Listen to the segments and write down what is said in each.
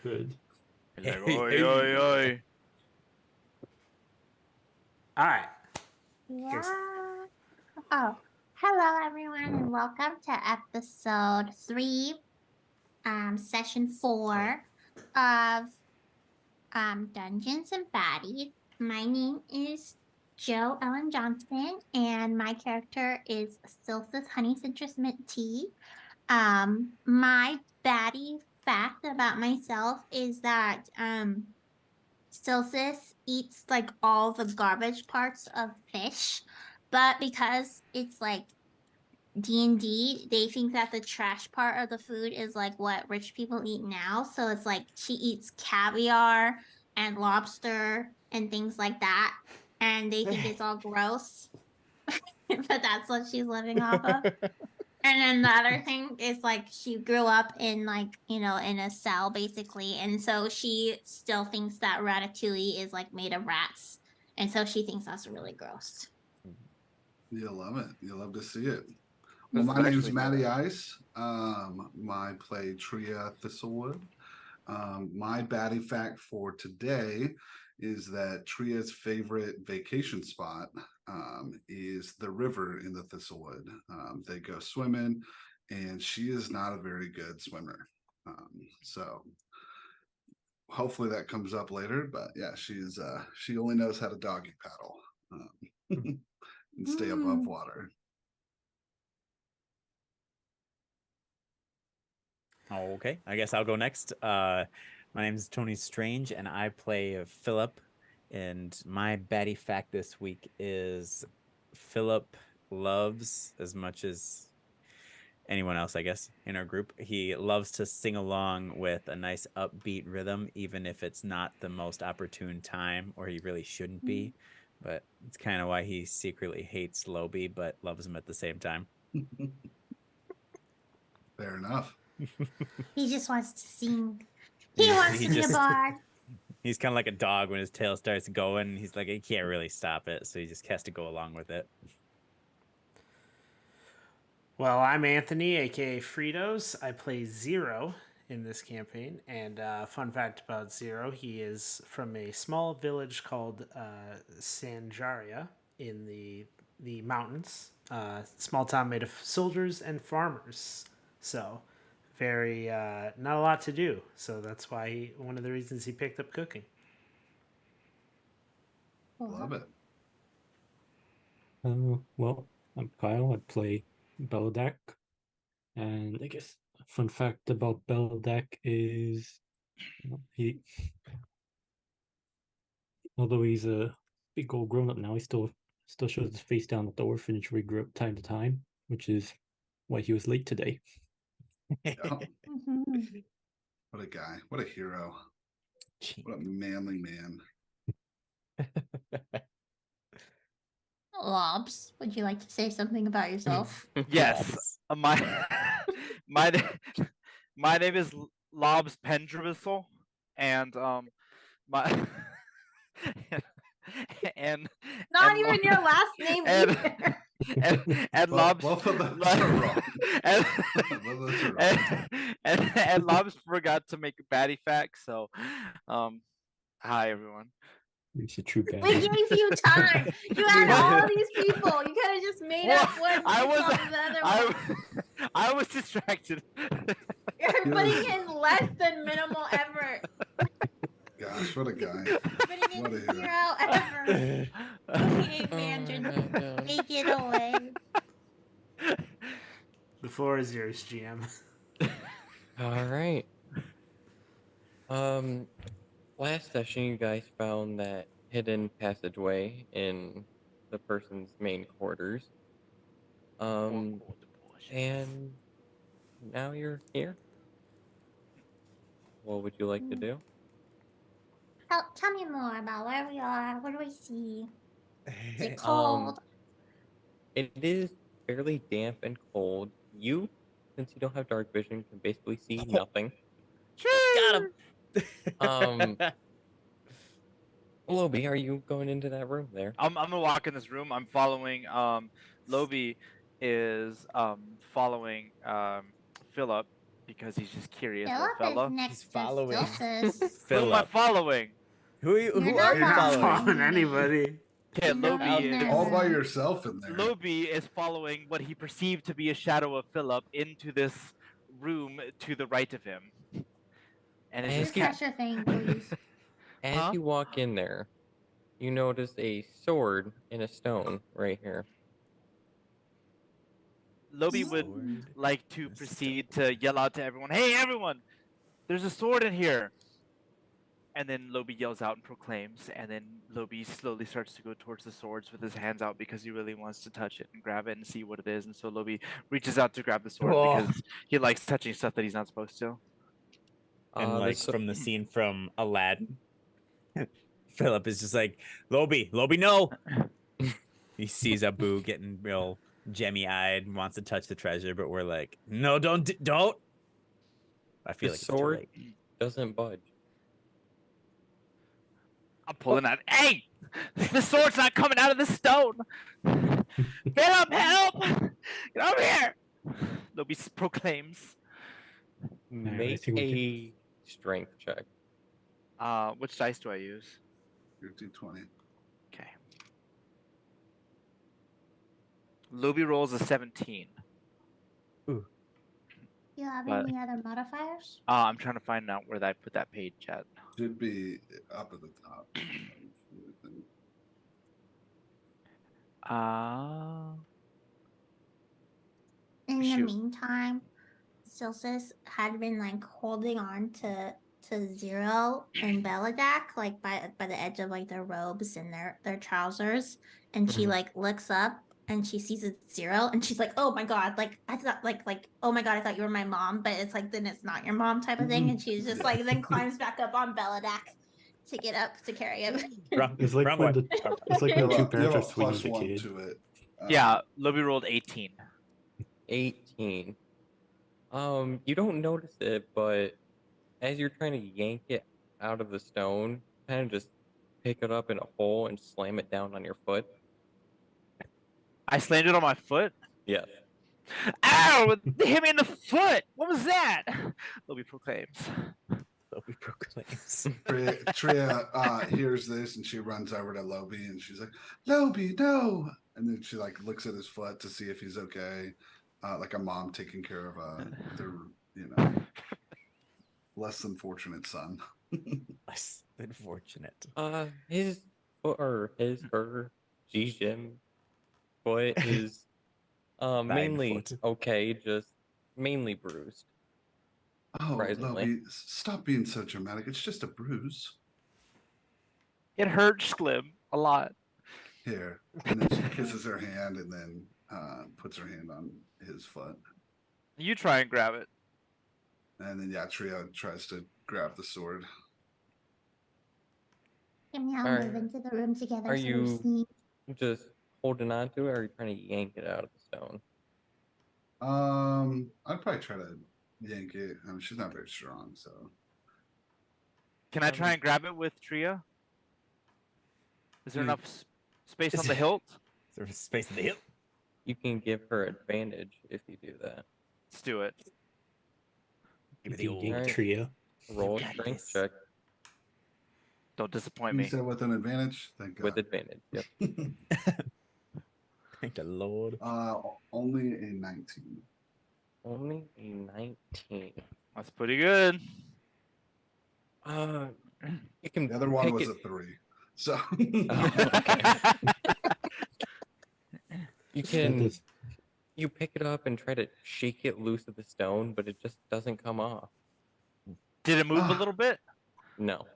Good. He's like, oi, oi, oi. All right. Yeah. Oh, hello everyone, and welcome to episode 3, session 4 of Dungeons and Baddies. My name is Joe Ellen Johnson, and my character is Sylphus Honey Citrus Mint Tea. My baddie fact about myself is that Sylphus eats like all the garbage parts of fish, but because it's like D&D, they think that the trash part of the food is like what rich people eat now. So it's like she eats caviar and lobster and things like that, and they think it's all gross, but that's what she's living off of. And then the other thing is like she grew up in like, in a cell basically. And so she still thinks that ratatouille is like made of rats. And so she thinks that's really gross. You'll love it. You'll love to see it. Well, my name's Matty Ice. I play Tria Thistlewood. My baddie fact for today is that Tria's favorite vacation spot is the river in the Thistlewood. They go swimming, and she is not a very good swimmer. So hopefully that comes up later. But yeah, she only knows how to doggy paddle and stay above water. Okay, I guess I'll go next. My name is Tony Strange, and I play Philip. And my baddie fact this week is Philip loves, as much as anyone else, I guess, in our group, he loves to sing along with a nice upbeat rhythm, even if it's not the most opportune time or he really shouldn't be. But it's kind of why he secretly hates Lobie, but loves him at the same time. Fair enough. He just wants to sing. He wants to be a bard. He's kind of like a dog when his tail starts going. He's like, he can't really stop it, so he just has to go along with it. Well, I'm Anthony, aka Fritos. I play Zero in this campaign. And fun fact about Zero, he is from a small village called Sanjaria in the mountains. Small town made of soldiers and farmers. So very not a lot to do. So that's why one of the reasons he picked up cooking. Love it. Well, I'm Kyle. I play Beldak. And I guess a fun fact about Beldak is although he's a big old grown up now, he still shows his face down at the orphanage where he grew up time to time, which is why he was late today. Yeah. What a guy. What a hero. What a manly man. Lobs, would you like to say something about yourself? Yes. My name is Lobs Pendrevisel, and my and Not and even your last name either. and Lobs Both of those are wrong. and, Both of those are wrong. and Lobs forgot to make a baddie fact, so hi everyone. He's a true bad. We gave you time. You had all these people. You could have just made up one. I was distracted. You're putting in less than minimal effort. Gosh, what a guy. Putting What a in hero. 0 effort. Okay, Mandarin, take it away. The floor is yours, GM. All right. Last session, you guys found that hidden passageway in the person's main quarters. And now you're here. What would you like to do? Tell me more about where we are. What do we see? Is it cold? It is fairly damp and cold. You, since you don't have dark vision, can basically see nothing. Got him. Lobie, are you going into that room there? I'm gonna walk in this room. I'm following. Lobie is following Philip. Because he's just curious, little Philip fella. is next He's to following Stilsis. Who am I Philip. following? Who You're are not you You're not following? following anybody. Okay, No Lobi one is. All by knows. yourself in there. Lobi is following what he perceived to be a shadow of Philip into this room to the right of him. And it's just Refresh your thing, please. As Huh? you walk in there, you notice a sword in a stone right here. Lobi would Sword like to and proceed to yell out to everyone, "Hey, everyone! There's a sword in here!" And then Lobi yells out and proclaims, and then Lobi slowly starts to go towards the swords with his hands out because he really wants to touch it and grab it and see what it is. And so Lobi reaches out to grab the sword Oh. because he likes touching stuff that he's not supposed to. And the like so- from the scene from Aladdin, Philip is just like, Lobi, no. He sees Abu getting real gemmy eyed and wants to touch the treasure, but we're like, no, don't. I feel the like it's too sword late. doesn't budge. I'm pulling out. Hey! The sword's not coming out of the stone! Philip, help! Get over here! Lobi proclaims. Make think we can- a strength check. Which dice do I use? Your D20. Okay. Lobi rolls a 17. Do you have But- any other modifiers? I'm trying to find out where I put that page at. Should be up at the top. In the Shoot. meantime, Silsis had been like holding on to Zero and Belladak like by the edge of like their robes and their trousers, and she Mhm. like looks up and she sees it's Zero and she's like, oh my god, like I thought like oh my god, I thought you were my mom, but it's like then it's not your mom type of thing, and she's just like then climbs back up on Belladak to get up to carry him. It's like Wrong when way. it's like You when have two a, you parents have are a swinging plus the one kid. to it. Yeah, Lobi rolled 18. 18. You don't notice it, but as you're trying to yank it out of the stone, kind of just pick it up in a hole and slam it down on your foot. I slammed it on my foot. Yes. Ow! They hit me in the foot! What was that? Lobi proclaims. Lobi proclaims. Tria hears this and she runs over to Lobi and she's like, Lobi, no. And then she like looks at his foot to see if he's okay. Like a mom taking care of their, less than fortunate son. Less than fortunate. His foot or her Jim foot is mainly foot. okay, just mainly bruised. Oh, Surprisingly. Lobi, stop being so dramatic. It's just a bruise. It hurts Slim a lot. Here. And then she kisses her hand and then puts her hand on his foot. You try and grab it. And then Tria tries to grab the sword. Can we all Are- move into the room together? are so we you- see? Just holding on to it, or are you trying to yank it out of the stone? I'd probably try to yank it. I mean, she's not very strong, so Can I try and grab it with Tria? Is there You- enough space on the hilt? Is there space in the hill? You can give her advantage if you do that. Let's do it. Give me the old. Alright. Trio. Roll a got strength this. check Don't disappoint you me. said with an advantage. Thank God. with advantage. Yep. Thank the Lord. Only a 19. Only a 19. That's pretty good. You can The other one pick was it- a 3. So You That can does- you pick it up and try to shake it loose of the stone, but it just doesn't come off. Did it move a Ah. little bit? No.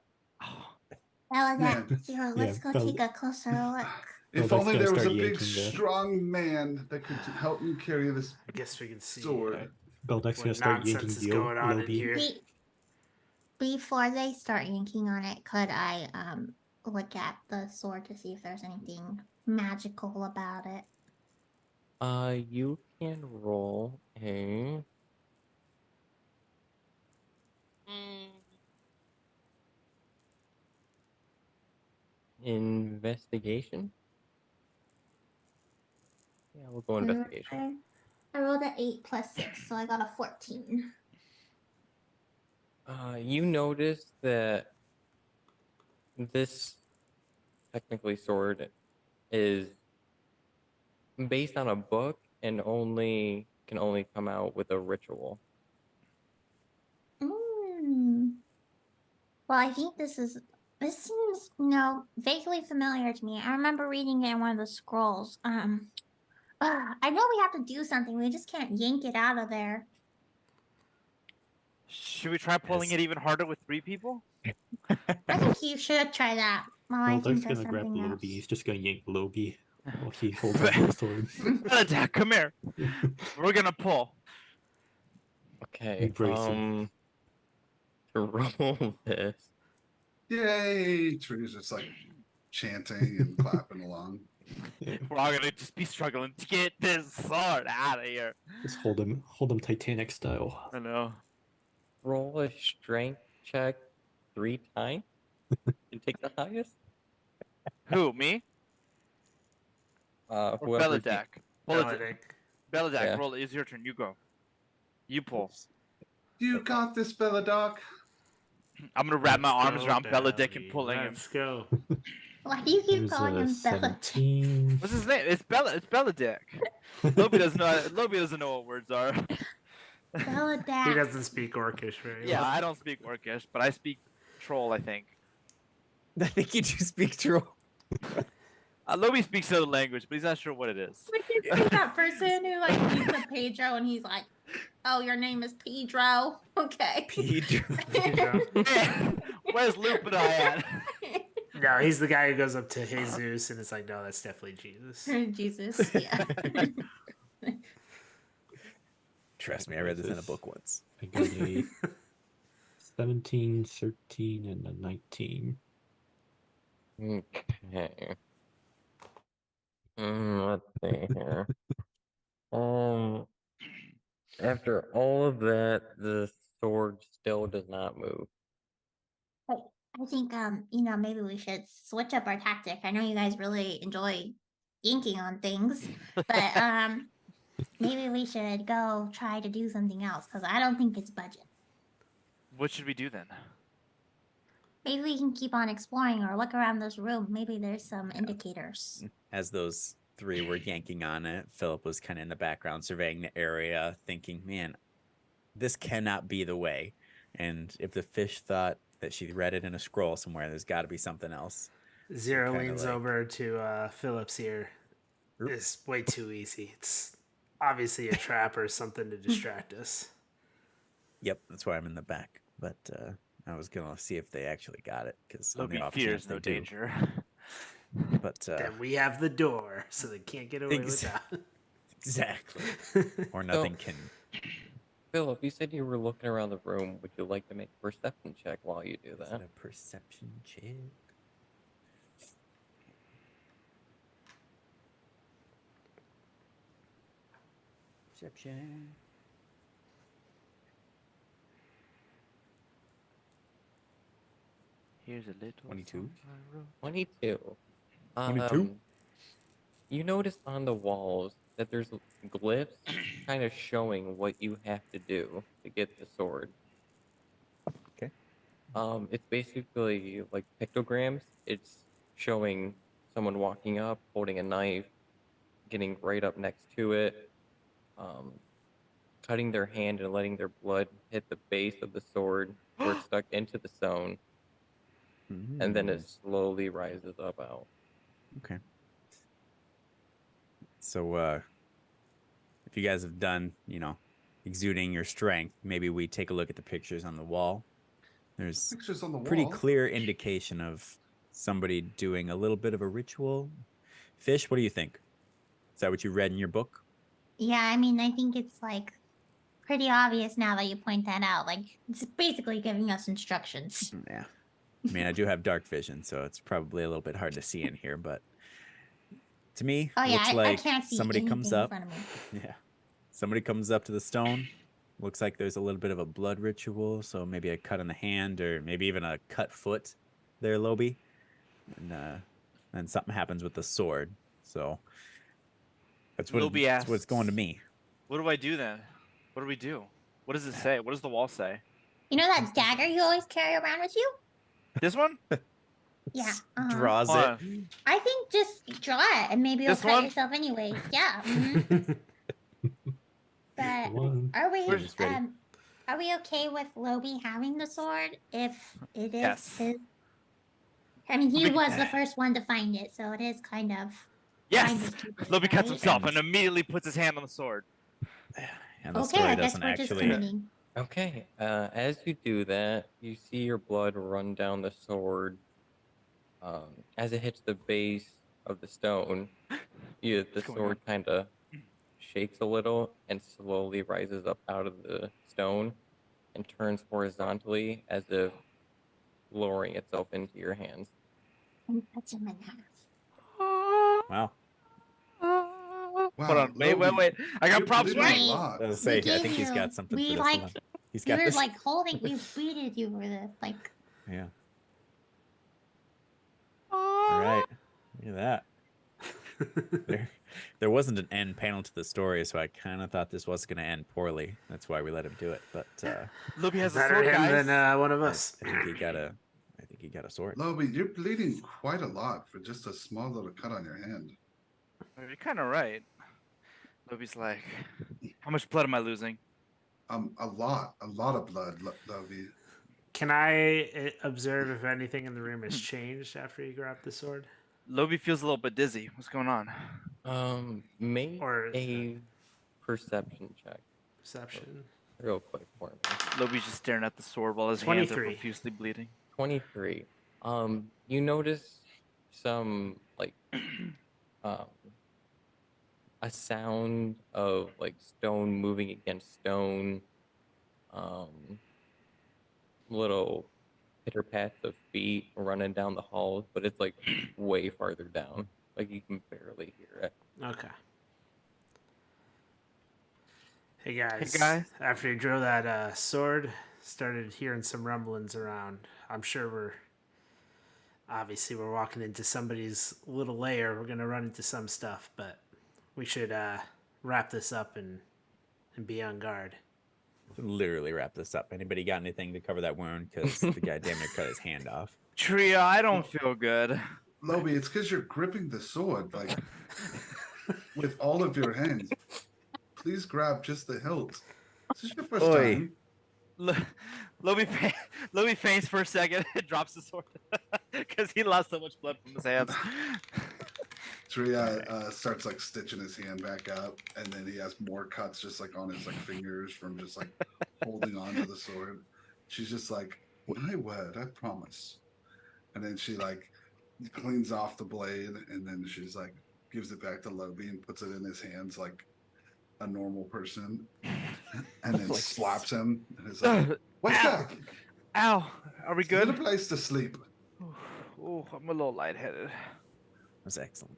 Belladak, Man. Zero, let's Yeah, go take a closer look. if Bella's only gonna there was a start big, yanking the- strong man that could help me carry this I guess we can see sword. Beldek's what gonna start yanking nonsense is the going on in Lobi. here. Before they start yanking on it, could I look at the sword to see if there's anything magical about it? You can roll a investigation. Yeah, we'll go investigation. I rolled an 8 plus 6, so I got a 14. You notice that this technically sword is based on a book and can only come out with a ritual. Mm. Well, I think this seems, vaguely familiar to me. I remember reading it in one of the scrolls. I know we have to do something. We just can't yank it out of there. Should we try pulling it even harder with 3 people? I think you should try that. Well, I Baldar's think there's gonna grab something Lobie. else. He's just gonna yank Lobie while he holds onto the sword. Belladec, come here. We're gonna pull. Okay. Embrace him. To roll this. Yay! Tree's just like chanting and clapping along. We're all gonna just be struggling to get this sword out of here. Just hold him Titanic style. I know. Roll a strength check 3 times. You take the highest. Who, me? Or Whoever. Belladec? Belladec. Belladec, Yeah. roll it. It's your turn. You go. You pull. You got this, Belladoc. I'm gonna wrap my Let's arms go, around Belladec and Belly. pulling him. Let's go. Why do you keep There's calling him Bella? 17. What's his name? It's Belladec. Lobie doesn't know what words are. Bella He Dad. doesn't speak Orcish very Yeah, well. I don't speak Orcish, but I speak Troll, I think. I think you do speak troll. Lobie speaks another language, but he's not sure what it is. Like you see that person who like meets a Pedro and he's like, "Oh, your name is Pedro." Okay. Pedro. Where's Luke and I at? No, he's the guy who goes up to Jesus and it's like, no, that's definitely Jesus. Jesus. Yeah. Trust me, I read this in a book once. I got a 17, 13, and a 19. Okay. Let's see here. After all of that, the sword still does not move. I think maybe we should switch up our tactic. I know you guys really enjoy yanking on things, but maybe we should go try to do something else because I don't think it's budget. What should we do then? Maybe we can keep on exploring or look around this room. Maybe there's some indicators. As those 3 were yanking on it, Philip was kind of in the background surveying the area, thinking, man, this cannot be the way. And if the fish thought that she read it in a scroll somewhere, there's got to be something else. Zero Kinda leans like- over to Phillips here. Oop. It's way too easy. It's obviously a trap or something to distract us. Yep, that's why I'm in the back. But I was going to see if they actually got it. Because on the Lobie off fears chance they no do. danger. But Then we have the door, so they can't get away with exactly. that. Or nothing can. Philip, you said you were looking around the room. Would you like to make a perception check while you do Is that? it a perception check? Perception. Here's a little 22. song I wrote. 22. 22? You notice on the walls that there's glyphs kind of showing what you have to do to get the sword. Okay. It's basically like pictograms. It's showing someone walking up, holding a knife, getting right up next to it, cutting their hand and letting their blood hit the base of the sword where it's stuck into the stone, and then it slowly rises up out. Okay. So, if you guys have done, exuding your strength, maybe we take a look at the pictures on the wall. There's Pictures on the pretty wall. clear indication of somebody doing a little bit of a ritual. Fish, what do you think? Is that what you read in your book? Yeah, I mean, I think it's like pretty obvious now that you point that out. Like, it's basically giving us instructions. Yeah. I mean, I do have dark vision, so it's probably a little bit hard to see in here, but to me, Oh yeah, looks I like can't see somebody anything comes in up. front of me. Yeah. Somebody comes up to the stone. Looks like there's a little bit of a blood ritual, so maybe a cut on the hand or maybe even a cut foot there, Lobie. And then something happens with the sword. So that's what, Lobie that's what's asks, going to me. What do I do then? What do we do? What does it say? What does the wall say? You know that dagger you always carry around with you? This one? Yeah. Draws Hold it. on. I think just draw it and maybe you'll This cut one? yourself anyways. Yeah. But One. are we We're just ready. are we okay with Lobi having the sword if it is Yes. his? I mean, he Lobi- was the first one to find it, so it is kind of Yes! finders keepers, Lobi cuts right? himself and immediately puts his hand on the sword. And the Okay, story I guess doesn't we're just actually. committing. Okay, as you do that, you see your blood run down the sword. As it hits the base of the stone, the What's going sword kind of shakes a little and slowly rises up out of the stone and turns horizontally as if lowering itself into your hands. And cuts him in half. Wow. Wow, Hold on, wait. I got you're props bleeding for a you. lot. I was say, I gave think he's you- got something we for this like- one. He's We got were this. like holding, we treated you for this, like. Yeah. All right. Look at that. There wasn't an end panel to the story, so I kind of thought this was going to end poorly. That's why we let him do it. But Lobi has a Better sword, him guys. than one of I us. think he got a. I think he got a sword. Lobi, you're bleeding quite a lot for just a small little cut on your hand. You're kind of right. Lobi's like, how much blood am I losing? A lot of blood, Lobi. Can I observe if anything in the room has changed after you grab the sword? Lobi feels a little bit dizzy. What's going on? Make Or a perception check perception? real quick for me. Lobi's just staring at the sword while his hands are 23. profusely bleeding. 23. You notice some um a sound of like stone moving against stone, little pitter pats of feet running down the halls, but it's like way farther down. Like you can barely hear it. Okay. Hey guys. guys. After you drew that sword, started hearing some rumblings around. I'm sure we're walking into somebody's little lair. We're gonna run into some stuff, but we should wrap this up and be on guard. Literally wrap this up. Anybody got anything to cover that wound? Because the guy damn near cut his hand off. Tria, I don't feel good. Lobi, it's because you're gripping the sword like with all of your hands. Please grab just the hilt. This is your first Oi. time. Lobi faints for a second and drops the sword because he lost so much blood from his hands. Tria starts like stitching his hand back up, and then he has more cuts just like on his like fingers from just like holding on to the sword. She's just like, my word, I promise. And then she like cleans off the blade, and then she's like gives it back to Lobi and puts it in his hands like a normal person, and then Like- slaps him and is like, wake up! Ow! Are we Get a good? place to sleep. Oh, I'm a little lightheaded. That's excellent.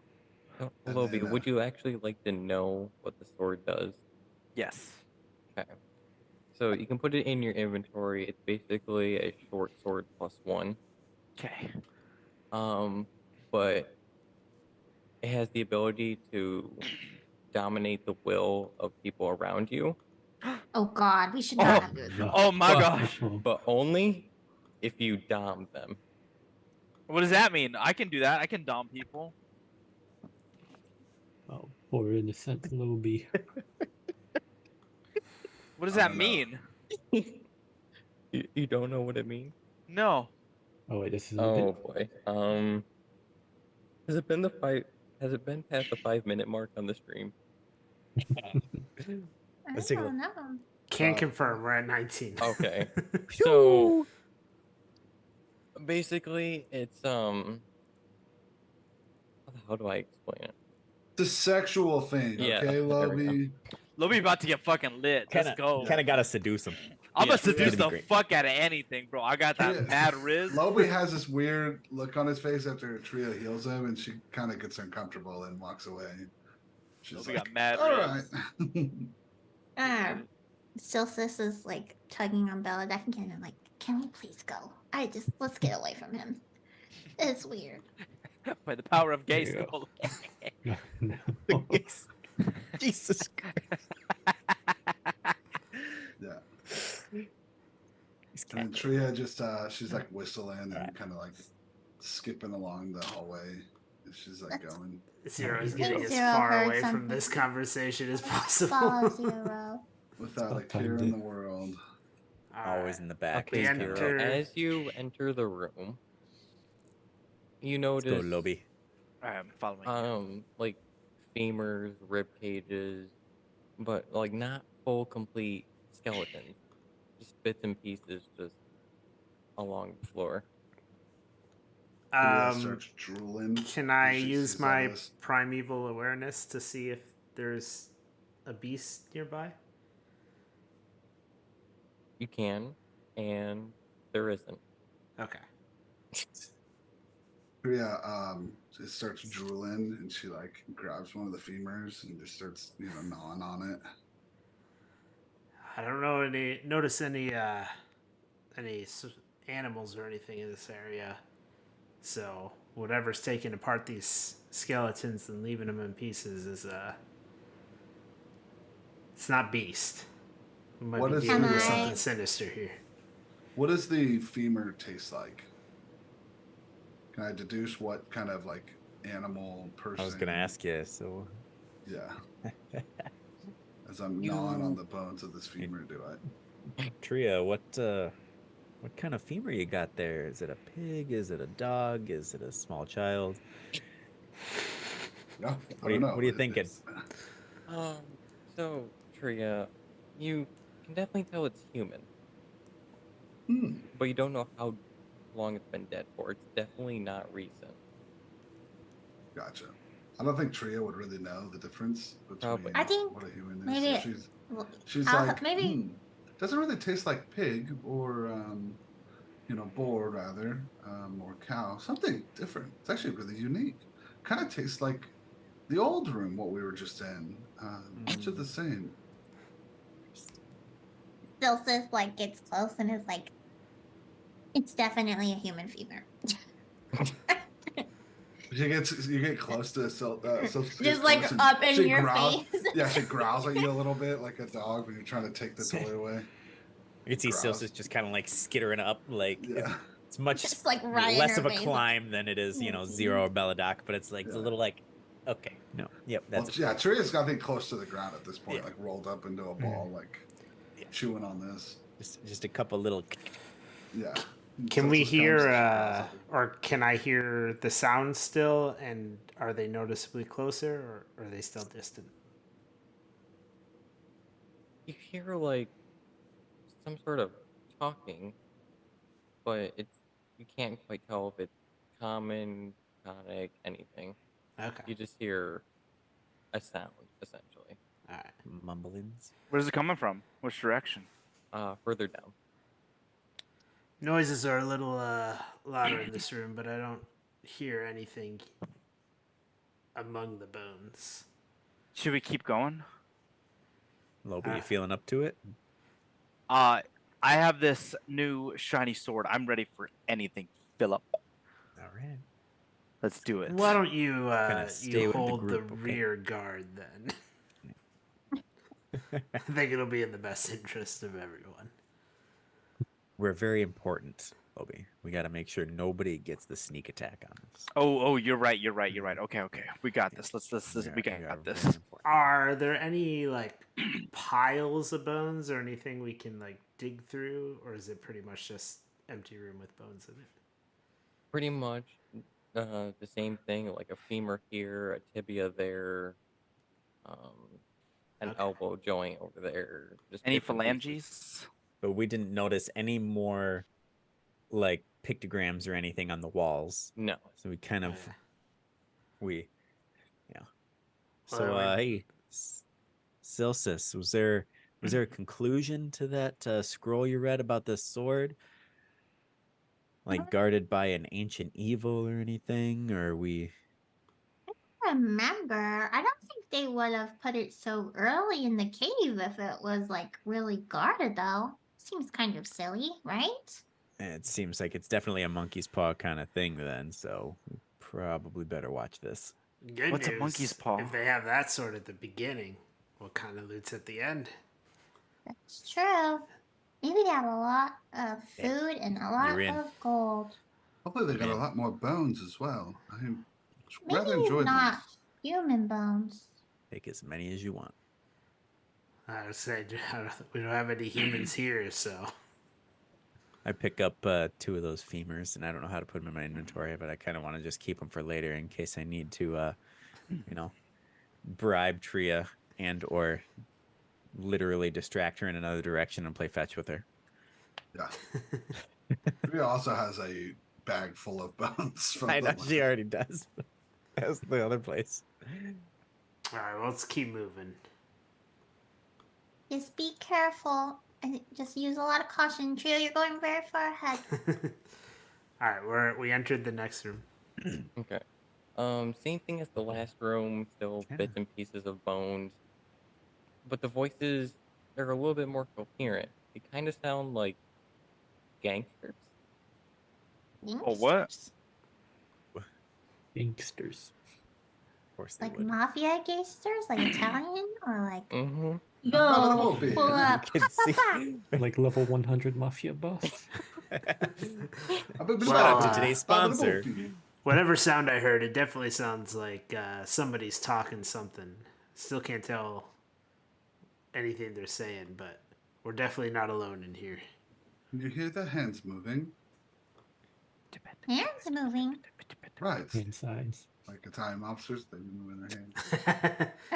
Oh, And Lobi, then, would you actually like to know what the sword does? Yes. Okay. So you can put it in your inventory. It's basically a short sword +1. Okay. But it has the ability to dominate the will of people around you, Oh God, we should not have this. Oh my But- gosh. but only if you dom them. What does that mean? I can do that. I can dom people. Oh, poor innocent Lobi. What does I that don't know. mean? You don't know what it means? No. Oh wait, this is Oh boy. Has it been past the 5-minute mark on the stream? I Let's take a don't know. Can't confirm. We're at 19. Okay. So basically it's how do I explain it? It's a sexual thing, Yeah, okay, there we go. Lobi? Lobi about to get fucking lit. Let's go. Kind of got to seduce him. I'm Yeah. gonna seduce That'd be the great. fuck out of anything, bro. I got that Yeah. mad riz. Lobi has this weird look on his face after Tria heals him, and she kind of gets uncomfortable and walks away. She's Lobi like, got mad all riz. right. Silsis is like tugging on Bella Deck again and like, can we please go? Let's get away from him. It's weird. By the power of gay There you skull. no. Jesus Christ. Yeah. He's And then cat. Tria just she's like whistling and Alright. kind of like skipping along the hallway. She's like going. Zero is I getting think as Zero far heard away from something. this conversation as Follow possible. Zero. Without a Stop care timed in it. the world. Always in the back. We Okay, just kinda Zero. like, enter- As you enter the room, you let's go, notice Lobby. I'm following you. like femurs, rib cages, but like not full complete skeletons. Just bits and pieces just along the floor. Tria Um, starts drooling. can I when she use sees all my this. primeval awareness to see if there's a beast nearby? You can, and there isn't. Okay. Tria just starts drooling and she like grabs one of the femurs and just starts gnawing on it. I don't know notice any animals or anything in this area. So whatever's taking apart these skeletons and leaving them in pieces is it's not beast. We might What be is dealing the- with Can I- something sinister here. What does the femur taste like? Can I deduce what kind of like animal person? I was gonna ask you, so Yeah. As I'm gnawing on the bones of this femur, do I? Tria, what kind of femur you got there? Is it a pig? Is it a dog? Is it a small child? No, What are you thinking? So Tria, you can definitely tell it's human, but you don't know how long it's been dead for. It's definitely not recent. Gotcha. I don't think Tria would really know the difference between Probably. I think what a human is. maybe- So Well, she's I'll- like, maybe- doesn't really taste like pig or boar rather, or cow. Something different. It's actually really unique. Kind of tastes like the old room, what we were just in. Much of the same. Silsis like gets close and is like, it's definitely a human femur. You get close to Just like up in your face. Yeah, she growls at you a little bit like a dog when you're trying to take the toy away. You can see Grouse. Silsis just kind of like skittering up, like Yeah. it's much Just like right in less her of a face. climb than it is, Zero or Belladoc, but it's like Yeah. a little like, okay, no, yep, Well, that's yeah, Tria's got to be close to the ground at this point, Yeah. like rolled up into a ball, like chewing on this. just a couple little. Yeah. Can we Silsis hear comes, she growls at you. or can I hear the sound still, and are they noticeably closer or are they still distant? You hear like some sort of talking, but you can't quite tell if it's common, conic, anything. Okay. You just hear a sound, essentially. All right. Mumblings. Where's it coming from? Which direction? Further down. Noises are a little louder in this room, but I don't hear anything among the bones. Should we keep going? Lobe, you feeling up to it? I have this new shiny sword. I'm ready for anything, Philip. All right. Let's do it. Why don't you Gonna stay you with the hold the, group, okay? rear guard then? I think it'll be in the best interest of everyone. We're very important, Lobe. We got to make sure nobody gets the sneak attack on us. Oh, you're right. Okay. We got this. Let's we got very this. important. Are there any like piles of bones or anything we can like dig through, or is it pretty much just empty room with bones in it? Pretty much the same thing, like a femur here, a tibia there, an Okay. elbow joint over there. Just Any bits and pieces. phalanges? But we didn't notice any more like pictograms or anything on the walls. No. So we kind of Okay. yeah. Well, So we- hey, Silsis, was there a conclusion to that scroll you read about the sword? Like guarded by an ancient evil or anything? Or are we Remember, I don't think they would have put it so early in the cave if it was like really guarded though. Seems kind of silly, right? it seems like it's definitely a monkey's paw kind of thing then, so we probably better watch this. Good What's a news, monkey's paw? If they have that sword at the beginning, what kind of loot's at the end? That's true. Maybe they have a lot of Yeah, food and a lot you're in. of gold. Hopefully they got a Man. lot more bones as well. I Maybe rather enjoyed not these. human bones. Take as many as you want. I would say we don't have any humans here, so. I pick up 2 of those femurs, and I don't know how to put them in my inventory, but I kind of want to just keep them for later in case I need to, bribe Tria and or literally distract her in another direction and play fetch with her. Yeah. Tria also has a bag full of bones. From I know the she already does. That's the other place. All right, well, let's keep moving. Just be careful and just use a lot of caution. Trio, you're going very far ahead. All right, we entered the next room. Okay. Same thing as the last room, still Yeah. bits and pieces of bones. But the voices, they're a little bit more coherent. They kind of sound like gangsters. Oh, what? Gangsters. Of course they Like would. mafia gangsters, like Italian, or like Mm-hmm. Father yo, Bobby. pull up, You can see. Like level 100 mafia boss. Shout out to today's sponsor. Whatever sound I heard, it definitely sounds like somebody's talking something. Still can't tell anything they're saying, but we're definitely not alone in here. Can you hear their hands moving? hands moving. Right. Hand signs. Like Italian mobsters, they be moving their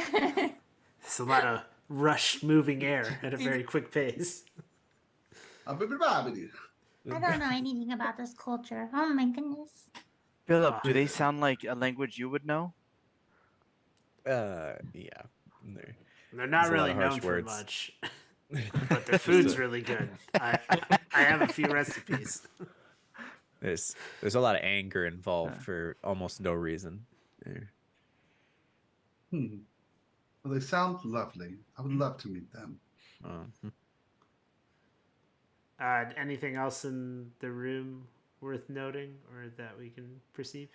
hands. It's a lot of rush moving air at a very quick pace. A baby baby. I don't know anything about this culture. Oh my goodness. Philip, do they sound like a language you would know? Yeah. They're There's not a lot really of harsh known for words. much, but their food's really good. I have a few recipes. There's a lot of anger involved for almost no reason. Well, they sound lovely. I would love to meet them. Anything else in the room worth noting or that we can perceive?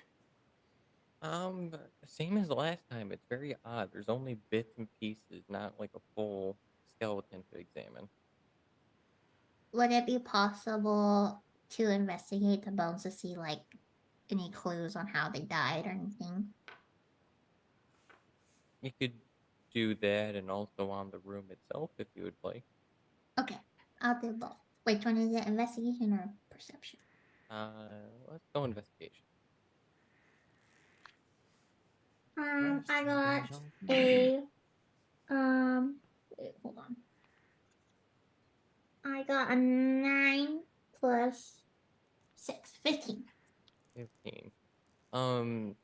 Same as last time. It's very odd. There's only bits and pieces, not like a full skeleton to examine. Would it be possible to investigate the bones to see like any clues on how they died or anything? You could do that and also on the room itself if you would like. Okay, I'll do both. Which one is it? Investigation or perception? Let's go investigation. I got a wait, hold on. I got a 9 plus 6, 15. 15.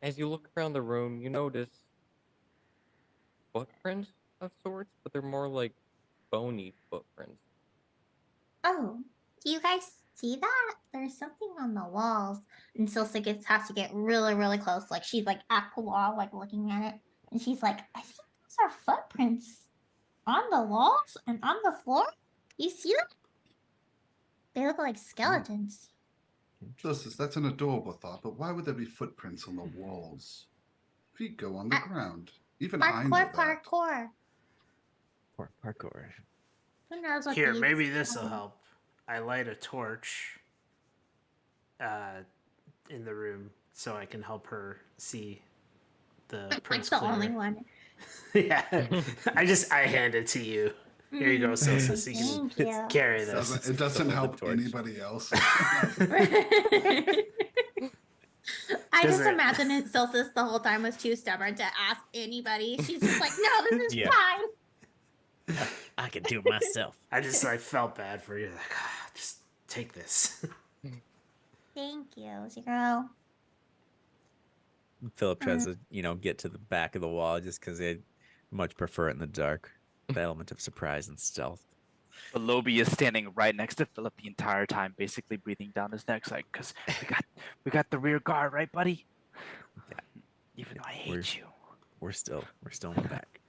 As you look around the room, you notice footprints of sorts, but they're more like bony footprints. Oh, do you guys see that? There's something on the walls. And Silsa has to get really, really close. Like she's like at the wall, like looking at it. And she's like, I think those are footprints on the walls and on the floor. You see them? They look like skeletons. That's an adorable thought, but why would there be footprints on the walls? Feet go on the ground. Even I know that. Parkour. Parkour. Who knows what Here, these maybe this will help. I light a torch in the room so I can help her see the prints the clearer. only one. Yeah, I hand it to you. Here you go, Silsa, so you Thank can you. carry this. It doesn't Hold the help torch. anybody else. I Does just it- imagine it Silsis the whole time was too stubborn to ask anybody. She's just like, no, this is Yeah. fine. I can do it myself. I felt bad for you. Like, just take this. Thank you, Zero. Philip tries to, get to the back of the wall just because they much prefer it in the dark. The element of surprise and stealth. But Lobby is standing right next to Philip the entire time, basically breathing down his neck, like, "Cause we got the rear guard, right, buddy? Yeah. Even though I hate you, We're still in the back.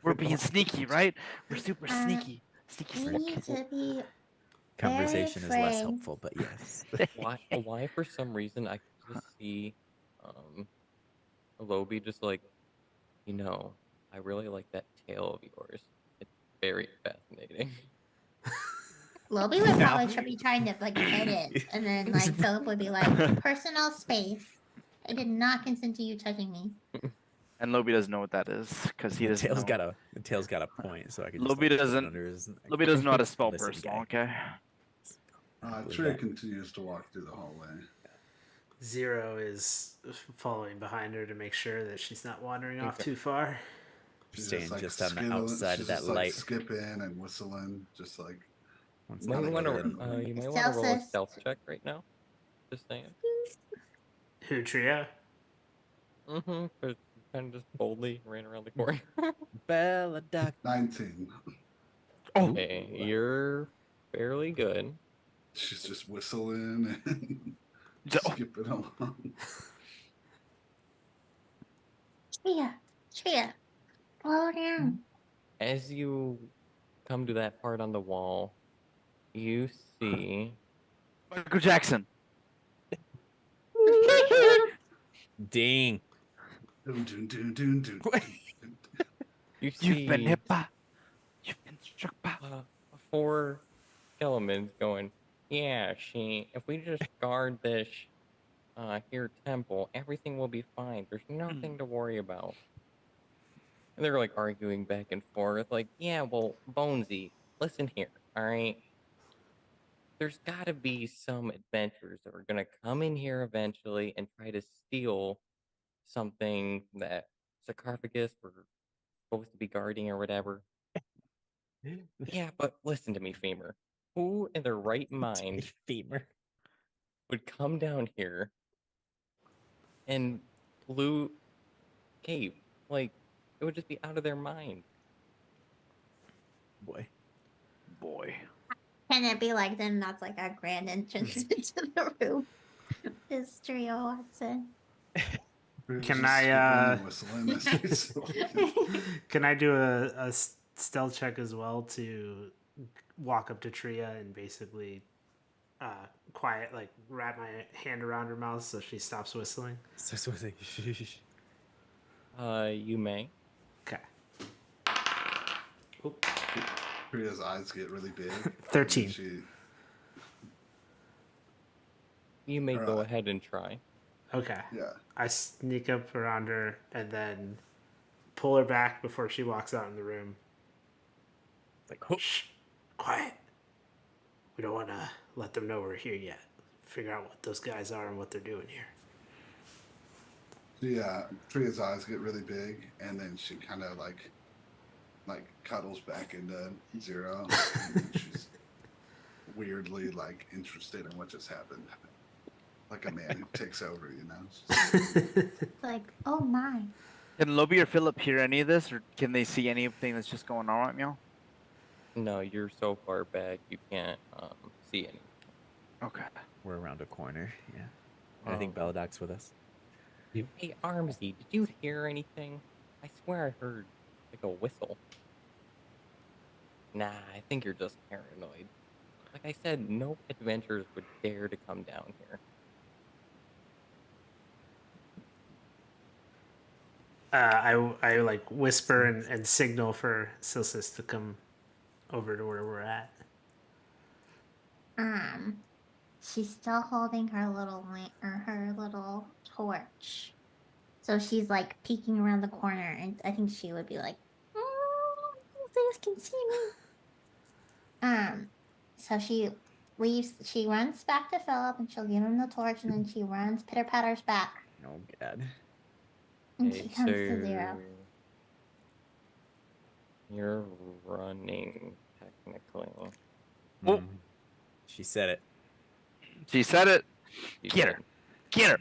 we're being sneaky, right? We're super sneaky, We sneaky. need to be Conversation is less afraid. helpful, but yes. Why for some reason I could just see Lobby just like, I really like that tail of yours. It's very fascinating. Lobby would Now- probably be trying to like pet it, and then like Philip would be like, "Personal space. I did not consent to you touching me." And Lobby doesn't know what that is because he The doesn't tail's know. got a point, so I can just Lobby like, put it doesn't- under his. Lobby doesn't know how to Listen, spell personal. guy. Okay. I believe Tria that. continues to walk through the hallway. Zero is following behind her to make sure that she's not wandering off Okay. too far. She's Staying just on the skittling- outside of she's that just, like, light. skipping and whistling, just like Once You the might light want goes to in, you might want to roll a Celsius. stealth check right now. Just saying. Who, Tria? Mm-hmm. But kind of just boldly ran around the corner. Bella Duck. 19. Okay, you're fairly good. She's just whistling and So- skipping along. Tria, slow down. As you come to that part on the wall, you see Michael Jackson. Ding. Dun, dun, dun, dun, dun, dun. You've see been hit by. You've been struck by. 4 skeletons going, yeah, if we just guard this here temple, everything will be fine. There's nothing to worry about. And they're like arguing back and forth, like, yeah, well, Bonesy, listen here, all right? There's got to be some adventurers that are going to come in here eventually and try to steal something that sarcophagus we're supposed to be guarding or whatever. Yeah, but listen to me, Femur. Who in their right mind Femur. would come down here and loot cave? Like, it would just be out of their mind. Boy. Boy. Can it be like then that's like a grand entrance into the room? This trio walks in. Tria's Can just I, skipping and whistling as she's walking. Can I do a stealth check as well to walk up to Tria and basically quiet, like wrap my hand around her mouth so she stops whistling? So it's like, shh. You may. Okay. Tria's eyes get really big. 13. and She, You may go Alright. ahead and try. Okay. yeah. I sneak up around her and then pull her back before she walks out in the room. Like, whoop. Shh, quiet. We don't want to let them know we're here yet. Figure out what those guys are and what they're doing here. Yeah, Tria's eyes get really big, and then she kind of like cuddles back into Zero. And she's weirdly like interested in what just happened, like a man who takes over, you know. It's like, oh my. Can Lobby or Philip hear any of this, or can they see anything that's just going on right now? No, you're so far back you can't see anything. Okay. We're around a corner. Yeah. And I think Belladoc's with us. Hey, Armsy, did you hear anything? I swear I heard like a whistle. Nah, I think you're just paranoid. Like I said, no adventurers would dare to come down here. I like whisper and signal for Silsis to come over to where we're at. She's still holding her little her little torch. So she's like peeking around the corner, and I think she would be like, "These can see me." So she leaves. She runs back to Philip, and she'll give him the torch, and then she runs pitter patters back, Oh God. and Okay, she comes to Zero. You're running, technically. Oh. She said it. She said it. You Get her. did. Get her.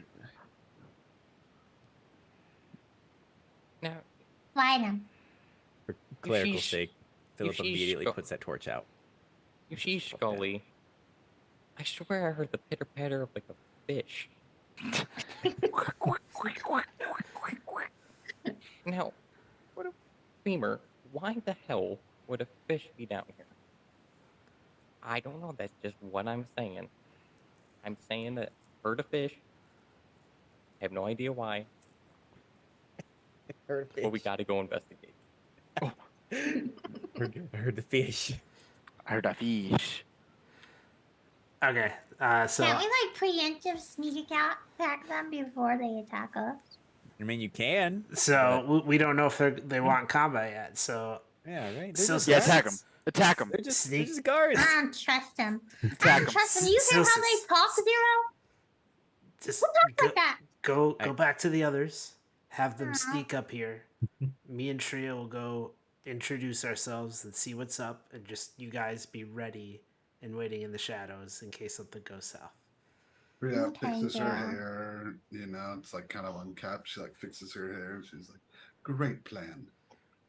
Now, Fight him. For clerical she's- sake, Philip she's immediately go- puts that torch out. you see, Scully, I swear I heard the pitter patter of like a fish. Now, what a femur, why the hell would a fish be down here? I don't know, that's just what I'm saying. I'm saying that heard a fish. I have no idea why, but we gotta go investigate. I heard the fish. I heard a fish. Okay. So Can't we like preemptive sneak attack them before they attack us? I mean, you can. we don't know if they want combat yet. So Yeah, right. So- just so- Yeah, attack guards. him. Attack him. They're just Sneak- guards. I don't trust them. I Attack don't him. trust them. You hear how they talk, Zero? just Who talks go, like that? go I- back to the others. Have them Aw. sneak up here. Me and Tria will go introduce ourselves and see what's up, and just you guys be ready and waiting in the shadows in case something goes south. Rhea Okay, fixes her yeah. hair, you know, it's like kind of uncapped. She like fixes her hair. She's like, great plan.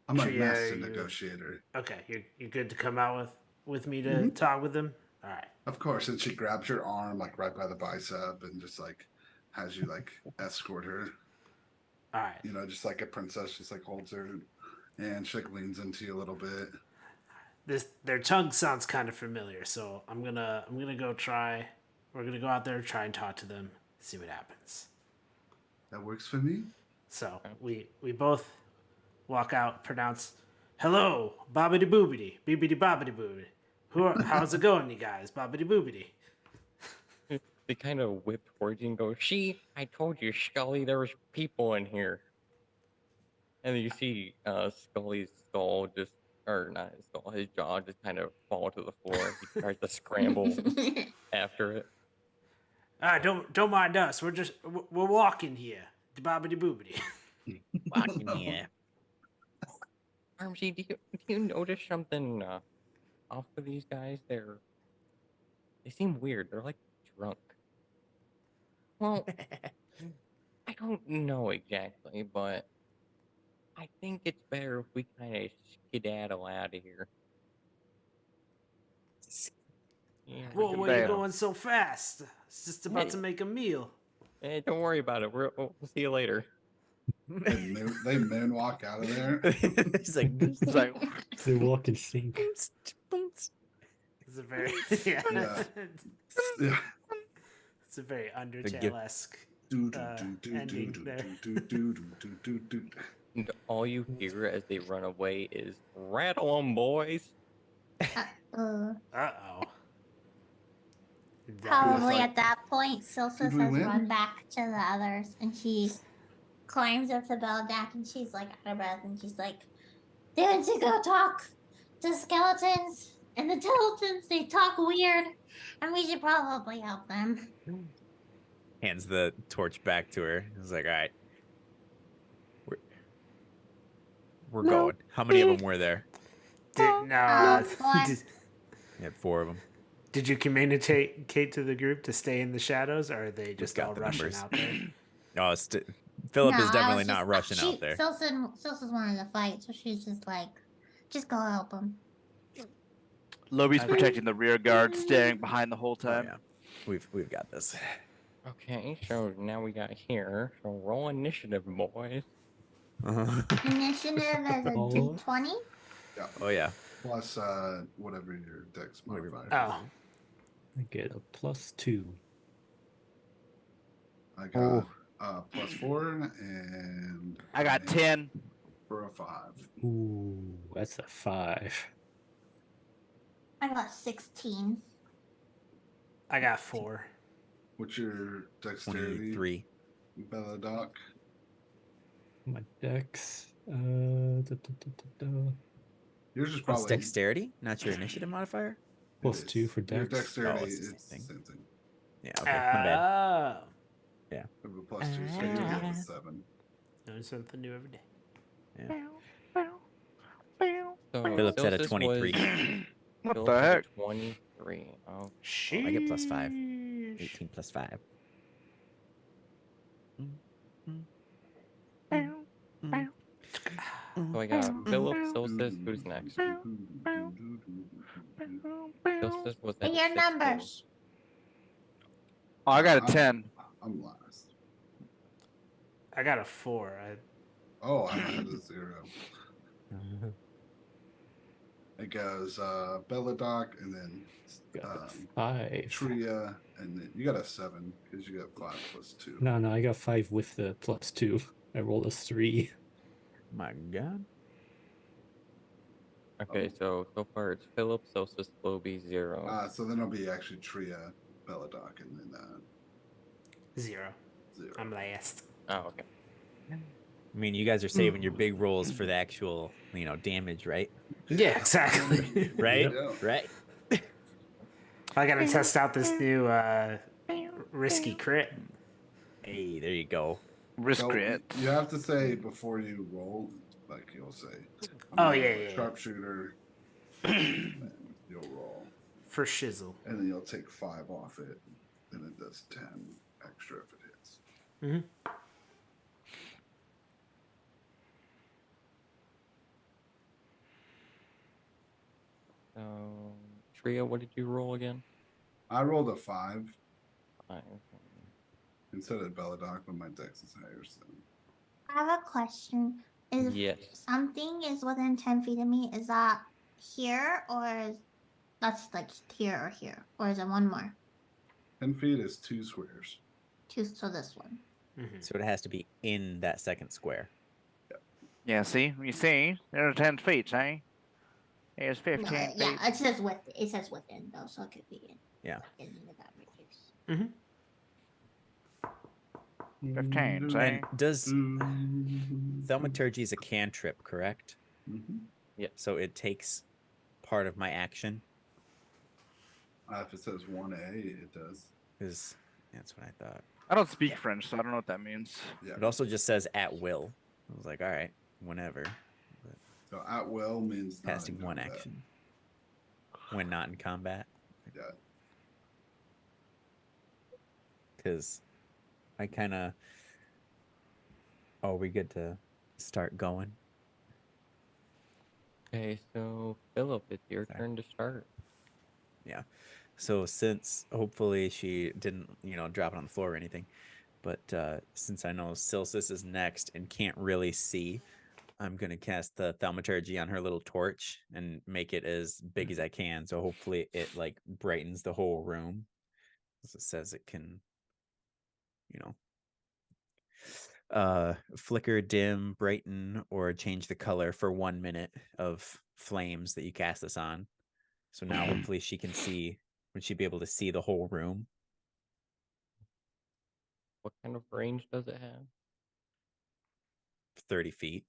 I'm a Tria, master you- negotiator. Okay, you're good to come out with me to Mhm. talk with them. All right. Of course. And she grabs your arm like right by the bicep and just like has you like escort her. All right. You know, just like a princess, just like holds her and she like leans into you a little bit. Their tongue sounds kind of familiar, so I'm gonna go try. We're gonna go out there, try and talk to them, see what happens. That works for me. So we both walk out, pronounce, "Hello, bobbity boobity, beebity bobbity boobity. How's it going, you guys? Bobbity boobity." They kind of whip towards you and go, I told you, Scully, there was people in here. And then you see Scully's skull just, or not his skull, his jaw just kind of fall to the floor. He tries to scramble after it. Don't mind us. We're walking here. Bobbity boobity. Walking here. Armsy, do you notice something off of these guys? They seem weird. They're like drunk. Well, I don't know exactly, but I think it's better if we kind of skedaddle out of here. Yeah, Whoa, can where you bail. going so fast? It's just about to make a meal. don't worry about it. We'll see you later. They moonwalk out of there. He's like, It's like, They walk in sync. It's a very yeah. Yeah. Yeah. It's a very gift. Undertale-esque. Ending there. And all you hear as they run away is, rattle 'em, boys. Uh-oh. Uh-oh. Probably like, at that point, Silsa "Did says we win?" run back to the others, and she climbs up the Beldack, and she's like out of breath, and she's like, "They went to go talk to skeletons, and the skeletons, they talk weird, and we should probably help them." hands the torch back to her. He's like, all right. We're going. How many of them were there? What? You had 4 of them. Did you communicate to the group to stay in the shadows, or are they just got all the rushing numbers. out there? Oh, Philip No, is I definitely was not just- rushing out there. Silsa's wanted to fight, so she's just like, just go help them. Lobie's Okay. protecting the rear guard, staying behind the whole Oh, time. yeah. We've got this. Okay, so now we got here. So roll initiative, boys. Initiative is a Oh. 20. Oh yeah. Plus whatever your dex Whatever modifier. Oh, I get a +2. I got +4 and I got 10. for a 5. Ooh, that's a 5. I got 16. I got 4. What's your dexterity? 23. Bella Doc. My dex. +2 Yours is What's probably dexterity? Not your initiative modifier? it is. for Your dex. dexterity Oh, it's is the the same same thing. Yeah. Okay. My bad. Oh. I have a +2, so you have a 7. Learn something new every day. So Philip's at a Silsis 23. What Philip's the at a heck? 23. Oh, Sheesh. I get +5. 18 plus 5. so I got Philip, Silsis. Who's next? Silsis was at Say your 16. numbers. Oh, I got a 10. I'm last. I got a 4. Oh, I had a 0. It goes Belladoc and then Got a 5. Tria, and then you got a 7 because you got 5 plus 2. No, I got 5 with the +2. I rolled a 3. My God. Okay, so far it's Philip, Celsius, Lobie, 0. So then it'll be actually Tria, Belladoc, and then 0. 0. I'm last. Oh, okay. I mean, you guys are saving your big rolls for the actual, damage, right? Yeah, exactly. Right? Yeah. Right. I gotta test out this new risky crit. Hey, there you go. Risk So crit. you have to say before you roll, like you'll say, I'm Oh, gonna yeah, roll a yeah, yeah. sharpshooter, and then you'll roll, For shizzle. and then you'll take 5 off it, and it does 10 extra if it hits. Mm-hmm. So, Tria, what did you roll again? I rolled a 5 5. instead of Belladoc, but my dex is higher. So I have a question. If Yes. something is within 10 feet of me, is that here or is that's like here or here? Or is it one more? 10 feet is 2 squares. Two, so this one. Mm-hmm. So it has to be in that second square. Yeah, see? You see? There are 10 feet, eh? Here's 15 feet. Yeah, it says within though, so it could be in. Yeah. In that radius. Mm-hmm. 15, see? And does Thaumaturgy is a cantrip, correct? Mm-hmm. Yeah. So it takes part of my action. If it says 1A, it does. Because that's what I thought. I don't speak French, so I don't know what that means. Yeah. It also just says at will. I was like, all right, whenever. But So at will means not casting in one combat. action when not in combat. Yeah. Because I kind of. Oh, we get to start going. Okay, so Philip, it's your Sorry. turn to start. Yeah. So since hopefully she didn't, drop it on the floor or anything, but since I know Silsis is next and can't really see, I'm gonna cast the thaumaturgy on her little torch and make it as big as I can. So hopefully it like brightens the whole room. As it says it can, flicker, dim, brighten, or change the color for 1 minute of flames that you cast this on. So now hopefully she can see. Would she be able to see the whole room? What kind of range does it have? 30 feet.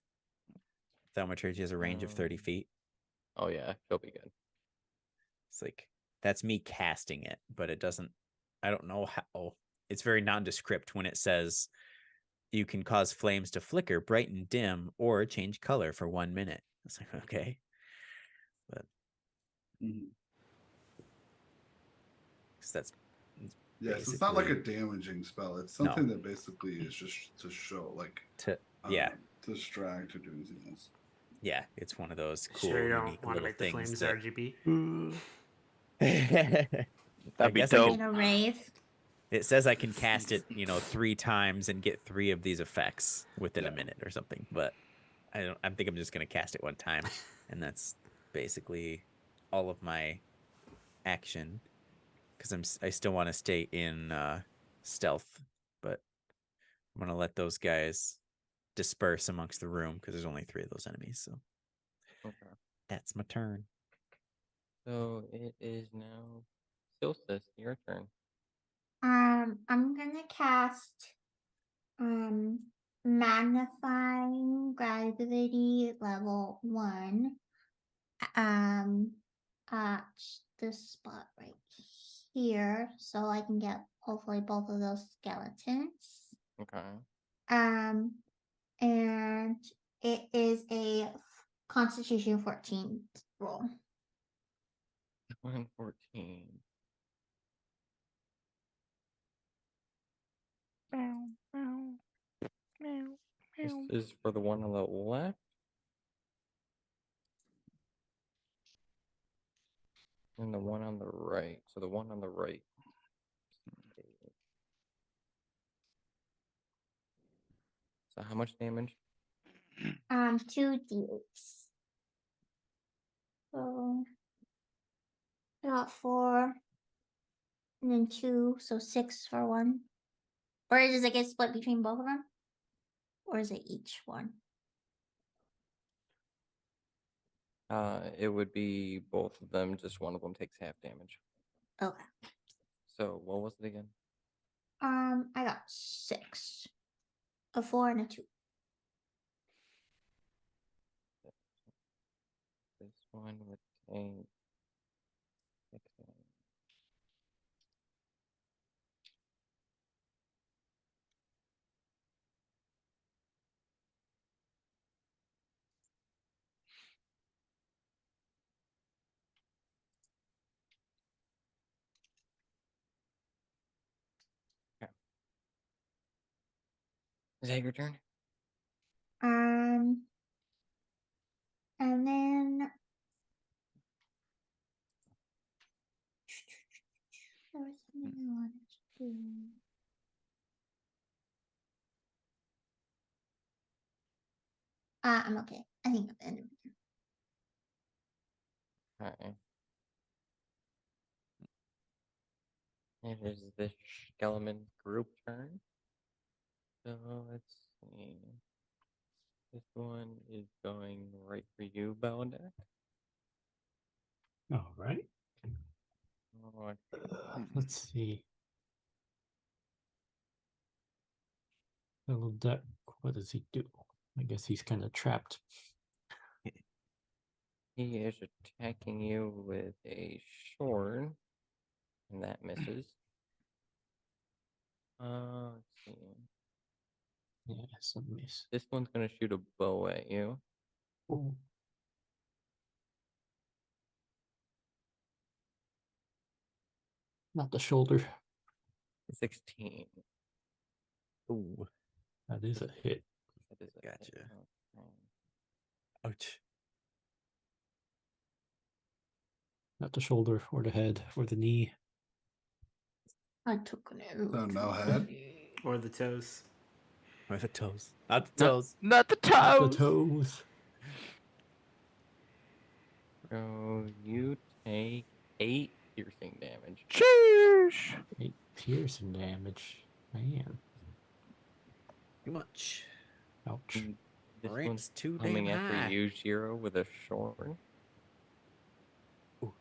Thaumaturgy has a range of 30 feet. Oh yeah, she'll be good. It's like that's me casting it, but it doesn't. I don't know how. It's very nondescript when it says you can cause flames to flicker, brighten, dim, or change color for 1 minute. It's like okay, but Mhm. that's Yes, it's not like a damaging spell. It's something that basically is just to show, like, to distract or do anything else. Yeah, it's one of those cool, Sure, you unique don't want to little make the things flames that. RGB. That'd be guess dope. In a rave. It says I can cast it, 3 times and get 3 of these effects within a minute or something. But I think I'm just gonna cast it one time, and that's basically all of my action. Because I still want to stay in stealth, but I'm gonna let those guys disperse amongst the room because there's only 3 of those enemies. So Okay. that's my turn. So it is now Silsis, your turn. I'm gonna cast magnifying gravity level 1 at this spot right here, so I can get hopefully both of those skeletons. Okay. And it is a Constitution 14 roll. 114. This is for the one on the left. And the one on the right. So the one on the right. So how much damage? 2d8s. So I got 4 and then 2, so 6 for one. Or does it get split between both of them? Or is it each one? It would be both of them. Just one of them takes half damage. Okay. So what was it again? I got 6. A 4 and a 2. This one would take 6 damage. Okay. Is that your turn? And then there was something I wanted to do. I'm okay. I think at the end of it. Alright. It is the skeleton group turn. So let's see. This one is going right for you, Belladeck. All right. Oh, Let's see. Little duck. What does he do? I guess he's kind of trapped. he is attacking you with a sword, and that misses. Let's see. Yeah, some miss. This one's gonna shoot a bow at you. Ooh. Not the shoulder. 16. Ooh. That is a hit. That is a Gotcha. hit. Okay. Ouch. Not the shoulder or the head or the knee. I took an arrow. So to no the head? knee. Or the toes. Or the toes. Not the toes. Not the Not the toes. toes. So you take 8 piercing damage. Sheesh. 8 piercing damage. Man. Too much. Ouch. And this Rant's one's too coming damn after high. you, Shiro, with a sword. Ooh.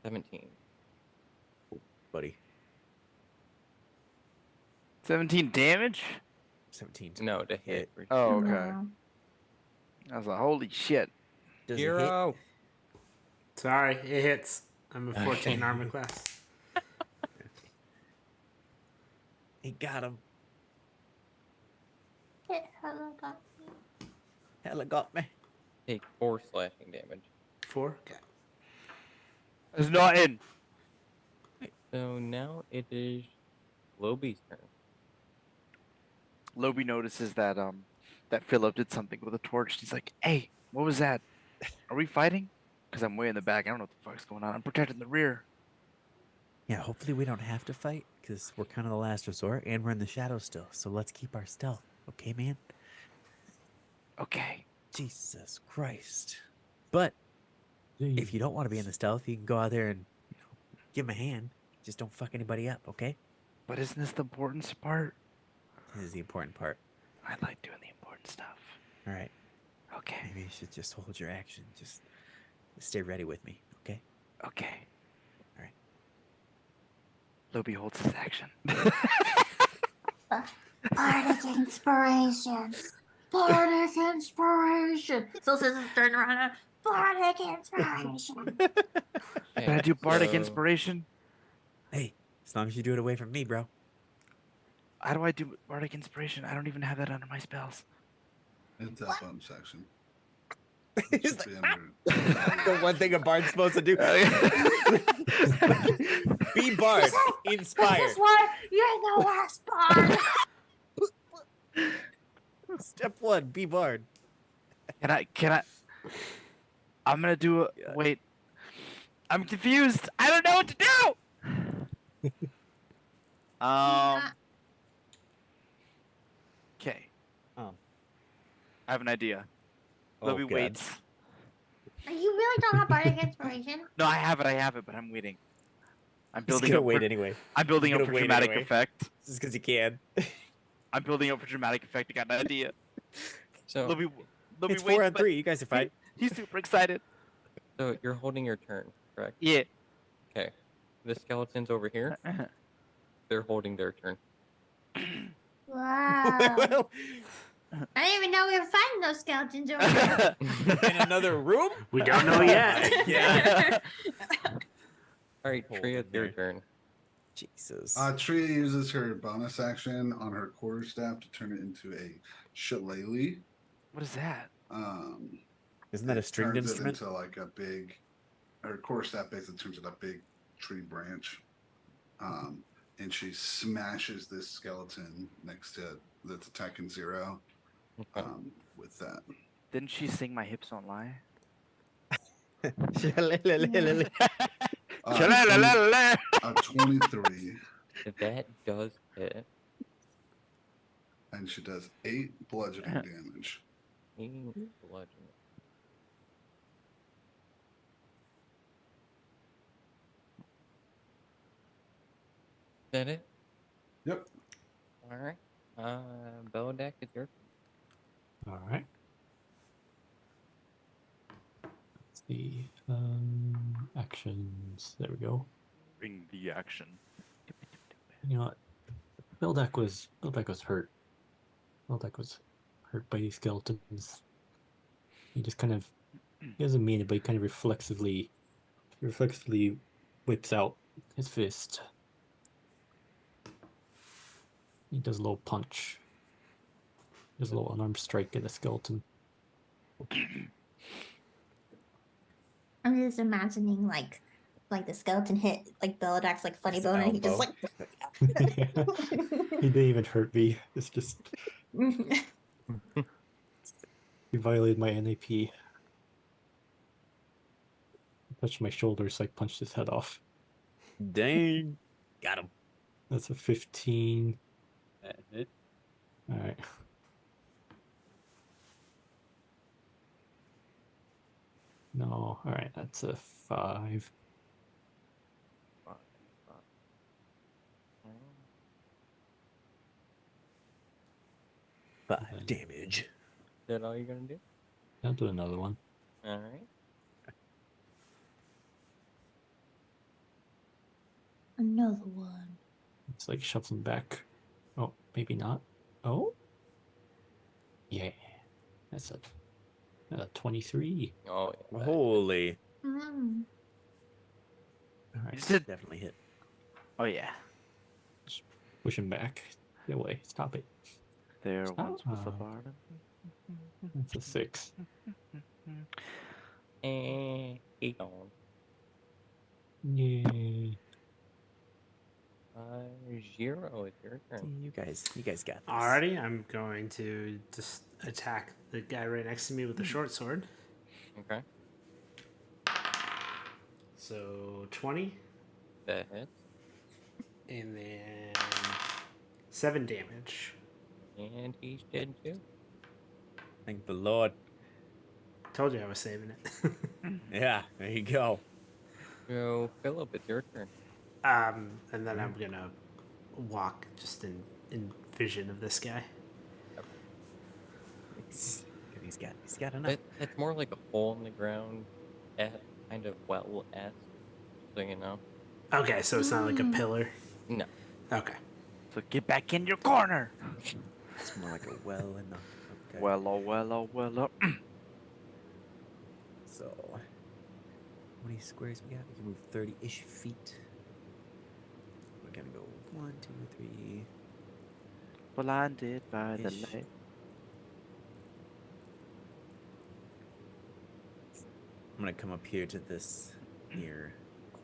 17. Buddy. 17 damage? 17. No, to hit. Hit. for Oh, Shiro. okay. No. I was like, holy shit. Does it hit? Shiro! Sorry, it hits. I'm a Okay. 14 armor class. He got him. It hella got me. Hella got me. Take 4 slashing damage. 4? Okay. It's not in. So now it is Lobie's turn. Lobie notices that that Philip did something with a torch. He's like, hey, what was that? Are we fighting? Because I'm way in the back. I don't know what the fuck's going on. I'm protecting the rear. Yeah, hopefully we don't have to fight because we're kind of the last resort and we're in the shadows still. So let's keep our stealth. Okay, man? Okay. Jesus Christ. But if you don't want to be in the stealth, you can go out there and give him a hand. Just don't fuck anybody up, okay? But isn't this the important part? This is the important part. I like doing the important stuff. All right. Okay. Maybe you should just hold your action. Just stay ready with me, okay? Okay. All right. Lobie holds his action. Bardic inspiration. Bardic inspiration. So since it's turned around, Bardic inspiration. Can I do bardic so- inspiration? Hey, as long as you do it away from me, bro. How do I do bardic inspiration? I don't even have that under my spells. It's that bottom section. It He's should be like, under- the one thing a bard's supposed to do. Be bard. Inspired. This is why you're the worst bard. Step 1, be bard. Can I? I'm gonna do a. Wait. I'm confused. I don't know what to do. Okay. I have an idea. Lobie God. waits. You really don't have bardic inspiration? No, I have it, but I'm waiting. I'm He's building gonna up wait for, anyway. I'm building He's up for gonna wait dramatic anyway. effect. Just because he can. I'm building up for dramatic effect. I got an idea. So, Lobby It's waits, 4 on but 3. You guys are fine. he's super excited. so you're holding your turn, correct? Yeah. Okay. The skeletons over here, they're holding their turn. Wow. Well, I didn't even know we were fighting those skeletons over here. in another room? We don't know yet. Yeah. All right, Holding Tria, it's your there. turn. Jesus. Tria uses her bonus action on her quarterstaff to turn it into a shillelagh. What is that? Isn't that a it stringed turns instrument? it into like a big, her quarterstaff basically turns into a big tree branch. And she smashes this skeleton next to it that's attacking Zero. Okay. With that. Didn't she sing "My Hips Don't Lie"? 23, That does hit. and she does 8 bludgeoning damage. 8 bludgeoning. Is that it? Yep. All right. Belodak, it's your turn. All right. Let's see. Actions. There we go. Bring the action. You know what? Beldak was hurt. Beldak was hurt by these skeletons. He just kind of, he doesn't mean it, but he kind of reflexively whips out his fist. He does a little punch. Does a little unarmed strike at the skeleton. I'm just imagining like the skeleton hit like Belladak's like funny His bone, and he just elbow. like. He didn't even hurt me. It's just he violated my NAP. He touched my shoulder, so I punched his head off. Dang. Got him. That's a 15. That hit. All right. No, all right. That's a 5. 5. Five damage. Is that all you're gonna do? I'll do another one. All right. Another one. It's like shoves him back. Oh, maybe not. Oh, yeah. That's a 23. Oh, yeah. Holy. Mm. All right. You said, Definitely hit. "Oh yeah, Push him back. Get away. Stop it. there Stop. once was a bard." That's a 6. He gone. Yeah. 0 is your turn. You guys got this. Alrighty, I'm going to just attack the guy right next to me with the short sword. Okay. So 20, That hits. and then 7 damage. And he's dead too. Thank the Lord. Told you I was saving it. Yeah, there you go. So, Philip, it's your turn. And then I'm gonna walk just in vision of this guy. He's got enough. That's more like a hole in the ground, kind of well-esque, so you know. Okay, so it's not like a pillar. No. Okay. So get back in your corner. It's more like a well in the. Okay. Well, oh, well, oh, well, oh. So, how many squares we got? We can move 30-ish feet. We're gonna go 1, 2, 3. Blinded by the Ish. light. I'm gonna come up here to this here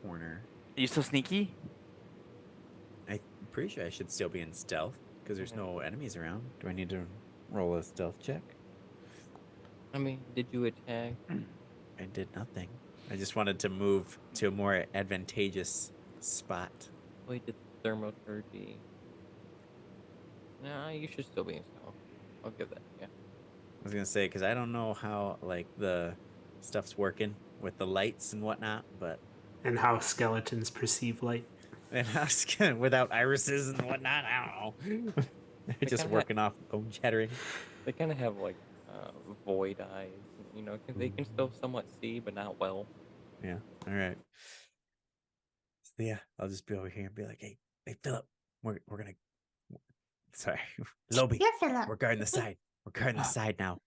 corner. Are you so sneaky? I'm pretty sure I should still be in stealth because there's no enemies around. Do I need to roll a stealth check? I mean, did you attack? I did nothing. I just wanted to move to a more advantageous spot. Wait, did thermoturgy? Nah, you should still be in stealth. I'll give that. Yeah. I was gonna say because I don't know how like the stuff's working with the lights and whatnot, but And how skeletons perceive light. and I was without irises and whatnot, I don't know. They're just kinda- working off bone shattering. They kind of have like void eyes, you know, 'cause they can still somewhat see, but not well. Yeah. All right. So yeah, I'll just be over here and be like, hey, Philip, we're gonna. Sorry, Lobby. You're Philip. We're guarding the side. We're guarding the side now.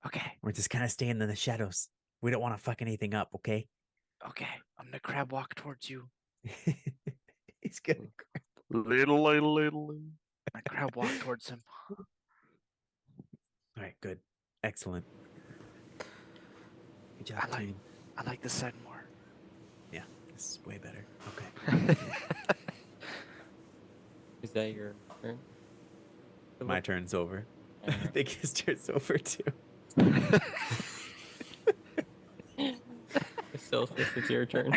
Okay, We're just kind of staying in the shadows. We don't want to fuck anything up, okay? okay. I'm gonna crab walk towards you. He's good. Little. I crab walk towards him. All right, good, excellent. Good job, I like- team. I like this side more. Yeah, this is way better. Okay, Is that your turn? my turn's over. I Alright. think his turn's over too. Celsius, it's your turn.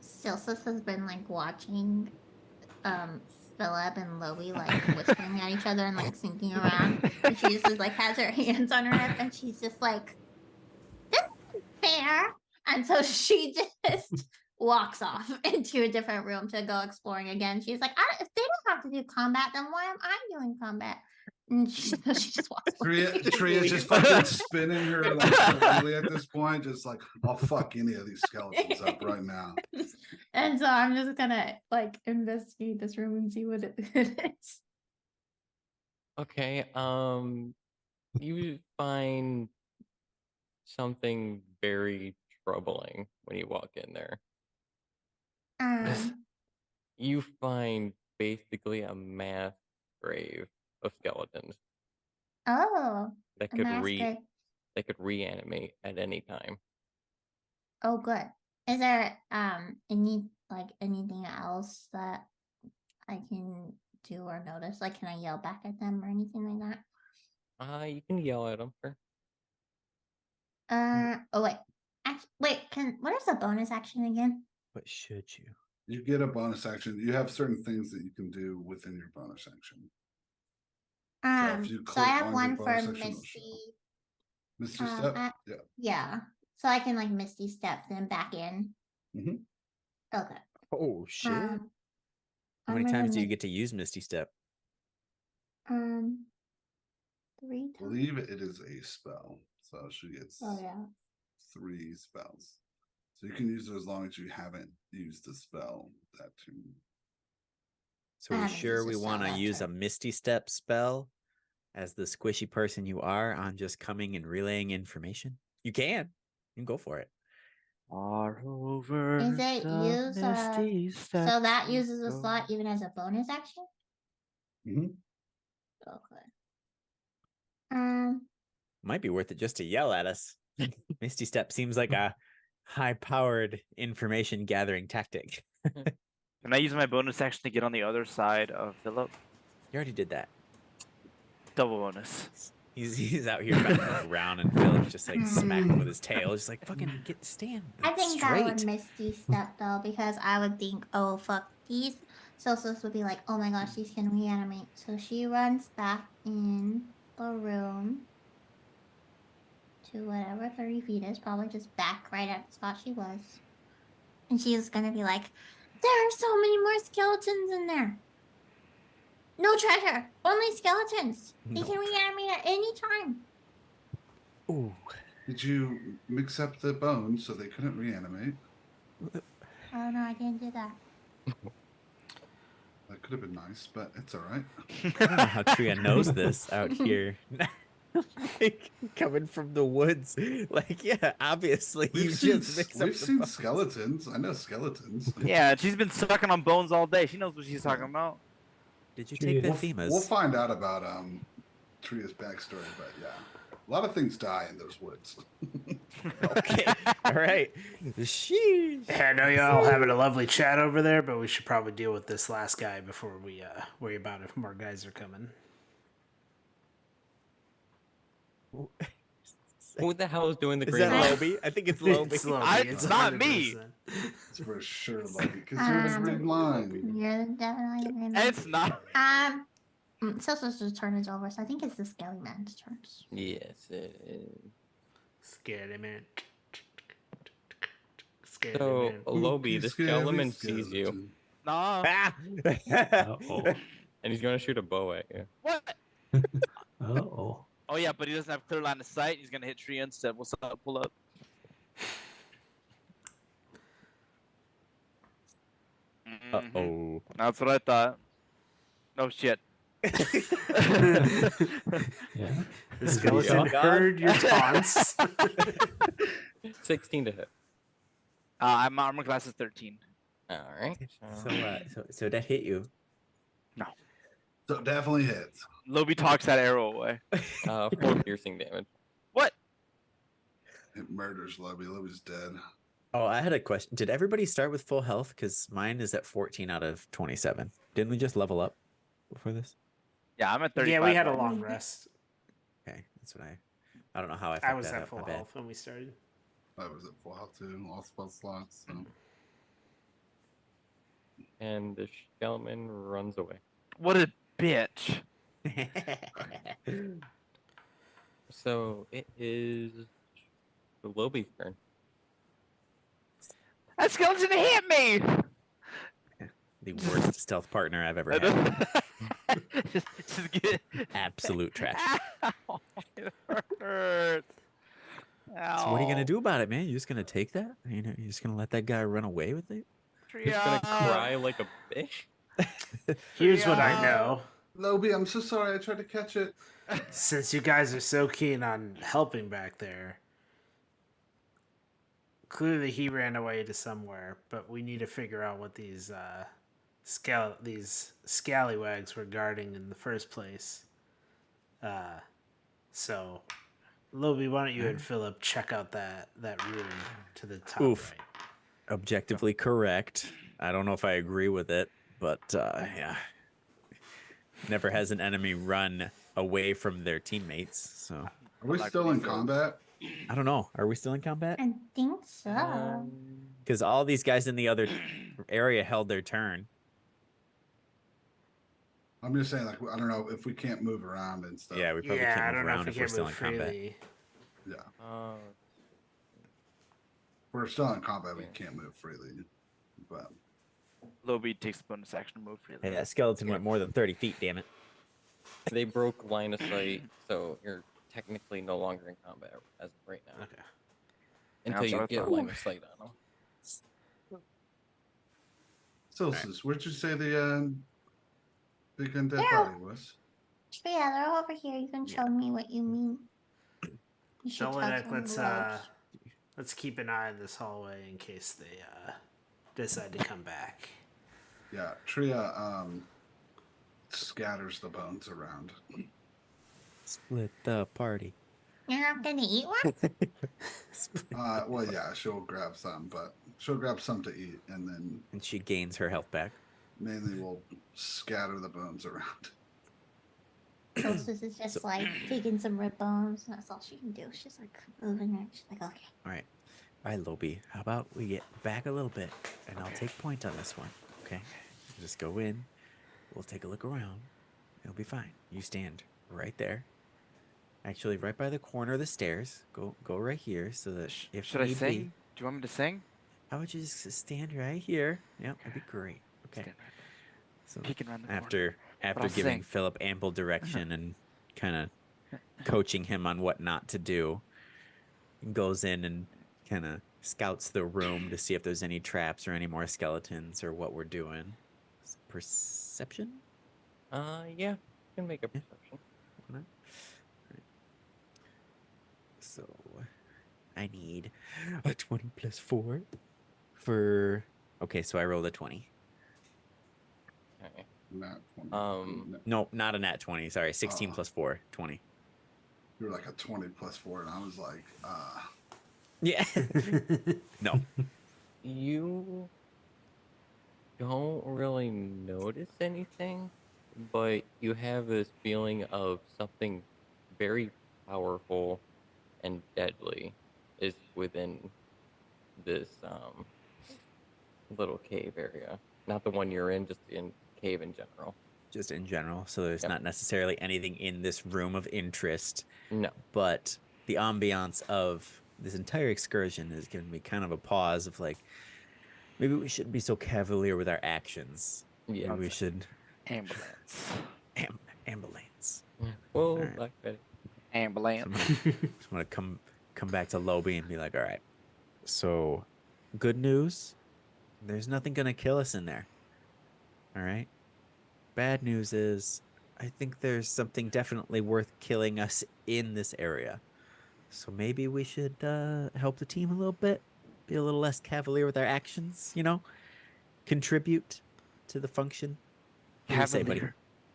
Silsus has been like watching Philip and Loey like whispering at each other and like sneaking around. And she just is, like has her hands on her hip and she's just like, this isn't fair. And so she just walks off into a different room to go exploring again. She's like, if they don't have to do combat, then why am I doing combat? And she just walks away. Tria's just fucking spinning her like shillelagh at this point, just like, I'll fuck any of these skeletons up right now. And so I'm just gonna like investigate this room and see what it is. Okay, you find something very troubling when you walk in there. You find basically a mass grave of skeletons Oh, that a could mass grave. that could reanimate at any time. Oh, good. Is there anything else that I can do or notice? Like, can I yell back at them or anything like that? You can yell at them. Sure. Oh wait. What is the bonus action again? But should you? You get a bonus action. You have certain things that you can do within your bonus action. if you So I click have on your one for bonus action, it'll show. Misty. Misty Step? Yeah. Yeah. So I can like Misty Step them back in. Mhm. Okay. Oh shit! How I'm many gonna times do you mis- get to use Misty Step? 3 I times. believe it is a spell. So she gets Oh yeah. 3 spells. So you can use it as long as you haven't used the spell that turn. So I we haven't sure used we this want to spell that use a turn. Misty Step spell as the squishy person you are on just coming and relaying information? You can go for it. Are over Is it the use misty so steps that we uses a go. slot even as a bonus action? Mhm. Okay. Might be worth it just to yell at us. Misty Step seems like a high-powered information gathering tactic. Can I use my bonus action to get on the other side of Philip? You already did that. Double bonus. He's out here bouncing around, and Philip's just like smacking with his tail, just like fucking stand I think straight. I would Misty Step though, because I would think, oh fuck, these Silsus would be like, oh my gosh, these can reanimate. So she runs back in the room to whatever 30 feet is, probably just back right at the spot she was. And she's gonna be like, there are so many more skeletons in there. No treasure, only skeletons. They No can reanimate at any time. Ooh. Did you mix up the bones so they couldn't reanimate? Oh no, I didn't do that. That could have been nice, but it's all right. I don't know how Tria knows this out here. Like, coming from the woods. Like, yeah, obviously you just mix up We've the seen bones. skeletons. I know skeletons. Yeah, she's been sucking on bones all day. She knows what she's talking about. Did you Tria. take the We'll themas? find out about Tria's backstory, but yeah, a lot of things die in those woods. Okay. All right. Sheesh. Yeah, I know y'all having a lovely chat over there, but we should probably deal with this last guy before we worry about if more guys are coming. Who the hell is doing the Is green that light? Loby? I think it's Loby. It's Loby, It's not me. 100%. It's for sure, like because you're the green line. You're definitely the green It's not. Silsus' turn is over, so I think it's the Skelly Man's turn. Yes, it is. Scary man. Scary So, man. Lobi, the Spooky, skeleton scary sees you. skeleton. Nah. Ah! Uh-oh. And he's gonna shoot a bow at you. What? Uh-oh. Oh yeah, but he doesn't have clear line of sight. He's gonna hit tree instead. What's up? Pull up. Mhm. Uh-oh. That's what I thought. Oh shit. Yeah. The Is it skeleton God? heard your taunts. 16 to hit. I'm armor class is 13. All right. So that hit you. So it definitely hits. Lobby talks that arrow away. 4 piercing damage. What? It murders Lobby. Lobby's dead. Oh, I had a question. Did everybody start with full health? Because mine is at 14 out of 27. Didn't we just level up before this? Yeah, I'm at 35. Yeah, we had a long rest. Okay, that's what I don't know how I I fucked was that at up. full My bad. health when we started. I was at full health too. All spell slots. So. And the skeleton runs away. What a bitch. So it is the Lobby's turn. That skeleton hit me. The worst stealth partner I've ever had. just get Absolute trash. Ow, it hurts. So what are you gonna do about it, man? You're just gonna take that? You're just gonna let that guy run away with it? He's gonna cry like a bitch. Here's what I know. Lobby, I'm so sorry. I tried to catch it. Since you guys are so keen on helping back there, clearly he ran away to somewhere, but we need to figure out what these scallywags were guarding in the first place. So, Lobby, why don't you and Philip check out that room to the top Oof. right? Objectively correct. I don't know if I agree with it, but yeah. Never has an enemy run away from their teammates. So Are we still in combat? I don't know. Are we still in combat? I think so. Because all these guys in the other area held their turn. I'm just saying, like, I don't know if we can't move around and stuff. Yeah, we probably Yeah, I can't don't move know around if if we we're can still move in combat. freely. Yeah. Uh, We're still in combat. We can't move freely. But Lobby takes the bonus action to move freely. Hey, that skeleton went more than 30 feet, damn it. they broke line of sight, so you're technically no longer in combat as of right now. Okay. Until That's you what I get thought. line of sight on them. Celsius, where'd you say the big undead Yeah. body was? Yeah, they're over here. You can show me what you mean. You should touch Jelinek, on the legs. let's keep an eye on this hallway in case they decide to come back. Yeah, Tria scatters the bones around. Split the party. You're not gonna eat one? Well, yeah, she'll grab some, but she'll grab some to eat, and then And she gains her health back. mainly we'll scatter the bones around. So this is just like taking some rib bones. That's all she can do. She's like moving it. She's like, okay. All right, Lobby. How about we get back a little bit, and I'll take point on this one. Okay, just go in. We'll take a look around. It'll be fine. You stand right there. Actually, right by the corner of the stairs. Go right here, so that if Should I need sing? be, Do you want me to sing? how would you just stand right here? Yep, that'd be great. Okay. Stand right So peeking around the corner. after I'll giving sing. Philip ample direction and kind of coaching him on what not to do, he goes in and kind of scouts the room to see if there's any traps or any more skeletons or what we're doing. Perception? Yeah, you can make a perception. Why not? Alright. So I need a 20 plus 4 for. Okay, so I rolled a 20. Okay. Not 20. No, not a nat 20. Sorry, 16 Oh. plus 4, 20. You were like a 20 plus 4, and I was like, Yeah. No. You don't really notice anything, but you have this feeling of something very powerful and deadly is within this little cave area. Not the one you're in, just in cave in general. Just in general. So there's Yep. not necessarily anything in this room of interest, No. but the ambiance of this entire excursion has given me kind of a pause of like, Maybe we shouldn't be so cavalier with our actions. Yeah. Maybe we should Ambulance. ambulance. Well, Alright. Black Betty. Ambulance. Just want to come back to Lobby and be like, all right. So, good news. There's nothing gonna kill us in there. All right. Bad news is, I think there's something definitely worth killing us in this area. So maybe we should help the team a little bit, be a little less cavalier with our actions. Contribute to the function. What do you say, buddy?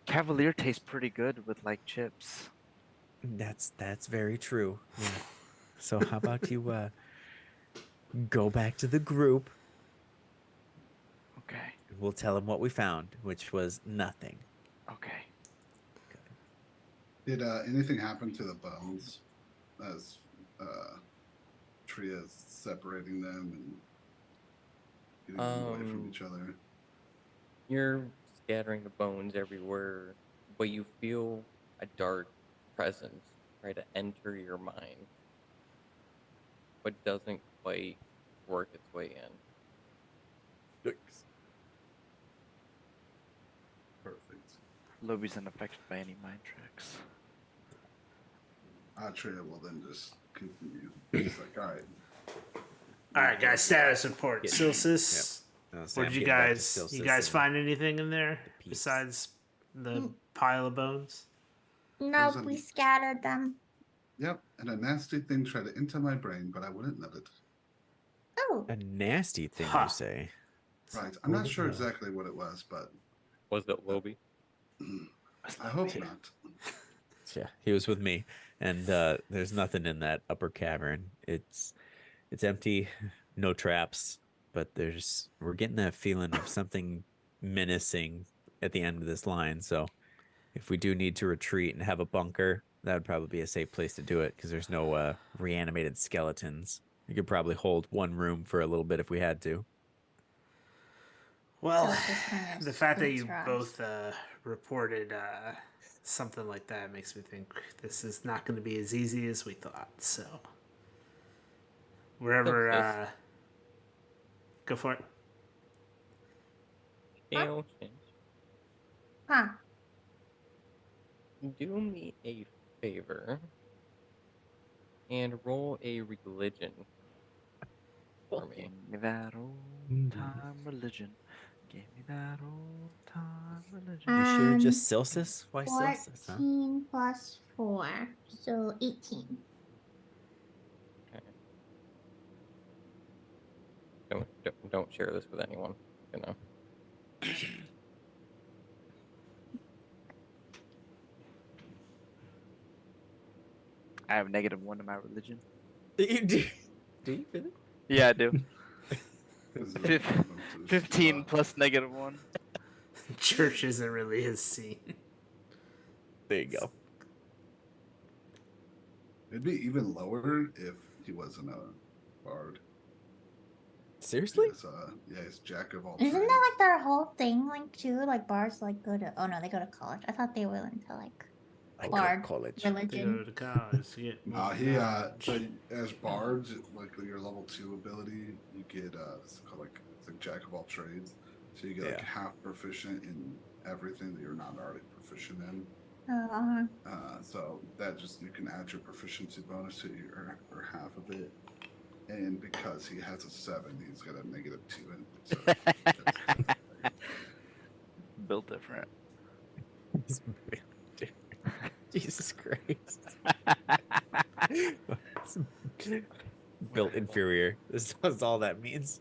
Cavalier tastes pretty good with like chips. That's very true. Yeah. So how about you go back to the group? Okay. And we'll tell them what we found, which was nothing. Okay. Did anything happen to the bones as Tria's separating them and getting them away from each other? You're scattering the bones everywhere, but you feel a dark presence try to enter your mind, but doesn't quite work its way in. Perfect. Lobby's unaffected by any mind tricks. Tria will then just continue. He's like, all right. All right, guys. Status report. Yeah. Silsis. What did you guys? You guys find anything in there peeps. besides the Mm. pile of bones? No, There's a- we scattered them. Yep, and a nasty thing tried to enter my brain, but I wouldn't let it. Oh, A nasty thing, Huh. you say? Right. I'm not sure exactly what it was, but Was it Lobby? I hope not. Yeah, he was with me, and there's nothing in that upper cavern. It's empty, no traps, but we're getting that feeling of something menacing at the end of this line. So if we do need to retreat and have a bunker, that would probably be a safe place to do it because there's no reanimated skeletons. We could probably hold one room for a little bit if we had to. Well, So it's just kind of the fact that you squeaks for both reported something like that makes me think this is not going to be as easy as we thought. So, wherever, Yes. go for it. Huh? huh? Do me a favor and roll a religion for me. Give me that old time religion. Give me that old time religion. You sure Um, just Celsius? Why Celsius, huh? 14 plus 4, so 18. Don't share this with anyone. You know. I have -1 in my religion. Do you really? Yeah, I do. This is Fif- one of those, 15 plus -1. Church isn't really his scene. There you go. It'd be even lower if he wasn't a bard. Seriously? He's jack of all Isn't trades. that like their whole thing, like too? Like bars, like go to. Oh no, they go to college. I thought they were into like I Bard college. They go religion. to college to get more knowledge. So as bards, like your level 2 ability, you get it's called it's like jack of all trades. So you get like Yeah. half proficient in everything that you're not already proficient in. Uh, So that just you can add your proficiency bonus to your or half of it. And because he has a 7, he's got a -2 in it. So that's- Built different. Jesus Christ. Built inferior. That's all that means.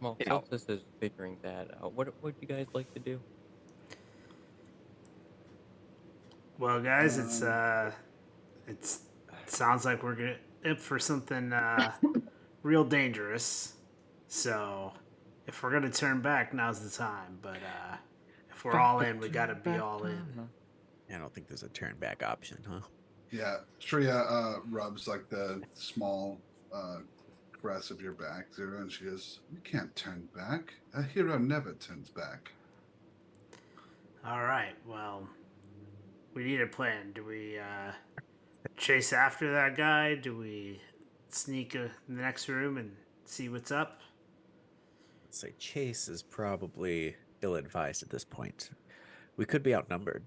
Well, Yeah. Celsius is figuring that out. What would you guys like to do? Well, guys, it sounds like we're gonna for something real dangerous. So, if we're gonna turn back, now's the time. But if we're all in, we gotta be all in. I don't think there's a turn back option, huh? Yeah, Tria rubs like the small caress of your back, Zero, and she goes, "You can't turn back. A hero never turns back." All right. Well, we need a plan. Do we chase after that guy? Do we sneak in the next room and see what's up? say chase is probably ill-advised at this point. We could be outnumbered.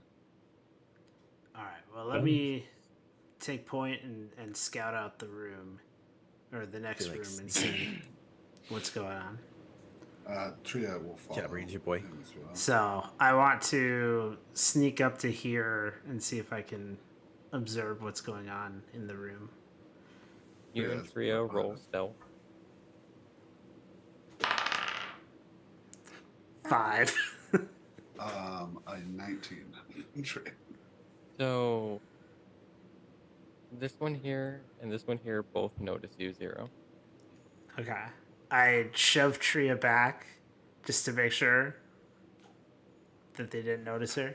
All right. Well, let me take point and scout out the room or the next like room and sneaky. see what's going on. Tria will follow. Get up, Ranger boy. him as well. So I want to sneak up to here and see if I can observe what's going on in the room. You and Yes, Trio behind roll us. stealth. 5. A 19. Tria. So this one here and this one here both notice you, Zero. Okay. I shoved Tria back just to make sure that they didn't notice her.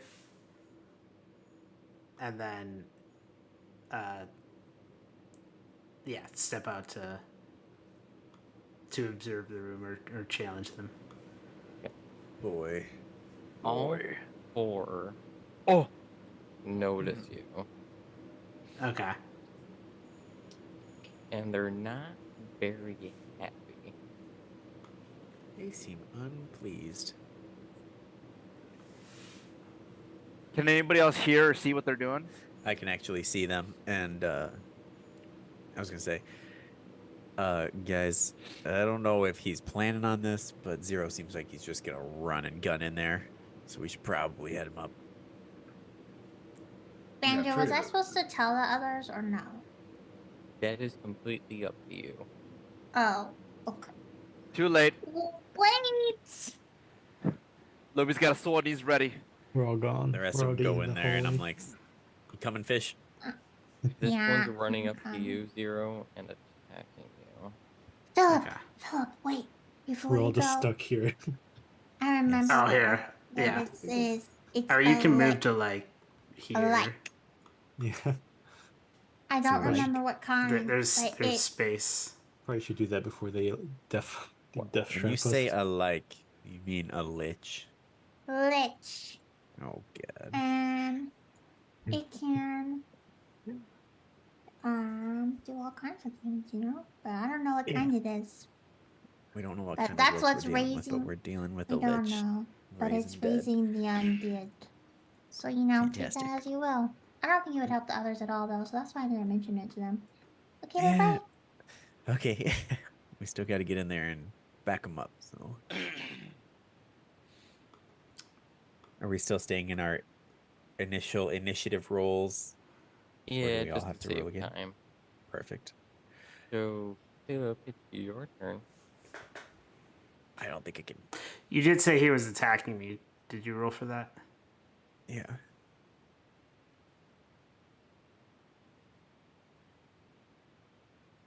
And then, step out to observe the room or challenge them. Boy. All four Oh, notice you, Okay. and they're not very happy. They seem unpleased. can anybody else hear or see what they're doing? I can actually see them, and I was gonna say, guys, I don't know if he's planning on this, but Zero seems like he's just gonna run and gun in there, so we should probably head him up. Banjo, was I Tria. supposed to tell the others or no? That is completely up to you. Oh, okay. Too late. Wait! Lobby's got a sword. He's ready. We're all gone. The rest We're of them go already in the there, and I'm hallway. like, "You coming, fish?" This Yeah, one's running up to I'm- you, Zero, and attacking you. Philip, Okay. Philip, wait. Before We're you all just go, stuck here. I remember Oh, what here. what Yeah. this is. It's Or you a can move lick. to like here. like. Yeah, I don't Right. remember what kind. There's but there's it, space. probably should do that before they death When you trap say us. a like, you mean a lich? lich. Oh god. And it can do all kinds of things, you know? But I don't know what kind it is. We don't know what But kind that's of lich what's we're dealing with, but raising- we're dealing with We a don't lich. know. But it's Raising dead. raising the undead. So, you know, take Fantastic. that as you will. I don't think it would help the others at all, though, so that's why I didn't mention it to them. Okay, Yeah. bye-bye. Okay. We still got to get in there and back them up. So, are we still staying in our initial initiative rolls? Yeah, we all just have to to roll save again? time. Perfect. So, Philip, it's your turn. I don't think I can. You did say he was attacking me. Did you roll for that? Yeah.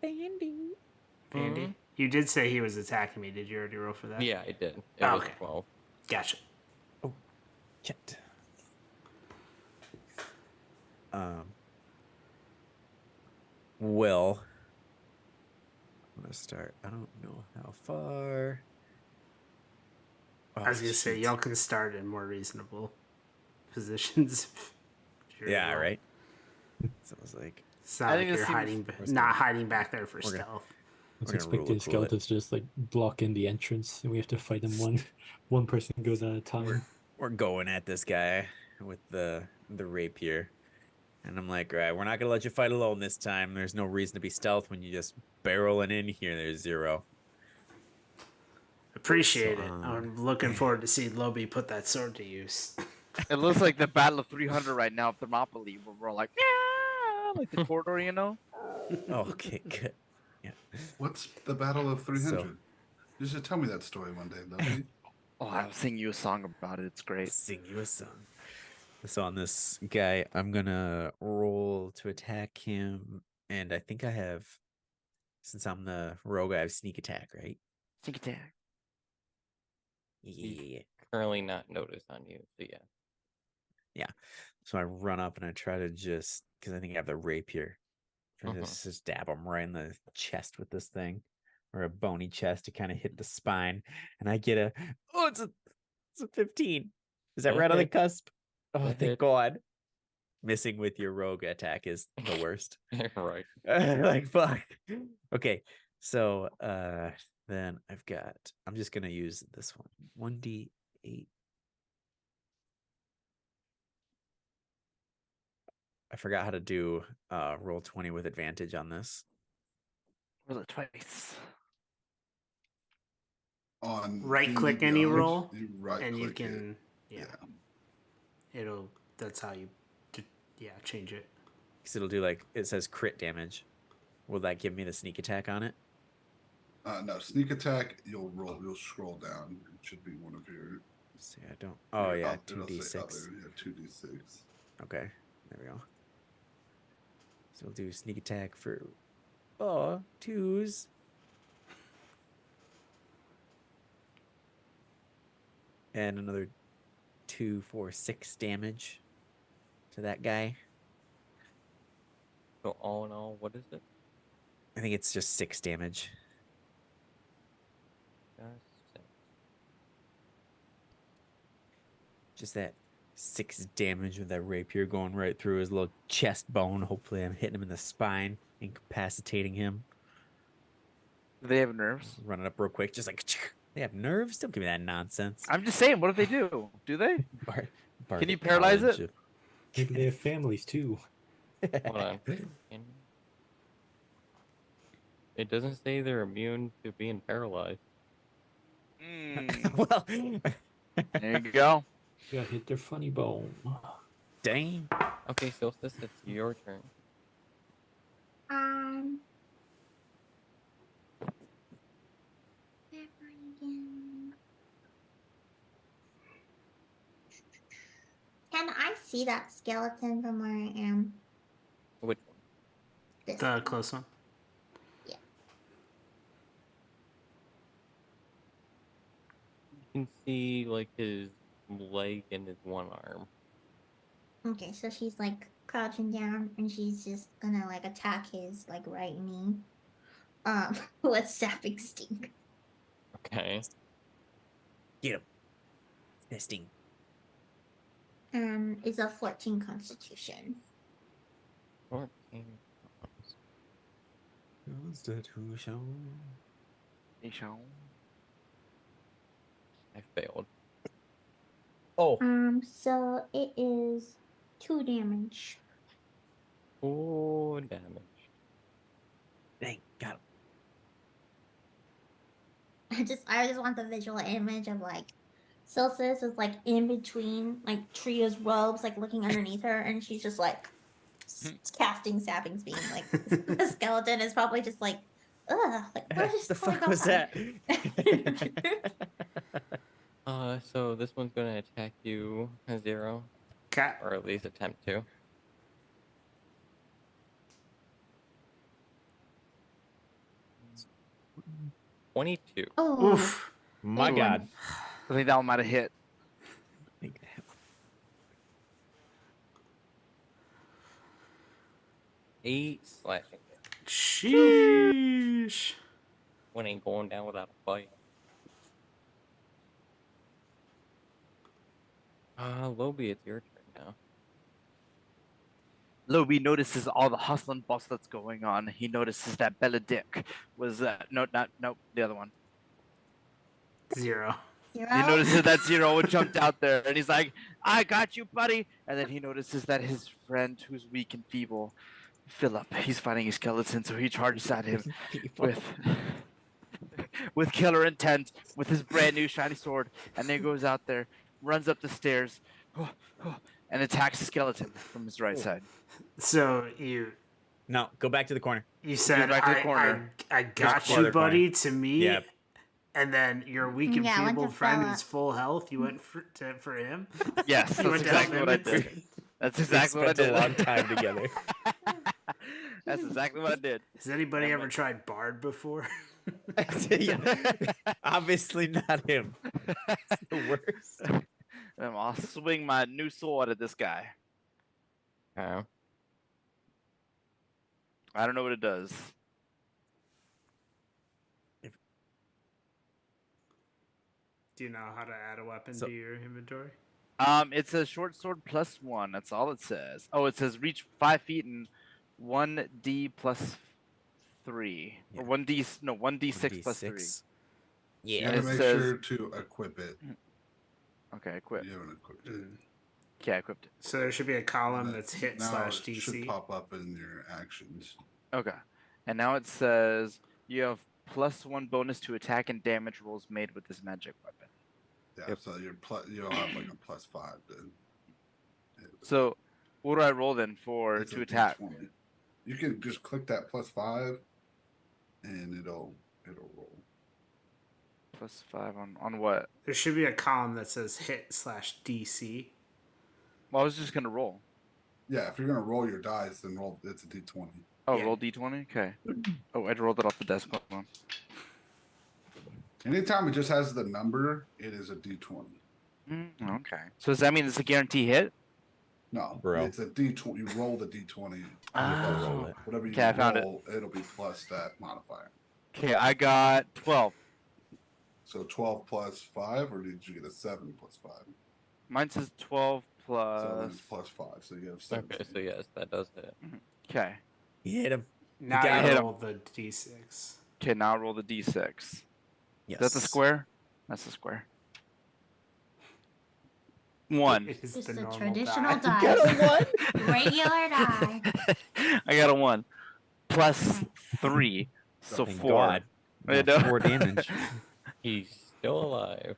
Andy? Mhm. You did say he was attacking me. Did you already roll for that? Yeah, I did. It Oh, was okay. 12. Gotcha. Chet. Well, I'm gonna start. I don't know how far. I was gonna say shoot. y'all can start in more reasonable positions. if you're Yeah, able. right. So I was like, It's not I like think this you're seems- hiding, We're not gonna- hiding back there for we're gonna- stealth. I was We're gonna rule expecting it, cool it. skeletons to just like block in the entrance, and we have to fight them one person goes at a time. we're going at this guy with the rapier, and I'm like, all right, we're not gonna let you fight alone this time. There's no reason to be stealth when you just barreling in here. There's Zero. Appreciate So, it. I'm looking forward to seeing Lobi put that sword to use. It looks like the Battle of 300 right now of Thermopylae, where we're like, yeah, like the corridor, you know? Oh, okay, good. Yeah. What's the Battle of 300? You should tell me that story one day, Loki. Oh, I'll sing you a song about it. It's great. Sing you a song. So on this guy, I'm gonna roll to attack him, and I think I have, since I'm the rogue, I have sneak attack, right? Sneak attack. Yeah. Currently not noticed on you, so yeah. So I run up and I try to just, because I think I have the rapier, try to Mhm. just stab him right in the chest with this thing, or a bony chest to kind of hit the spine, and I get it's a 15. Is that That right on the hit. cusp? Oh, That thank hit. God. Missing with your rogue attack is the worst. Right. Like fuck. Okay, so Then I've got. I'm just gonna use this one. 1d8. I forgot how to do roll 20 with advantage on this. Roll it twice. On Right click D&D any Beyond, roll, you right and you click can it. it'll that's how you change it. Because it'll do like it says crit damage. Will that give me the sneak attack on it? No, sneak attack. You'll scroll down. It should be one of your. See, I don't. Oh your yeah, it'll say 2d6. other, yeah, 2d6. Okay, there we go. So we'll do sneak attack for 2s. And another 2 for 6 damage to that guy. So all in all, what is it? I think it's just 6 damage. Just that 6 damage with that rapier going right through his little chest bone. Hopefully I'm hitting him in the spine, incapacitating him. Do they have nerves? Running up real quick, just like they have nerves. Don't give me that nonsense. I'm just saying, what if they do? Do they? Can you Bardic paralyze knowledge it? of- Maybe they have families too. Hold on. It doesn't say they're immune to being paralyzed. Well, There you go. Got hit their funny bone. dang. Okay, Solstice, it's your turn. Where am I again? Can I see that skeleton from where I am? Which one? This The one. close one. You can see like his leg and his one arm. Okay, so she's like crouching down and she's just gonna like attack his like right knee. With sapping sting. Okay. Get him. Fisting. Is a 14 constitution. 14. Constitution. I failed. Oh, So it is 2 damage. 4 damage. dang, got him. I just want the visual image of like Silsis is like in between like Tria's robes, like looking underneath her, and she's just like casting sapping beam. Like the skeleton is probably just like, ugh, like what is the going fuck was on? that? So this one's gonna attack you, Zero, Okay. or at least attempt to. $22. Oh, Oof. My Big God. one. I think that one might have hit. Make that happen. 8 slashing. Sheesh. One ain't going down without a fight. Lobi, it's your turn now. Lobi notices all the hustle and bustle that's going on. He notices that Benedict was the other one. 0. 0. He notices that Zero jumped out there, and he's like, "I got you, buddy." And then he notices that his friend, who's weak and feeble, Philip, he's fighting a skeleton, so he charges at him with killer intent, with his brand new shiny sword, and then goes out there, runs up the stairs, and attacks the skeleton from his right side. So you No, go back to the corner. said back to the corner. I got Just you, farther buddy, to me. Yep. And then your weak and Yeah, I went feeble to friend Philip. who's full health, you went for him? Yes, You that's went to help exactly him what I instead? did. That's We exactly what I spent did. a long time together. That's exactly what I did. Has anybody Yeah, ever but- tried Bard before? Yeah. Obviously not him. It's the worst. I'll swing my new sword at this guy. Oh. I don't know what it does. Do you know how to add a weapon So- to your inventory? It's a short sword +1. That's all it says. Oh, it says reach 5 feet and 1d +3, Yeah. or 1d6 +3. 1d6. You Yeah. gotta And it make says- sure to equip it. Okay, equip. You haven't equipped it. Okay, I equipped it. So there should be a column That- that's hit now slash it should DC. pop up in your actions. Okay. And now it says you have +1 bonus to attack and damage rolls made with this magic weapon. Yeah, Yep. so you'll have like a +5 then. So what do I roll then for It's to a attack? D20. You can just click that +5, and it'll roll. +5 on what? There should be a column that says hit slash DC. Well, I was just gonna roll. Yeah, if you're gonna roll your dice, then roll. It's a D20. Oh, Yeah. roll d20. Okay. Oh, I rolled it off the desk. Hold on. Anytime it just has the number, it is a D20. Okay. So does that mean it's a guarantee hit? No, Bro. it's a D20. You roll the D20. You have to roll Oh. it. Whatever you Okay, I found it. roll, it'll be plus that modifier. Okay, I got 12. So 12 plus 5, or did you get a 7 plus 5? Mine says 12 So then it's plus. plus 5. So you have 7. Okay, so yes, that does hit. Okay. You hit him. Now got you him. roll the D6. Okay, now roll the d6. Yes. Is that the square? That's the square. 1. It is It's the the normal traditional die. die. Regular die. I got a 1. +3. So Thank 4. God. I Yeah, know. 4 damage. He's still alive.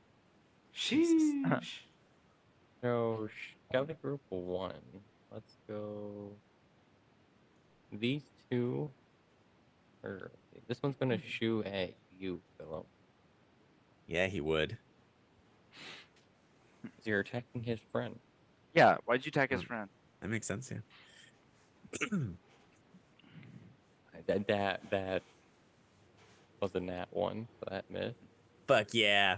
Sheesh. So, Scouting Group 1. Let's go. These two. Or this one's gonna shoot at you, Philip. Yeah, he would. 'Cause you're attacking his friend. Yeah, why'd you attack his Hmm. friend? That makes sense, yeah. That was a nat 1, so that missed. Fuck yeah.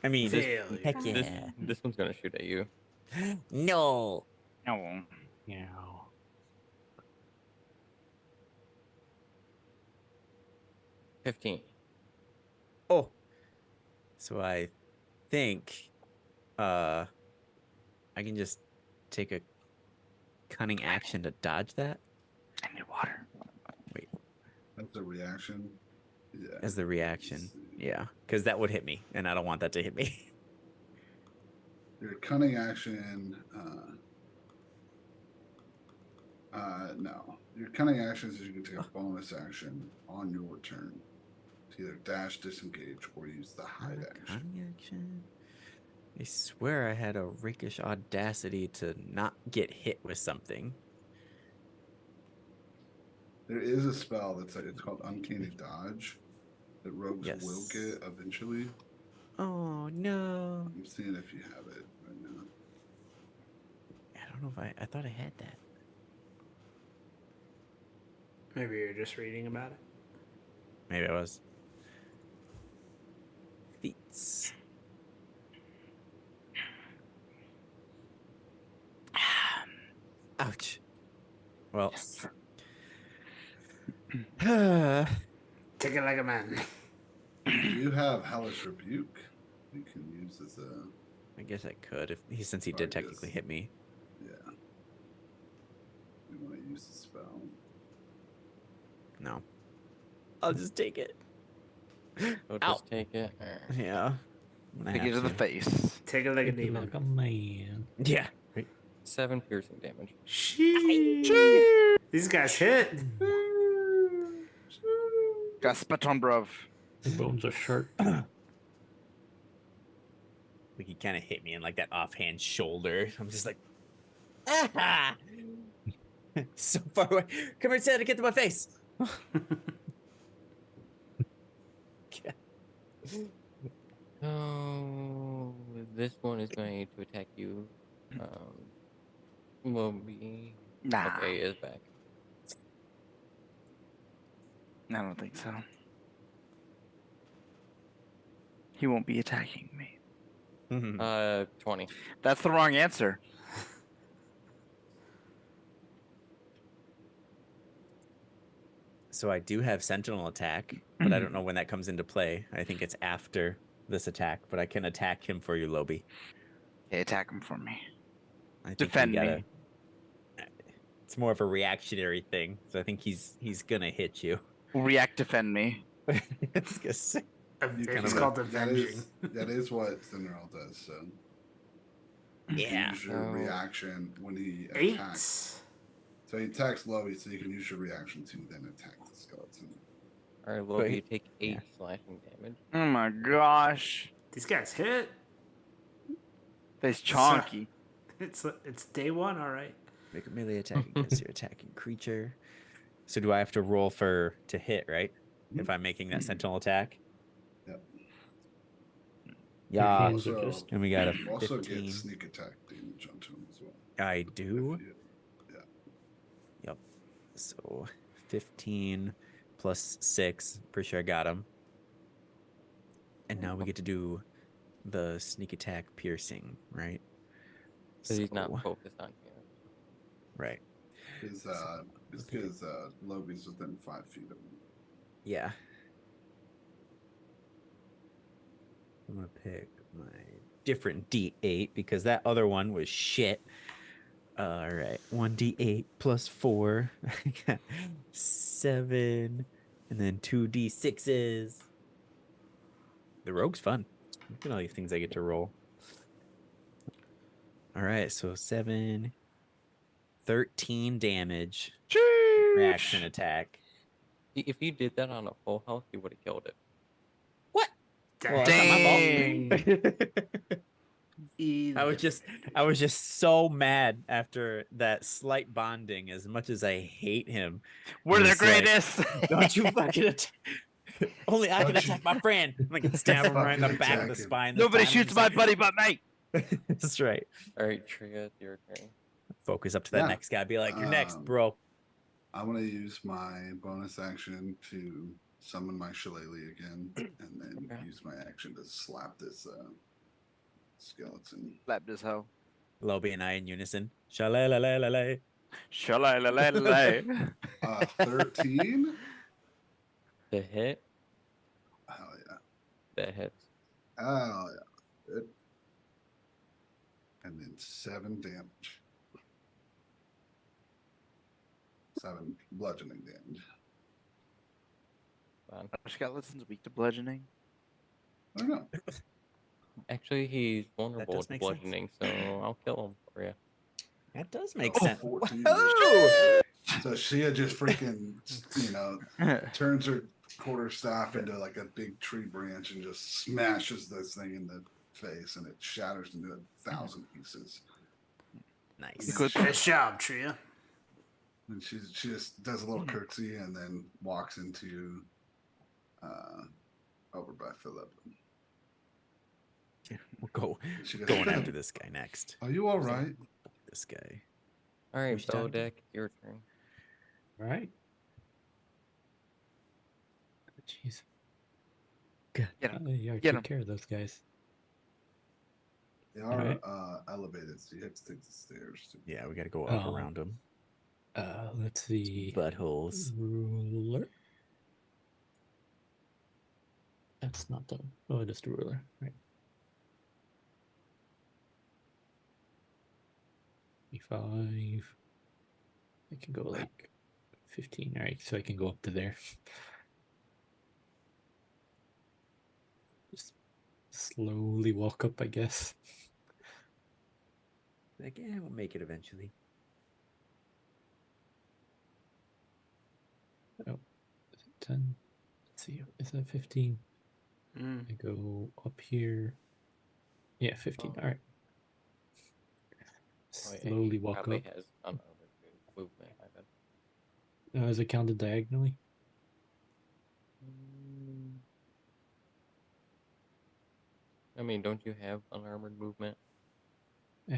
I mean, Failure. heck This, yeah. this one's gonna shoot at you. No. No. Yeah. 15. Oh. So I think I can just take a cunning action to dodge that I need water. That's a reaction. Yeah. as the reaction. Let's see. Yeah, because that would hit me, and I don't want that to hit me. Your cunning action. No. Your cunning action is you can take a bonus action on your turn to either dash, disengage, or use the hide action. Cunning action. I swear I had a rakish audacity to not get hit with something. There is a spell that's it's called Uncanny Dodge that rogues will Yes. get eventually. Oh no! I'm seeing if you have it right now. I don't know if I thought I had that. Maybe you're just reading about it. Maybe I was. Feats. Ouch. Well. Take it like a man. You have Hellish Rebuke. You can use as a I guess I could if since he I did guess. technically hit me. yeah. You want to use the spell. No. I'll just take it. So Ow. just take it. Yeah. I'm gonna Take it have to the to. face. Take it like a Take it demon. like a man. Yeah. 7 piercing damage. Sheesh. These guys hit. Got spit on, bruv. The bones are sharp. Like he kind of hit me in like that offhand shoulder. I'm just like, ah! So far away. Come here, Santa, get to my face. Oh, this one is going to attack you. Will be. Nah, Okay, he is back. I don't think so. He won't be attacking me. 20. That's the wrong answer. So I do have Sentinel attack, but I don't know when that comes into play. I think it's after this attack, but I can attack him for you, Lobi. Okay, attack him for me. I think you Defend me. gotta- It's more of a reactionary thing, so I think he's gonna hit you. React, defend me. It's just, You It's can- called that avenging. that is what Cinderella does. So you yeah. can use your Oh. reaction when he 8. attacks. So he attacks Lovey, so you can use your reaction to then attack the skeleton. All right, But Loki, he- you take 8 yeah. slashing damage. Oh my gosh. These guys hit. That's So- chonky. It's day 1, all right. Make a melee attack against your attacking creature. So do I have to roll to hit, right? If I'm making that sentinel attack? Yep. Your Yeah. hands are Also, just And we got a you also 15. get sneak attack damage onto him as well. I If do. you- Yep. So 15 plus 6. Pretty sure I got him. And now we get to do the sneak attack piercing, right? Because he's not So- focused on you. right. Because Lovey's within 5 feet of him. Yeah. I'm gonna pick my different D8 because that other one was shit. All right, 1D8 plus 4. I got 7, and then 2D6s. The rogue's fun. Look at all these things I get to roll. All right, so 7, 13 damage. Reaction attack. If you did that on a full health, you would have killed it. Well, that's not my fault. Dang. I was just so mad after that slight bonding. As much as I hate him, We're the It's like, greatest. don't you fucking attack! Only I can Don't you- attack my friend. I'm gonna stab him right in the Fucking back of attack the him. spine. this Nobody time. shoots I'm my just buddy but me. like- That's right. All right, Tria, it's your turn. Focus up to that Yeah. next guy. Be like, you're next, Um, bro. I'm gonna use my bonus action to summon my shillelagh again, and then Okay. use my action to slap this skeleton. Slap this hoe. Lobby and I in unison. Shalalalala. Shalai. 13. The hit, Hell yeah! that hits. Hell yeah! Good. And then 7 damage. 7 bludgeoning damage. Fine. Skeleton's weak to bludgeoning. I don't know. Actually, he's vulnerable does to make sense. bludgeoning, so I'll kill him for you. That does make Oh, sense. 14. Whoa! So Shia just freaking, turns her quarterstaff into like a big tree branch and just smashes this thing in the face, and it shatters into 1,000 pieces. Nice. Good. Nice job, Tria. And she just does a little curtsy and then walks into over by Philip. We'll go She goes, going "Philip, after this guy next. Are you all right? This guy. All right, Who's done? Beldeck, your turn. all right. Jeez. Good. Get him. You already Get took him. care of those guys. They are Alright. elevated, so you have to take the stairs. To... Yeah, we got to go up Oh. around him. Let's see. Buttholes. Ruler. That's not the. Oh, it is the ruler, right? 25. I can go like 15. All right, so I can go up to there. Just slowly walk up, I guess. Like, yeah, we'll make it eventually. Oh, is it 10? Let's see. Is that 15? Mm. I go up here. Yeah, 15. Oh. All right. Oh, yeah, Slowly he walk probably up. has unarmored movement. My bad. Is it counted diagonally? I mean, don't you have unarmored movement? I I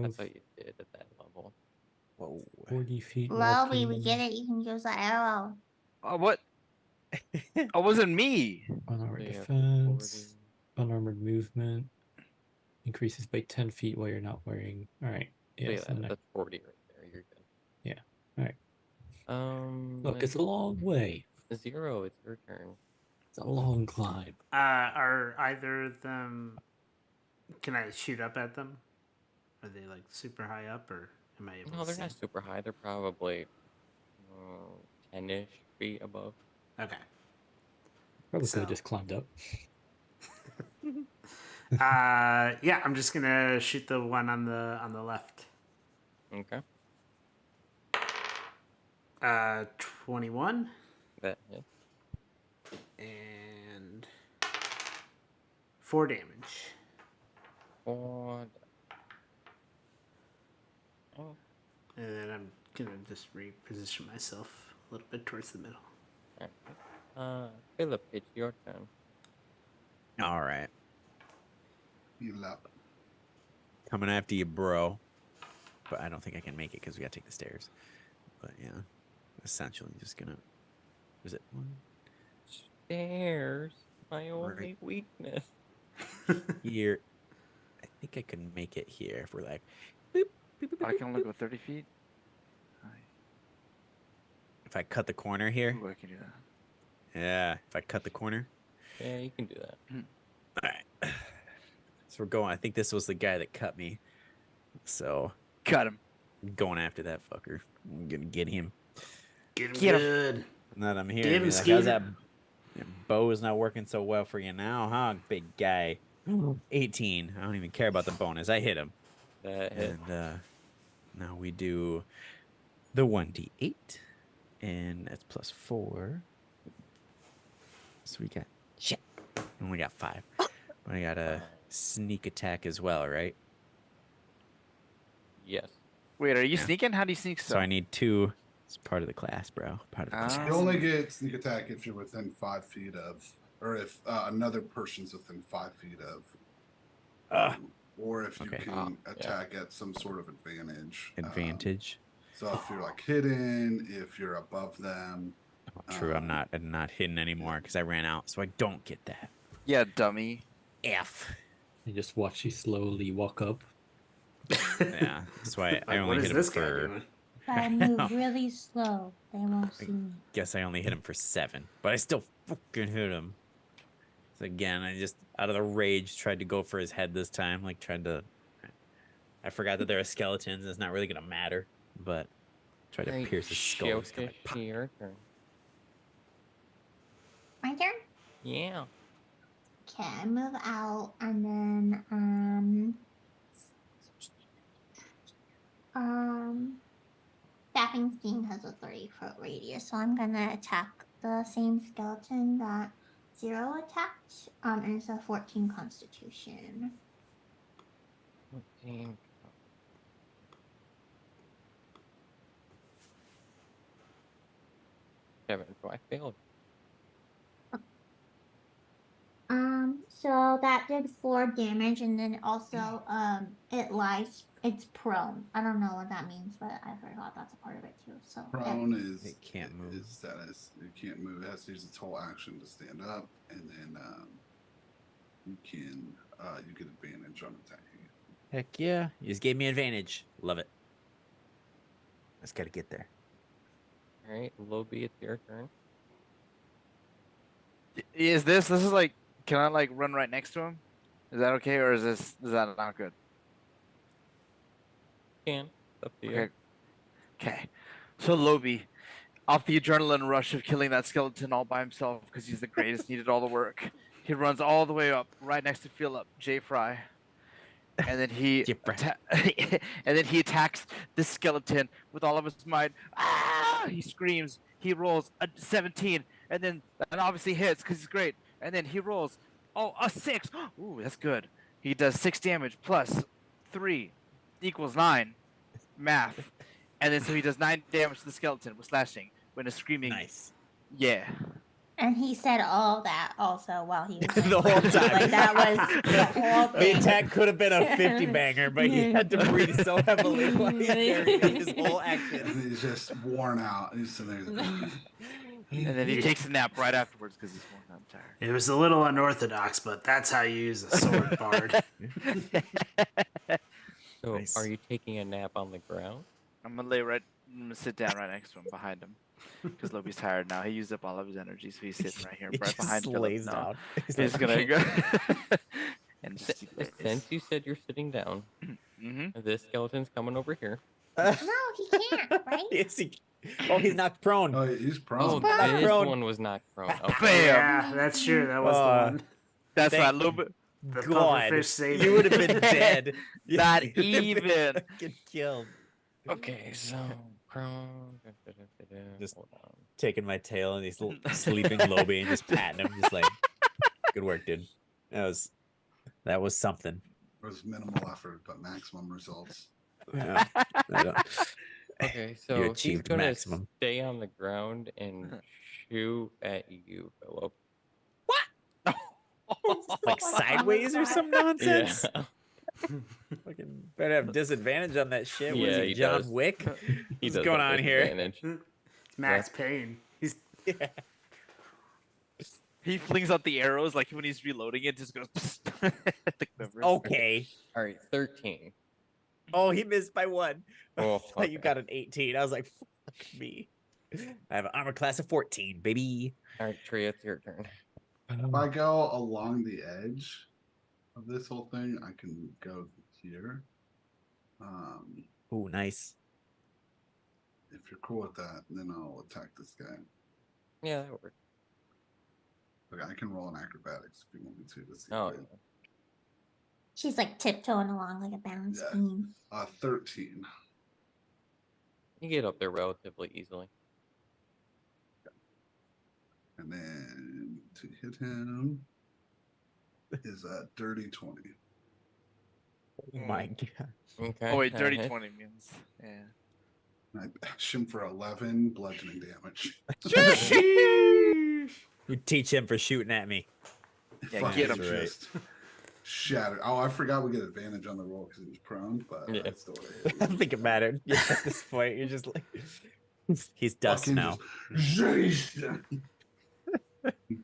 have thought you did at that level. Whoa. 40 feet. Lovely, we walking, get it. You can use the arrow. What? It wasn't me. Unarmored So you have defense. Unarmored movement. Increases by 10 feet while you're not wearing. All right. So Yes. yeah, and I- that's 40 right there. You're good. Yeah, alright. Look, then it's a long way. 0, it's your turn. It's a long climb. Are either of them? Can I shoot up at them? Are they like super high up, or am I able? No, to they're see not super high. They're probably 10-ish feet above. them? Okay. Probably could So- have just climbed up. Yeah, I'm just gonna shoot the one on the left. Okay. 21 That hit. and 4 damage. Four. Oh, And then I'm gonna just reposition myself a little bit towards the middle. alright. Philip, it's your turn. All right. Heal up. Coming after you, bro. But I don't think I can make it because we gotta take the stairs. But yeah, essentially just gonna. Was it one Stairs, my only Right. weakness. here? I think I can make it here if we're like. Boop, boop, boop, I boop, can only boop. go 30 feet. If I cut the corner here. Ooh, I can do that. Yeah, if I cut the corner. Yeah, you can do that. All right. So we're going. I think this was the guy that cut me. So Cut him. I'm going after that fucker. I'm gonna get him. Get him Get him. good. Now that I'm here, Get him, like, how's Skeeter. that? Bow is not working so well for you now, huh, big guy? 18. I don't even care about the bonus. I hit him. That hit. And now we do the 1d8. And that's plus 4. So we got shit. I only got 5. But I got a sneak attack as well, right? Yes. Wait, are you Yeah. sneaking? How do you sneak So I need 2. It's part of the class, bro. Part of the Ah. class. You only get sneak attack if you're within 5 feet of, or if another person's within 5 feet of, or if you Okay. can Yeah. attack at some sort of advantage. Advantage. So if you're like hidden, if you're above them. True. I'm not hidden anymore because I ran out, so I don't get that. Yeah, dummy. F. You just watch you slowly walk up. Yeah, that's why Like, I only what is hit him this guy for. doing? If I move really slow, they won't see me. Guess I only hit him for 7, but I still fucking hit him. So again, I just out of the rage tried to go for his head this time. Like tried to. I forgot that there are skeletons. And it's not really gonna matter, but tried to Alright, pierce his skull. Just kinda, like, pop. your turn. My turn? Yeah. Okay, I move out and then Staffing Steam has a 30-foot radius, so I'm gonna attack the same skeleton that Zero attacked. And it's a 14 Constitution. 14. Seven. So I failed. So that did 4 damage, and then also it's prone. I don't know what that means, but I forgot that's a part of it too. So Prone is It can't move. Is status. It can't move. It has to use its whole action to stand up, and then you get advantage on attacking it. Heck yeah! You just gave me advantage. Love it. Just gotta get there. Alright, Lobby, it's your turn. This is like, can I like run right next to him? Is that okay, or is that not good? Can. It's up to you. Okay. Okay. So Lobi, off the adrenaline rush of killing that skeleton all by himself because he's the greatest, needed all the work. He runs all the way up right next to Philip J. Fry, and then he J. Fry. and then he attacks this skeleton with all of his might. Ah! He screams. He rolls a 17, and then that obviously hits because he's great. And then he rolls, a 6. Ooh, that's good. He does 6 damage plus 3 equals 9. Math. And then so he does 9 damage to the skeleton with slashing when it's screaming. Nice. Yeah. And he said all that also while he was The whole time. Like that was the whole The thing. attack could have been a 50 banger, but he had to breathe so heavily while he's carrying his whole action. And he's just worn out. He's sitting there. And then he takes a nap right afterwards because he's more not tired. It was a little unorthodox, but that's how you use a sword bard. So Nice. are you taking a nap on the ground? I'm gonna sit down right next to him, behind him, because Lobi's tired now. He used up all of his energy, so he's sitting right here, He right just behind Philip lays now. down. He's gonna go and just Since you said you're sitting down, Mm-hmm. this skeleton's coming over here. No, he can't, right? Yes, he Oh, he's knocked prone. Oh, he's Oh, prone. Knocked this prone. one was knocked prone. Okay. Bam. Yeah, that's true. That was the one. That's Thank right. A little bit. The God, pufferfish saved you it. would have been dead. Not You would've been even. fucking killed. Okay, so prone. Just- Hold on. Taking my tail and he's sleeping Lobby and just patting him, just like, good work, dude. That was something. It was minimal effort, but maximum results. Yeah. I don't- Okay, You so he's achieved gonna maximum. stay on the ground and shoot at you, Philip. Like sideways or some nonsense. Yeah. Fucking better have disadvantage on that shit. What is Yeah, he, he John does. Wick? He What's does going have on here? disadvantage. Max Payne. He's Yeah. He flings out the arrows like when he's reloading it, just goes. at the quivers. Okay. All right, 13. Oh, he missed by one. Oh, Thought you okay. got an 18. I was like, fuck me. I have an armor class of 14, baby. All right, Trey, it's your turn. If I go along the edge of this whole thing, I can go here. Ooh, nice. If you're cool with that, then I'll attack this guy. Yeah, that works. Okay, I can roll an acrobatics if you want me to see. Oh, if yeah. She's like tiptoeing along like a balance Yeah. beam. 13. You get up there relatively easily. And then to hit him is a dirty 20. Oh my god. Okay. Oh wait, that dirty hits. 20 means. Yeah. And I bash him for 11 bludgeoning damage. You teach him for shooting at me. Yeah, Fucking get him. just shattered. Oh, I forgot we get advantage on the roll because he was prone, but Yeah. that's still I don't think it mattered. Yeah, at this point, you're just like, he's dust Fucking now. just-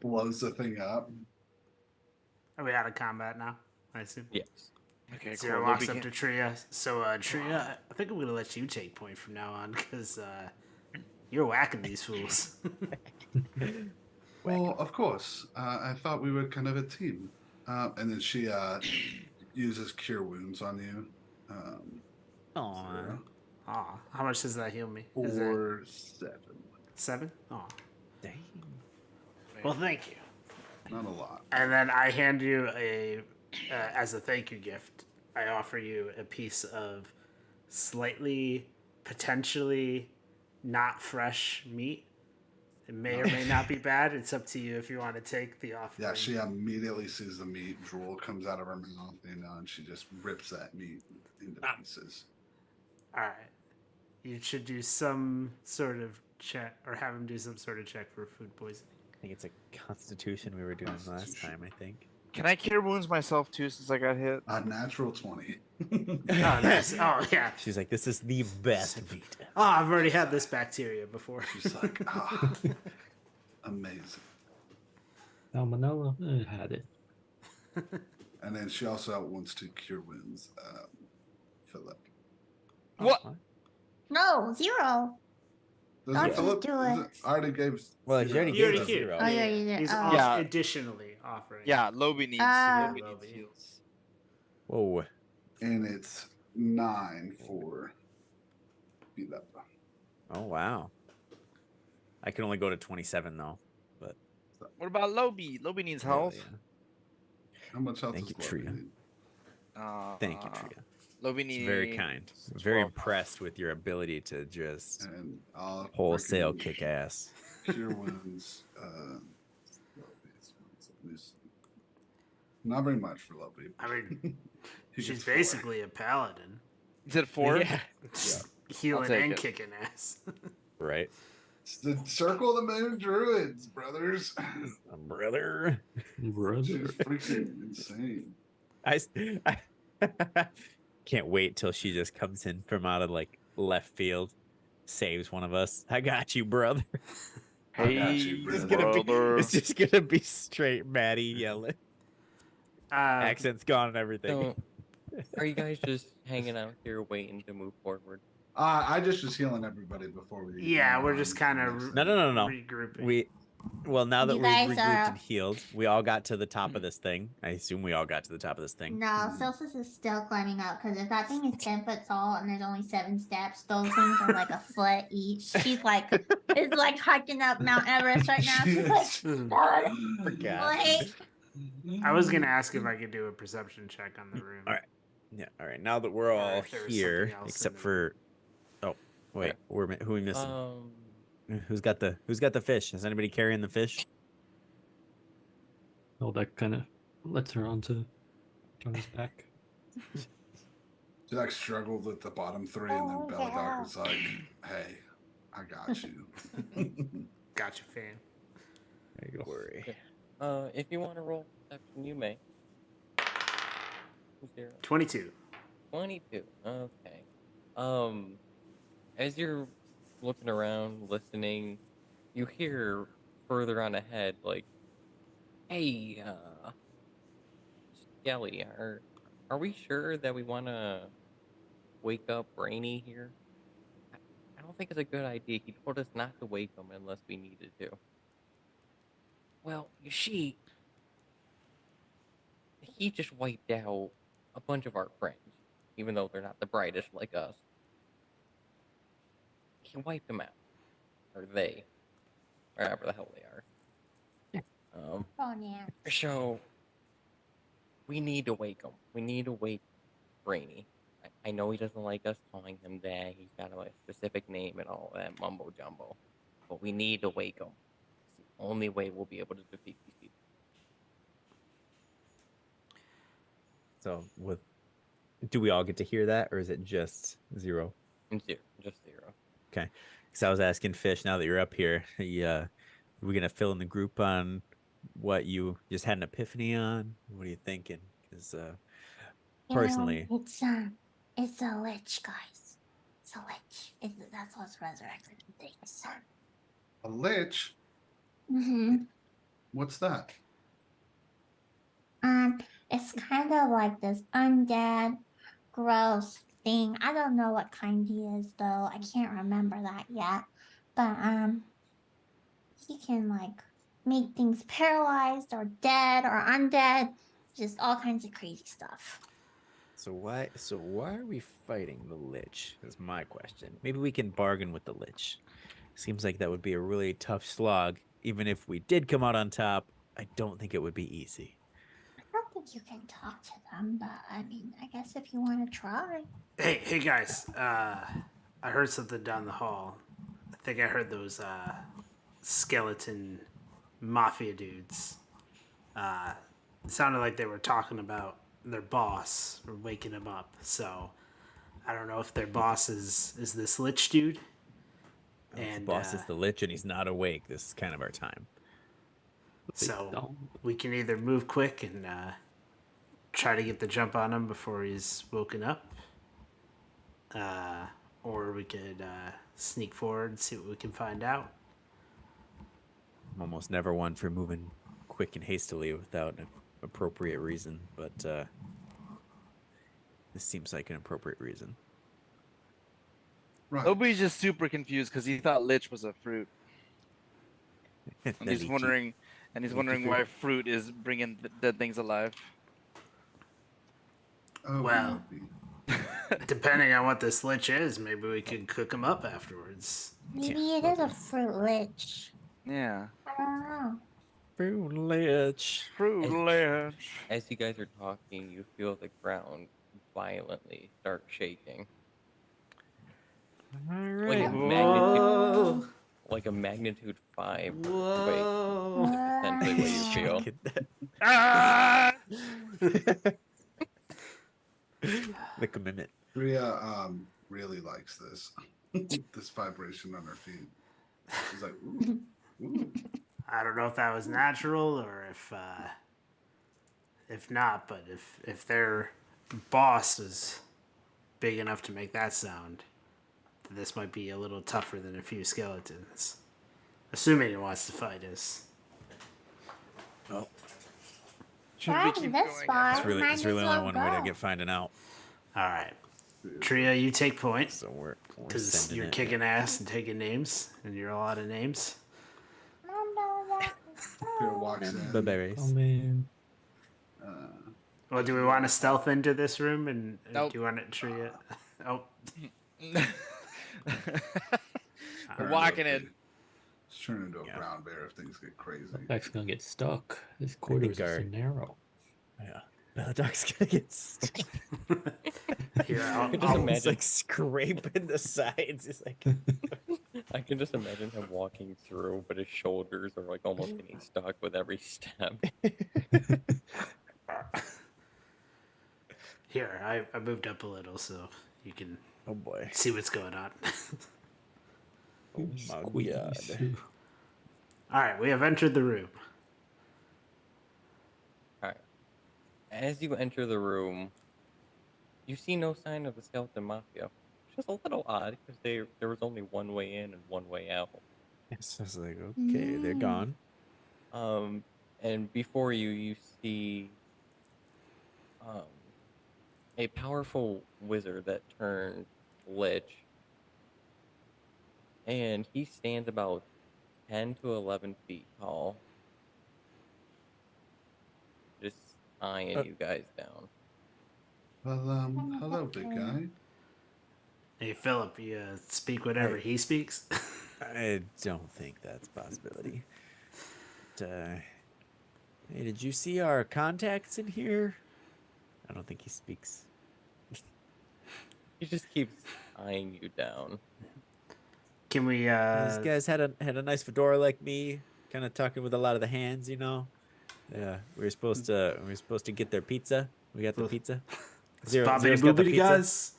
blows the thing up. Are we out of combat now? I assume. Yes. Okay, Zero cool. walks Lobby up to Tria. So Tria, I think I'm gonna let you take point from now on because you're whacking these fools. Well, of course. I thought we were kind of a team. And then she uses cure wounds on you. Aw. Zero, Aw, how much does that heal me? Is it 4, 7. 7? Aw. Dang. Well, thank you. Not a lot. And then I hand you as a thank you gift, I offer you a piece of slightly, potentially not fresh meat. It may or may not be bad. It's up to you if you want to take the offer. Yeah, she immediately sees the meat. Drool comes out of her mouth, and she just rips that meat into pieces. All right. You should do some sort of check, or have him do some sort of check for food poisoning. I think it's a constitution we were doing last Constitution. time, I think. Can I cure wounds myself too since I got hit? A natural 20. Oh, nice. Oh, yeah. She's like, this is the best meat. Oh, I've already had this bacteria before. She's like, amazing. Salmonella, I had it. And then she also wants to cure wounds, Philip. What? No, 0. Does Don't it you Philip? do Is it. I already gave. Well, you already You gave already us gave. 0. Oh, yeah, you did. He's Oh. Yeah. additionally offering. Yeah, Lobby needs. Ah. Lobby Lobby. needs heals. Whoa. And it's 9 for Philip. Oh, wow. I can only go to 27, though. But What about Lobby? Lobby needs health. yeah. How much health Thank does you, Lobby Tria. need? Thank you, Tria. Lobby It's needs. very kind. Very 12. impressed with your ability to just And I'll wholesale freaking kick ass. Cure wounds. Not very much for Lobby. I mean, He she's gets 4. basically a paladin. Is it 4? Yeah. Healing take and it. kicking ass. Right. It's the Circle of the Moon Druids, brothers. Brother. Brother. She's freaking insane. I can't wait till she just comes in from out of like left field, saves one of us. I got you, brother. I got Hey, you, It's brother. gonna be, it's just gonna be straight Maddie yelling. Accent's gone and everything. So, are you guys just hanging out here waiting to move forward? I just was healing everybody before we. Yeah, went we're on just to kind the of next No, thing. no, no, no. regrouping. Well, now that You we've guys regrouped are- and healed, we all got to the top of this thing. I assume we all got to the top of this thing. No, Celsius is still climbing up because if that thing is 10 foot tall and there's only 7 steps, those things are like a foot each. She's like, it's like hiking up Mount Everest right now. She's like, Forgot. like, I was gonna ask if I could do a perception check on the room. All right. Yeah. All right. Now that we're Or all if there was here, something else in except the room. for oh wait, who are we missing? Um, Who's got the fish? Is anybody carrying the fish? Beldak kind of lets her onto Tony's back. She like struggled with the bottom three, and then Oh, Belladoc yeah. was like, "Hey, I got you." Gotcha, fan. There you go. Worry. if you want to roll perception, you may. 0. 22. 22. Okay. As you're looking around, listening, you hear further on ahead, like, "Hey, Skelly, are we sure that we want to wake up Rainy here? I don't think it's a good idea. He told us not to wake him unless we needed to." "Well, you see, he just wiped out a bunch of our friends, even though they're not the brightest like us. He wiped them out. Or they. Wherever the hell they are. oh, yeah. So, we need to wake him. We need to wake Rainy. I know he doesn't like us calling him that. He's got a specific name and all that mumbo jumbo. But we need to wake him. It's the only way we'll be able to defeat these people." So do we all get to hear that, or is it just zero? And just 0. Okay. Because I was asking Fish, now that you're up here, are we gonna fill in the group on what you just had an epiphany on? What are you thinking? Because You know, personally, it's a lich, guys. It's a lich. That's what's resurrected things. A lich? Mm-hmm. What's that? It's kind of like this undead, gross thing. I don't know what kind he is though. I can't remember that yet. But he can like make things paralyzed or dead or undead. Just all kinds of crazy stuff. so why are we fighting the Lich? Is my question. Maybe we can bargain with the Lich. Seems like that would be a really tough slog. Even if we did come out on top, I don't think it would be easy. I don't think you can talk to them, but I mean, I guess if you want to try. Hey guys. I heard something down the hall. I think I heard those skeleton mafia dudes. It sounded like they were talking about their boss or waking him up. So I don't know if their boss is this lich dude. If the And boss is the Lich and he's not awake, this is kind of our time. so we can either move quick and try to get the jump on him before he's woken up, or we could sneak forward and see what we can find out. I'm almost never one for moving quick and hastily without an appropriate reason, but this seems like an appropriate reason. Right. Nobody's just super confused because he thought lich was a fruit, and Then he's he wondering, fruit. why fruit is bringing dead things alive. Oh, Well. maybe. Depending on what this lich is, maybe we could cook him up afterwards. Maybe it is a fruit lich. Yeah, I don't know. Fruit Lich. fruit lich. As you guys are talking, you feel the ground violently start shaking. All Like right. a Whoa. magnitude, like a magnitude 5 earthquake. Whoa. Essentially what you feel. Get that. Ah! The commitment. Rhea really likes this. This vibration on her feet. She's like, ooh, ooh. I don't know if that was natural or if not, but if their boss is big enough to make that sound, then this might be a little tougher than a few skeletons. Assuming he wants to fight us. Should we Right, keep this going? spot. It's really Might as only well one way to go. get finding out. All right, Tria, you take point So we're because sending you're it. kicking ass and taking names, and you're a lot of names. Tree walks in. Oh Blueberries. man. Well, do we want to stealth into this room and Nope. do you want to tree it? Oh, We're turn walking into a- in. It's turned into a Yeah. brown bear if things get crazy. Back's gonna get stuck. This corridor is so our- narrow. Yeah. The dog's gonna get stuck. here, I can just I'll- He's imagine. like scraping the sides. It's like I can just imagine him walking through, but his shoulders are like almost getting stuck with every step. here, I moved up a little so you can oh boy. see what's going on. Oh my Squeeze. god. All right, we have entered the room. Alright. As you enter the room, you see no sign of the skeleton mafia. Which is a little odd because there was only one way in and one way out. It's just like okay, they're gone. And before you, you see a powerful wizard that turned lich. And he stands about 10 to 11 feet tall. Just eyeing you guys down. Well, hello, big guy. Hey, Philip, you speak whatever he speaks. I don't think that's a possibility. But, hey, did you see our contacts in here? I don't think he speaks. He just keeps eyeing you down. Can we? These guys had a nice fedora like me, kind of talking with a lot of the hands, you know. Yeah, we were supposed to get their pizza. We got the pizza. Bobbity Zero's got the boobity pizza. guys.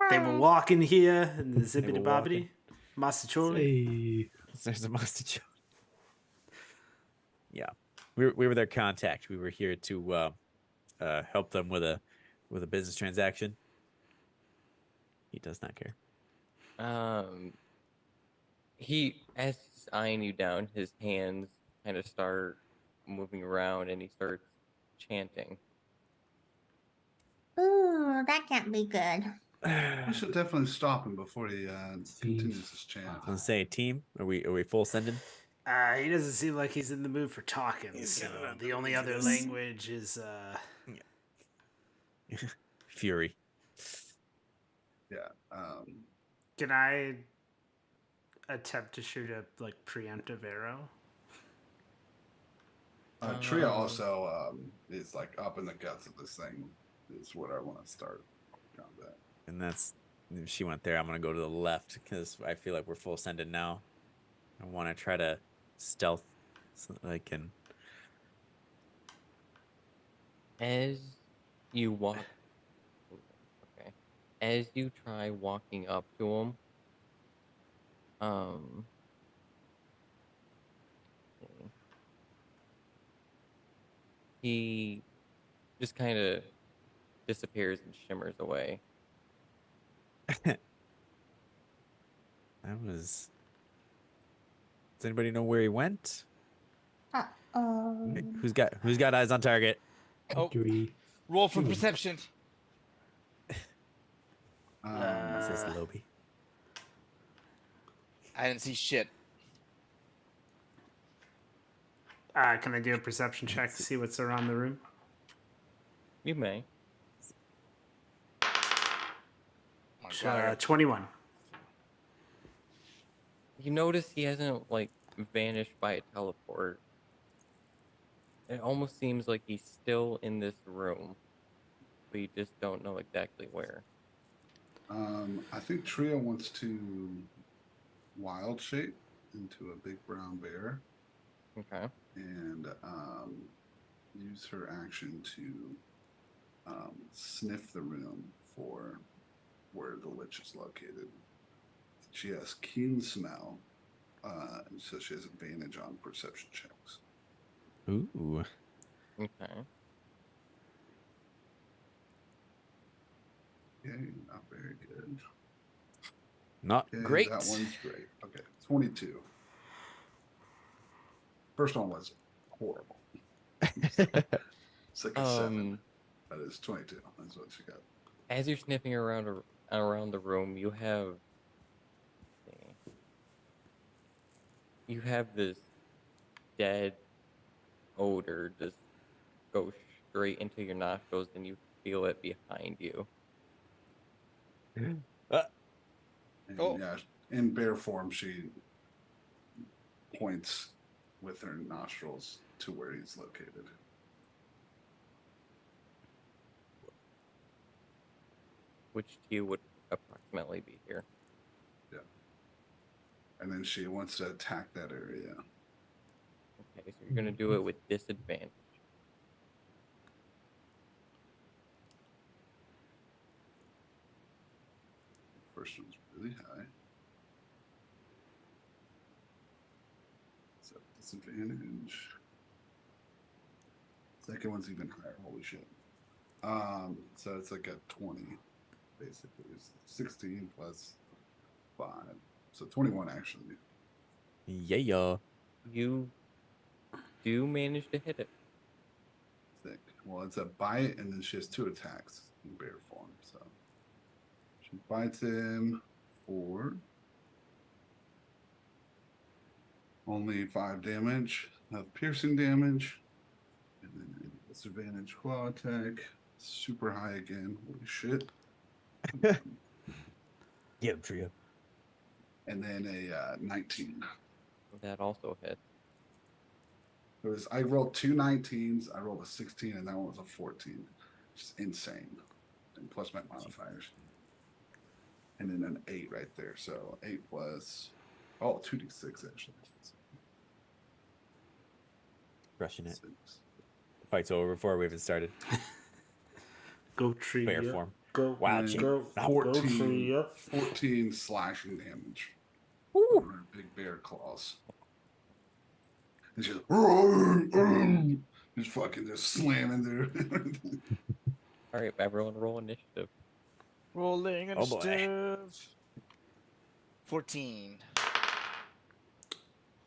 They were walking here and the They zippity were walking. bobbity. Masticholi. Hey. There's a mustard. Yeah, we were their contact. We were here to help them with a business transaction. He does not care. He, as he's eyeing you down, his hands kind of start moving around and he starts chanting. Ooh, that can't be good. We should definitely stop him before he continues his chant. I was gonna say, team, are we full sending? He doesn't seem like he's in the mood for talking. So the only other language is Fury. Yeah. Can I attempt to shoot a like preemptive arrow? Tria also is like up in the guts of this thing. Is what I want to start combat. And that's if she went there. I'm gonna go to the left because I feel like we're full sending now. I want to try to stealth so that I can. As you walk, okay, as you try walking up to him, he just kind of disappears and shimmers away. That was. Does anybody know where he went? Uh-oh. Who's got eyes on target? Oh, Victory. roll for perception. Says Lobby. I didn't see shit. Can I do a perception check to see what's around the room? You may. 21. You notice he hasn't like vanished by a teleport. It almost seems like he's still in this room. We just don't know exactly where. I think Tria wants to wild shape into a big brown bear Okay. and use her action to sniff the room for where the lich is located. She has keen smell, so she has advantage on perception checks. Ooh. Okay. Okay, not very good. Not Okay, great. That one's great. Okay, 22. First one was horrible. 7. That is 22. That's what she got. As you're sniffing around the room, you have this dead odor just go straight into your nostrils, and you feel it behind you. And, Oh. yeah, in bear form, she points with her nostrils to where he's located. Which to you would approximately be here. And then she wants to attack that area. Okay, so you're gonna do it with disadvantage. First one's really high. So disadvantage. Second one's even higher. Holy shit. So it's like a 20, basically. It's 16 plus 5. So 21 actually. Yeah. You do manage to hit it. Thick. Well, it's a bite, and then she has 2 attacks in bear form. So she bites him for only 5 damage of piercing damage. And then a disadvantage claw attack. Super high again. Holy shit. Get him, Trio. And then a 19. That also hit. It was I rolled 2 19s, I rolled a 16, and that one was a 14. Just insane. And plus my modifiers. And then an 8 right there. So 8 plus 2d6 actually. Crushing it. 6. The fight's over before we even started. Go tree. Bear form. Go. Wild And shape. Go. Not Go 14, tree. 14 slashing damage. Woo. From her big bear claws. And she's like, just fucking just slamming there. All right, everyone, roll initiative. Rolling Oh, boy. initiative. 14.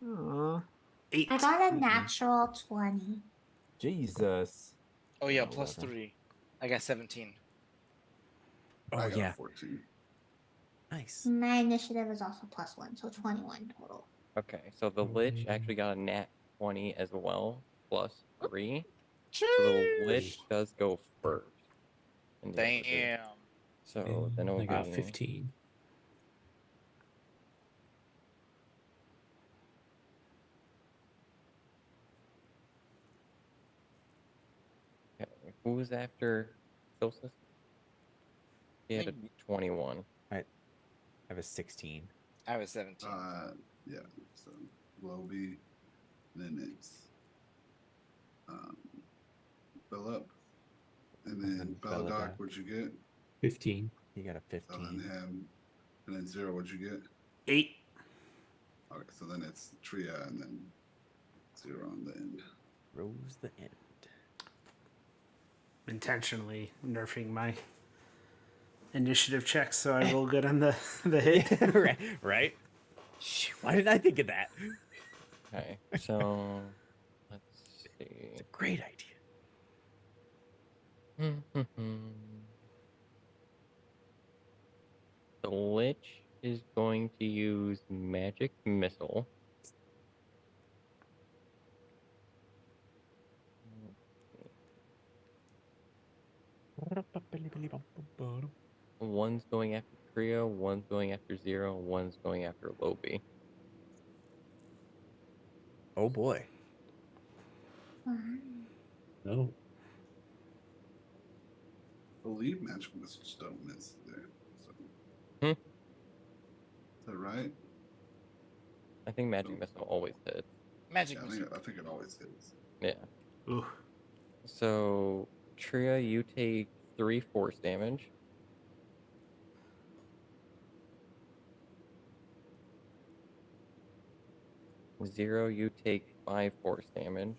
Aw. 8. I got a natural 20. Jesus. Oh yeah, Oh, plus 11. 3. I got 17. Oh, I got yeah. 14. Nice. My initiative is also +1, so 21 total. Okay, so the Lich actually got a nat 20 as well, plus 3. So the Lich does go first. in the order. Damn. So then it will I got be 15. Okay. Who was after Solstice? He had a Me. 21. I have a 16. I was 17. Yeah. So Loby, then it's Philip, and then And Belladoc. Belladoc. What'd you get? 15. You got a So then 15. him, and then Zero. What'd you get? 8. Okay, so then it's Tria, and then Zero on the end. Rose the end. Intentionally nerfing my initiative checks so I roll good on the hit. right. Right? Shh, why didn't I think of that? Okay, so let's see. Great idea. The Lich is going to use Magic Missile. One's going after Trio, one's going after Zero, one's going after Lobi. Oh boy. No. I believe Magic Missiles don't miss there. So. Hmm. Is that right? I think Magic Missile always hits. Magic Yeah, missile. I think it always hits. Yeah. Ooh. So, Tria, you take 3 force damage. Zero, you take 5 force damage.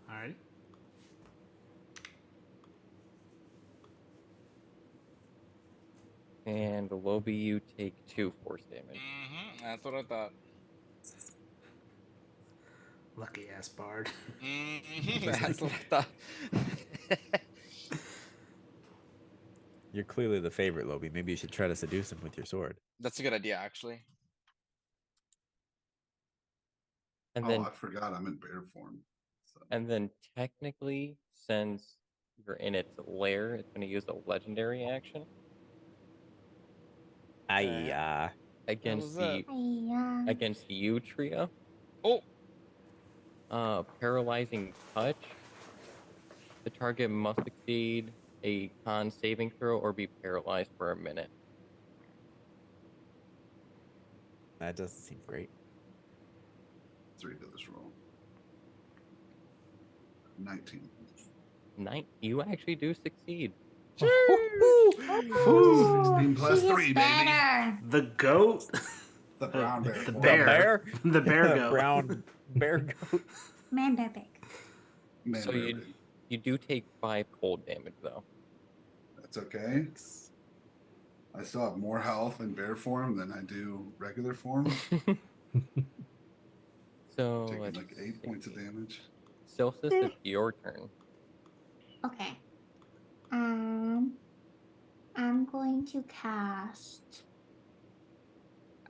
Alright. And Lobi, you take 2 force damage. That's what I thought. Lucky ass bard. That's what I thought. You're clearly the favorite, Lobi. Maybe you should try to seduce him with your sword. That's a good idea, actually. And Oh, then I forgot I'm in bear form. So. and then technically, since you're in its lair, it's going to use a legendary action I against that? against you, Tria. Oh, Paralyzing touch. The target must succeed a con saving throw or be paralyzed for a minute. that doesn't seem great. 3 to this roll. 19. You actually do succeed. 16 plus She is 3, baby. better. The goat. The brown bear. The form. bear. The bear goat. Brown bear goat. Man, bear big. Man, So bear you big. you do take 5 cold damage though. That's okay. I still have more health in bear form than I do regular form. So Taking let's like 8 points of see. damage. Silsis, it's your turn. Okay. I'm going to cast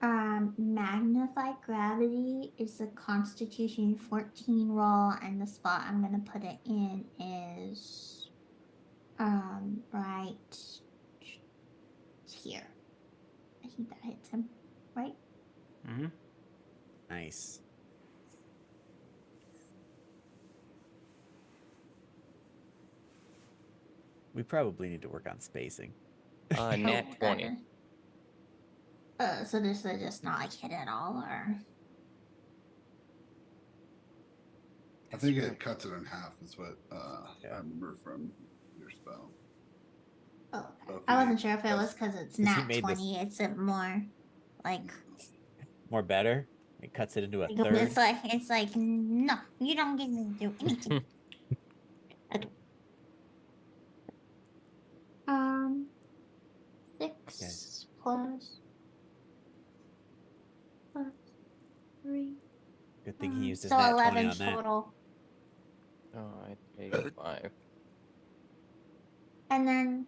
Magnify Gravity is a Constitution 14 roll, and the spot I'm gonna put it in is right here. I think that hits him, right? Mm-hmm. Nice. We probably need to work on spacing. Nat 20. So this is just not like hit at all, or I think it cuts it in half, is what Yeah. I remember from your spell. oh, okay. Okay, I wasn't sure if it that's- was because it's 'cause he nat made this- 20. It's a more like More better. It cuts it into a it's third. like no, you don't get to do anything. I don't. 6 plus 3. Good thing he used his So nat 20 11 on that. total. Oh, I take 5. And then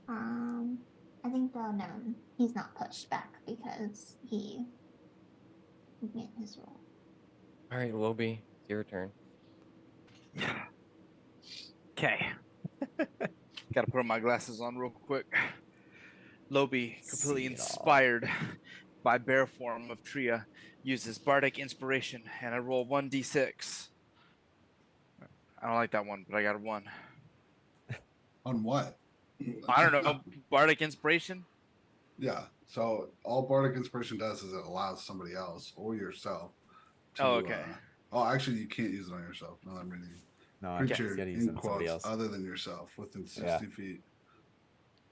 I think no, he's not pushed back because he made his roll. All right, Lobi, it's your turn. okay. Got to put my glasses on real quick. Lobi, completely See it all. inspired by bear form of Tria, uses bardic inspiration, and I roll 1d6. I don't like that one, but I got a 1. On what? I don't know. Bardic inspiration? Yeah. So all bardic inspiration does is it allows somebody else or yourself to. Oh, okay. Actually, you can't use it on yourself. No, I'm reading. No, Creature you gotta use it in on somebody quotes else. other than yourself within 60 Yeah. feet,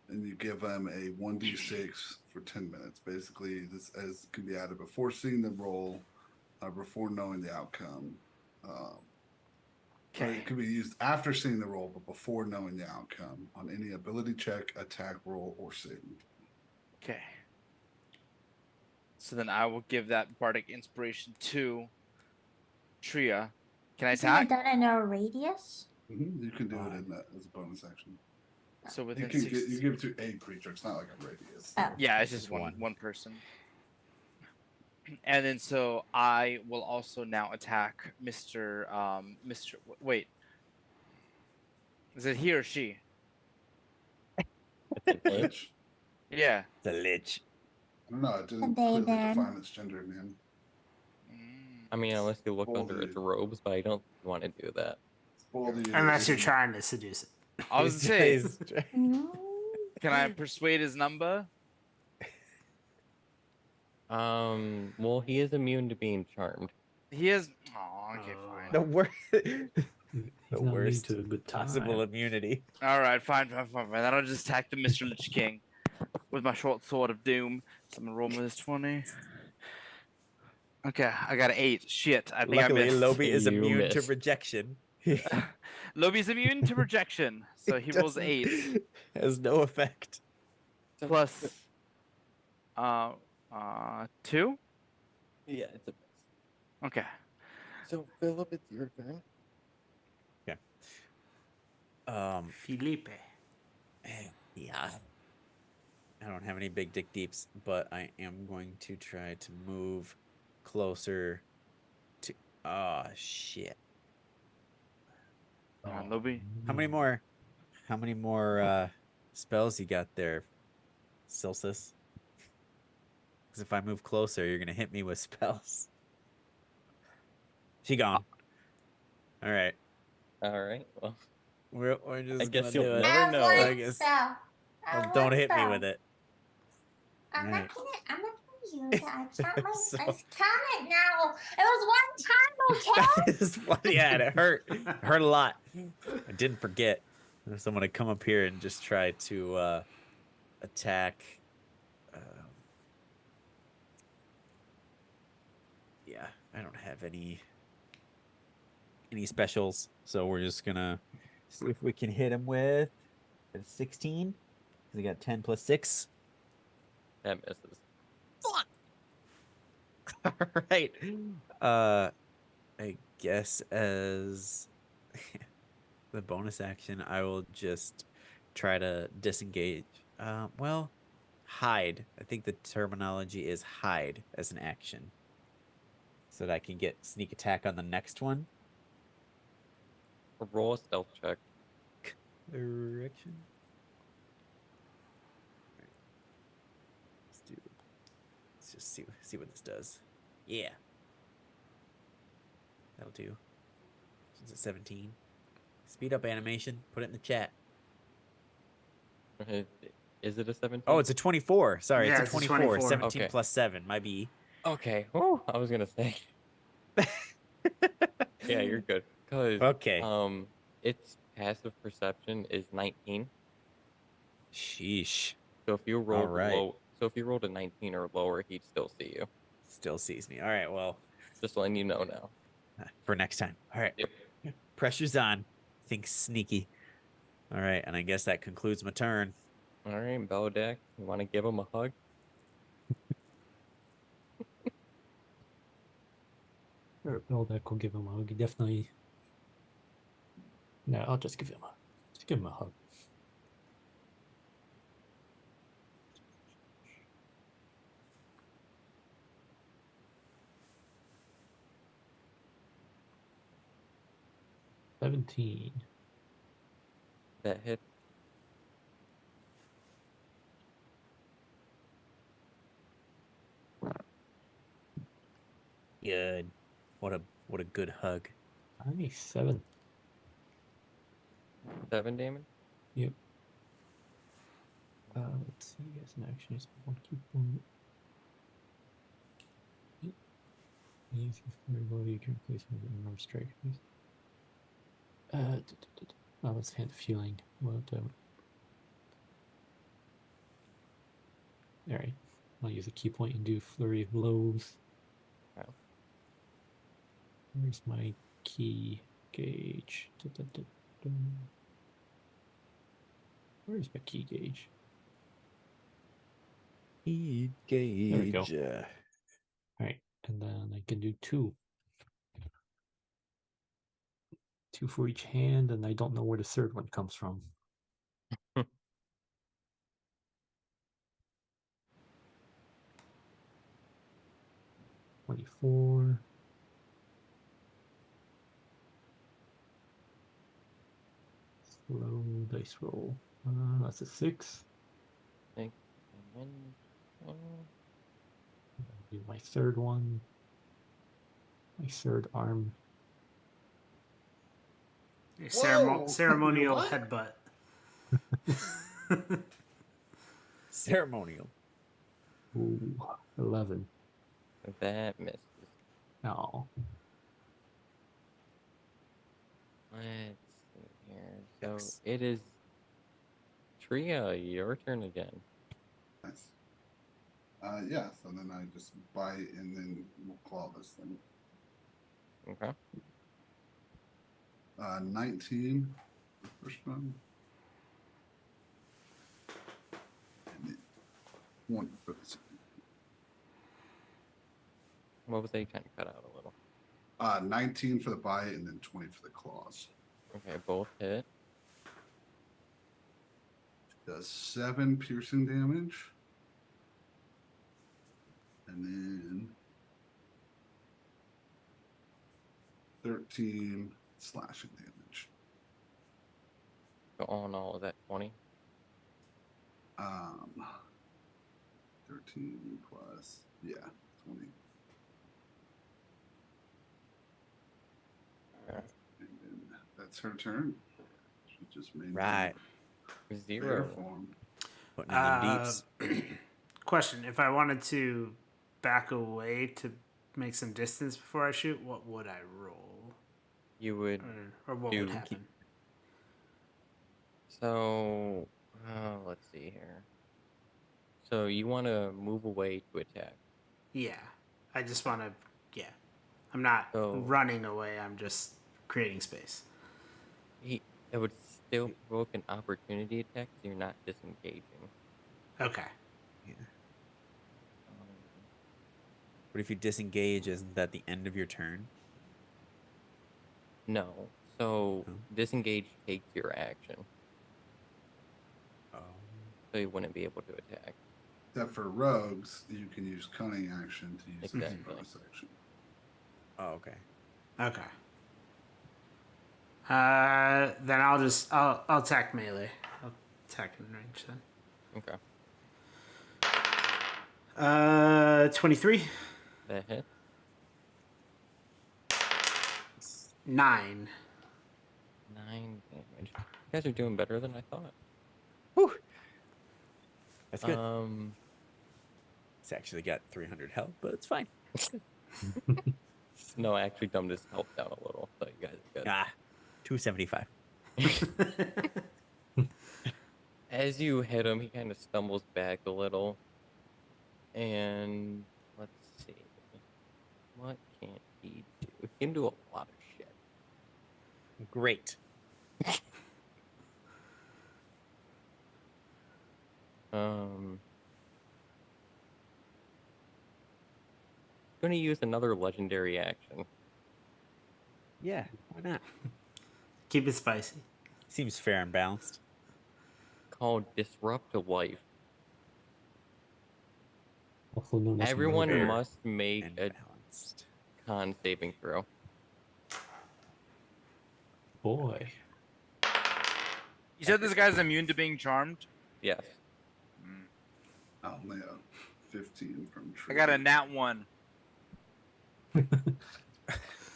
and you give them a 1d6 for 10 minutes. Basically, this as can be added before seeing the roll, before knowing the outcome. Or Okay. it could be used after seeing the roll, but before knowing the outcome on any ability check, attack roll, or saving. Okay. So then I will give that bardic inspiration to Tria. Can I Isn't it attack? done in a radius? You can do it in that as a bonus action. So You within can 60. you give it to a creature. It's not like a radius. Oh. Yeah, it's just Just one one. person. And then so I will also now attack Mr. Wait. Is it he or she? It's an it. Lich? Yeah. It's a lich. I don't know. It didn't They clearly then. define its gender, man. I mean, unless you look under Holy. its robes, but I don't want to do that. Spoiled you. Unless you're trying to seduce it. I was saying, No. can I persuade his number? Well, he is immune to being charmed. He is. Oh, okay, fine. The worst. He's The not immune worst to a good possible time. immunity. All right, fine. Then I'll just attack the Mr. Lich King with my short sword of doom. So I'm gonna roll with this 20. Okay, I got an 8. Shit, I think Luckily, I missed. Lobi is You immune to missed. rejection. Lobi's immune to rejection, so he rolls doesn't- 8 Has no effect. plus 2. Yeah, it's a miss. Okay. So, Philip, it's your turn. Felipe. Yeah. I don't have any big dick deeps, but I am going to try to move closer to Oh shit. Come on, Oh, Lobby. How many no. more? How many more spells you got there, Silsis? Because if I move closer, you're gonna hit me with spells. She gone. All right, All right. Well, we're I just guess gonna you'll do it. I never have know. I one guess. spell. I Well, have don't one hit me spell. with it. I'm Right. not gonna use it. I can't So- I count it now. It was one time, okay? That is funny. Yeah, it hurt. It hurt a lot. I didn't forget. So I'm gonna come up here and just try to attack. Yeah, I don't have any specials, so we're just gonna see if we can hit him with a 16. Because he got 10 plus 6. That misses. All right. I guess as the bonus action, I will just try to disengage. Well, hide. I think the terminology is hide as an action, so that I can get sneak attack on the next one. Roll a stealth check. Direction. Right. Let's just see what this does. Yeah. That'll do. It's at 17. Speed up animation. Put it in the chat. Is it a 17? Oh, it's a 24. Sorry, Yeah, it's it's a a 24. 24. 17 Okay. plus 7. My B. Okay. Oh, I was gonna say. Yeah, you're good. Cause Okay. its passive perception is 19. Sheesh. So if you rolled right. so if you rolled a 19 or lower, he'd still see you. Still sees me. All right. Well, Just letting you know now. for next time. All right. Yep. Pressure's on. Think sneaky. All right. And I guess that concludes my turn. All right, Belodak, you want to give him a hug? Or Beldeck will give him a hug. Definitely. No, I'll just give him a hug. $17. That hit. Good. What a good hug. Nice. 7. 7 damage. Yep. Let's see. As an action, is one key point. Easy for everybody. You can replace one of the number strike. Oh, let's hand fueling. Well, all right. I'll use a key point and do flurry of blows. Oh. Where's my key gauge? Where's my key gauge? Gauge. There we go. All right, and then I can do 2. 2 for each hand, and I don't know where the third one comes from. $24. Slow dice roll. That's a 6. And then, Do my third one. My third arm. A Whoa! ceremonial What? headbutt. Ceremonial. Ooh, 11. that misses. Oh, Let's see here. So Yes. it is Tria, your turn again. Nice. Yeah, so then I just bite and then we'll claw this thing. Okay. 19, the first one. And then 1 for the second. What was that? You kind of cut out a little. 19 for the bite and then 20 for the claws. Okay, both hit. Does 7 piercing damage. And then 13 slashing damage. So all in all, is that 20? 13 plus, yeah, 20. Okay. And then that's her turn. She just made Right. bear 0. form. Putting in them deeps. Question: if I wanted to back away to make some distance before I shoot, what would I roll, You would. or what would Do- happen? So, let's see here. So you want to move away to attack. Yeah, I just want to. Yeah, I'm not So- running away. I'm just creating space. It would still provoke an opportunity attack, so you're not disengaging. Okay. But if you disengage, isn't that the end of your turn? No. So Oh. disengage takes your action, Oh. so you wouldn't be able to attack. Except for rogues, you can use cunning action to use this Exactly. bonus action. Oh, okay. Okay. Then I'll attack melee. I'll attack in range then. Okay. 23. That hit. 9. 9 damage. You guys are doing better than I thought. Whew. That's good. It's actually got 300 health, but it's fine. No, I actually dumbed his health down a little, so you guys are good. 275. As you hit him, he kind of stumbles back a little. And let's see. What can he do? He can do a lot of shit. Great. Gonna use another legendary action. Yeah, why not? Keep it spicy. Seems fair and balanced. Called Disrupt a Life. Also known as Everyone murder. must make And a balanced. con saving throw. Boy. You said this guy's immune to being charmed? Yes. I only have 15 from I got a tree. nat 1.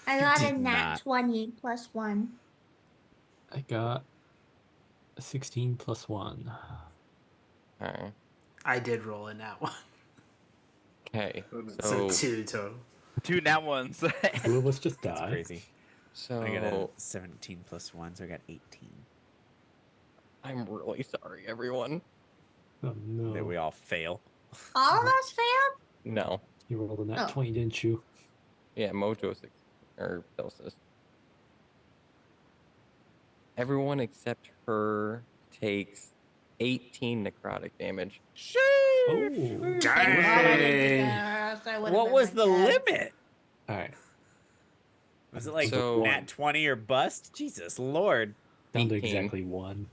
I got a did nat not. 20 plus 1. I got a 16 plus 1. Alright. I did roll in that one. Okay. So So 2 total. 2 nat 1s. Two of us just That's died. crazy. so I got a 17 plus 1, so I got 18. I'm really sorry, everyone. Oh no. That we all fail. All of us failed? No. You rolled a nat Oh. 20, didn't you? Yeah, Mojo 6 or Bilsis. Everyone except her takes 18 necrotic damage. Oh. Thank God I didn't do Dang. that, or else I would've What been was like the that. limit? Alright. Was it like So- nat 20 or bust? Jesus Lord. Down to 18. exactly 1.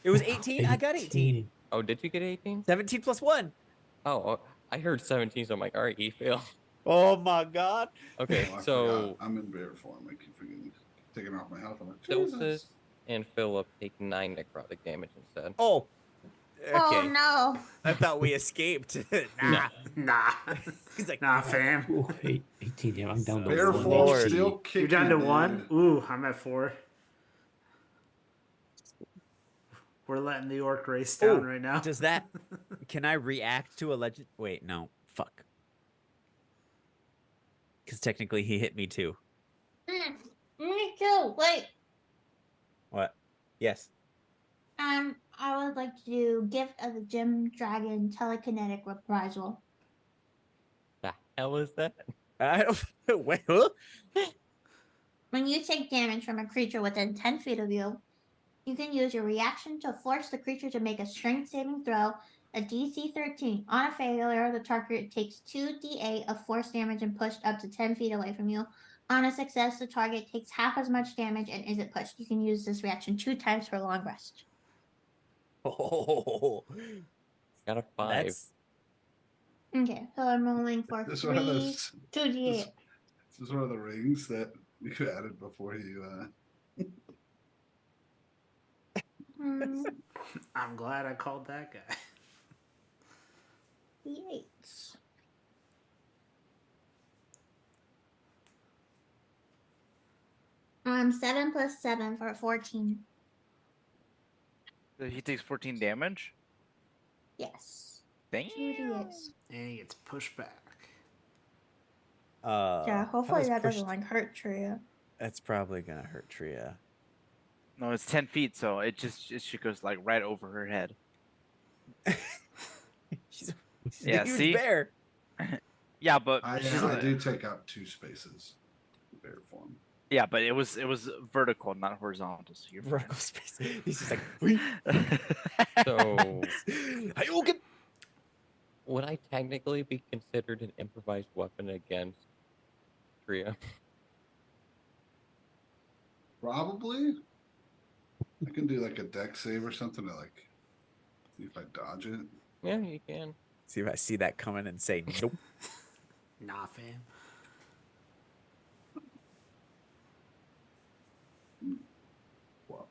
It was 18? I got 18. Oh, did you get 18? 17 plus 1. Oh, I heard 17, so I'm like, alright, he failed. Oh my god. Okay, Oh, I so forgot. I'm in bear form. I keep forgetting. Taking off my health. I'm like, Jesus. Bilsis and Philip take 9 necrotic damage instead. Oh. Okay. Oh no. I thought we escaped. Nah. Nah. He's like, Nah, fam. Ooh, 18. Yeah, I'm down to Bear 1 form HP. still kicking. You're down to dude. 1? Ooh, I'm at 4. We're letting the orc race down Oh, right now. does that? Can I react to a legend? Wait, no. Fuck. Because technically he hit me too. Me too. Wait. What? Yes. I would like to do Gift of the Gem Dragon Telekinetic Reprisal. The hell is that? I don't. Wait. Huh? When you take damage from a creature within 10 feet of you, you can use your reaction to force the creature to make a strength saving throw, a DC 13. On a failure, the target takes 2d8 of force damage and pushed up to 10 feet away from you. On a success, the target takes half as much damage and isn't pushed. You can use this reaction 2 times for a long rest. Oh, Got a 5. that's Okay, so I'm rolling for This is one of 3, those. 2d8. This is one of the rings that You added before you. Hmm, I'm glad I called that guy. D8. 7 plus 7 for 14. He takes 14 damage. Yes. Damn. 2d8s. And he gets pushed back. Yeah, That hopefully was that doesn't pushed- like hurt Tria. That's probably gonna hurt Tria. No, it's 10 feet, so it goes like right over her head. she's Yeah, a huge see? bear. Yeah, but I do take up 2 spaces. In bear form. yeah, but it was vertical, not horizontal. So you're Vertical space. He's just like, fine. So, Hadouken! would I technically be considered an improvised weapon against Tria? Probably. I can do like a deck save or something to like see if I dodge it. Yeah, you can. See if I see that coming and say nope. Nah, fam. Well,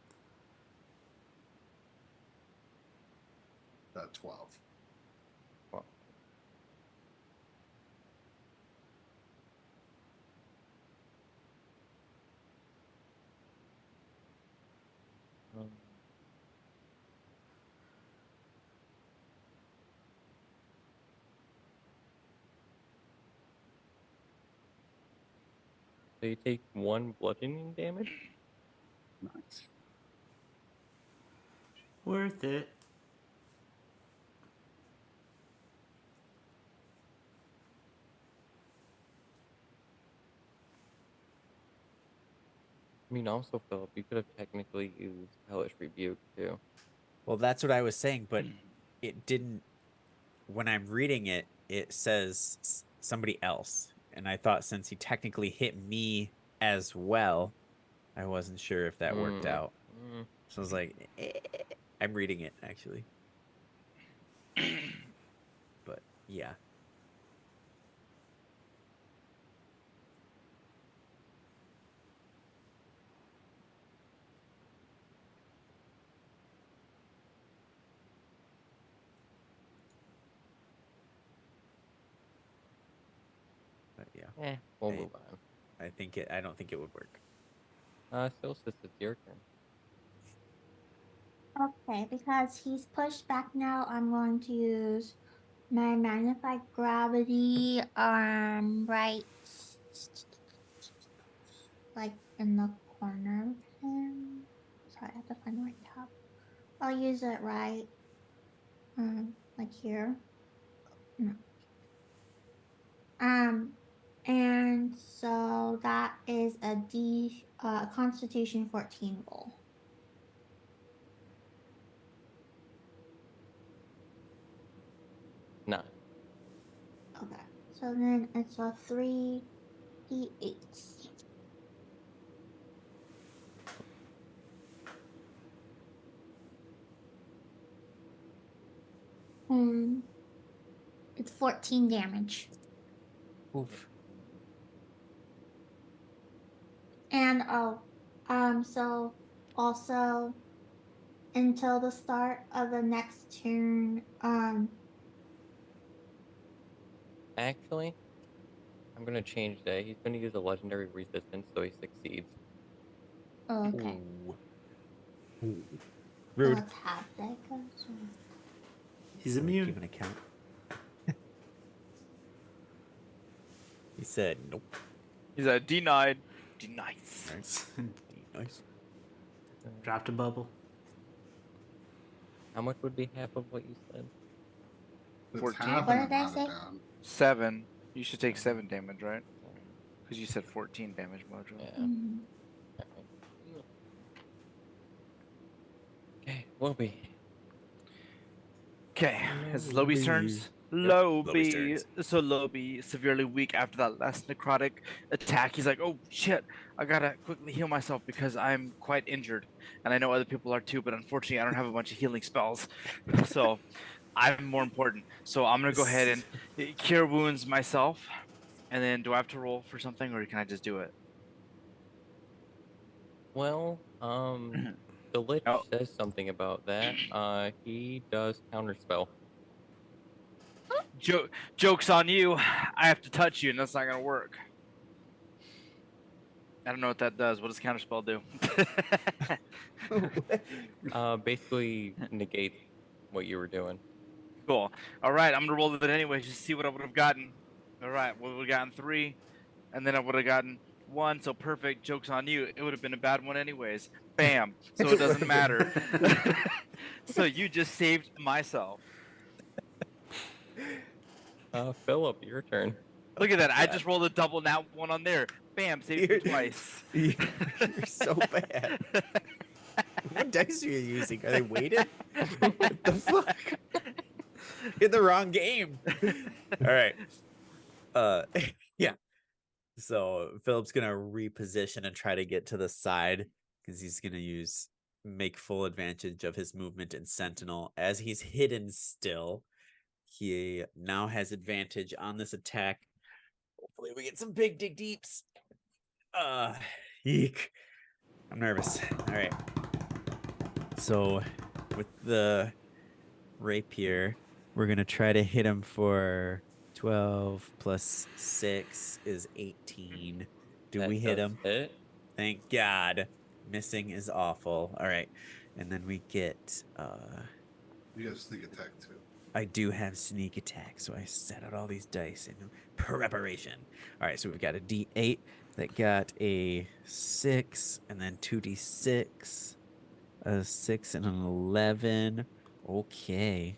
that 12. Well, um, so you take 1 bludgeoning damage? Nice. Worth it. I mean, also, Philip, you could have technically used Hellish Rebuke, too. Well, that's what I was saying, but it didn't. When I'm reading it, it says somebody else, and I thought since he technically hit me as well, I wasn't sure if that worked out. So I was like, I'm reading it actually, but yeah. But yeah, We'll Hey. move on. I don't think it would work. Silsis, it's your turn. Okay, because he's pushed back now, I'm going to use my magnified gravity right like in the corner of him. Sorry, I have to find the right tab. I'll use it right like here. No. And so that is a Constitution 14 roll. Nine. Okay, so then it's a 3d8. It's 14 damage. Oof. And so also until the start of the next turn, Actually, I'm gonna change that. He's gonna use a legendary resistance, so he succeeds. okay. Ooh. So Rude. let's have that go. So He's Let me immune. Give an account. He said nope. He's a denied. Denied. Nice. Dropped a bubble. How much would be half of what you said? It's 14? half What and did I not say? down. 7. You should take 7 damage, right? Because you said 14 damage, Mojo. Yeah. mhm. Okay, Lobby. Okay, it's Lobby's turns. Lobby. Lobby's turns. So Lobby, severely weak after that last necrotic attack. He's like, oh shit, I gotta quickly heal myself because I'm quite injured. And I know other people are too, but unfortunately I don't have a bunch of healing spells. So I'm more important. So I'm gonna go ahead and cure wounds myself. And then do I have to roll for something or can I just do it? Well, the Lich Oh. says something about that. He does counterspell. Joke's on you. I have to touch you, and that's not gonna work. I don't know what that does. What does counterspell do? Basically negates what you were doing. Cool. All right, I'm gonna roll it anyway, just to see what I would have gotten. All right, well, we would have gotten 3, and then I would have gotten 1. So perfect. Joke's on you. It would have been a bad one anyways. Bam. So it doesn't matter. So you just saved myself. Philip, your turn. Look at that. I just rolled a double nat 1 on there. Bam. Saved me twice. You're so bad. What dice are you using? Are they weighted? What the fuck? You're in the wrong game. All right. Yeah. So Philip's gonna reposition and try to get to the side because he's gonna make full advantage of his movement and sentinel. As he's hidden still, he now has advantage on this attack. Hopefully we get some big dig deeps. Eek. I'm nervous. All right. So with the rapier, we're gonna try to hit him for 12 plus 6 is 18. Do we hit him? Hit. Thank God. Missing is awful. All right. And then we get You got sneak attack too. I do have sneak attack, so I set out all these dice in preparation. All right, so we've got a D8 that got a 6, and then 2D6, a 6 and an 11. Okay.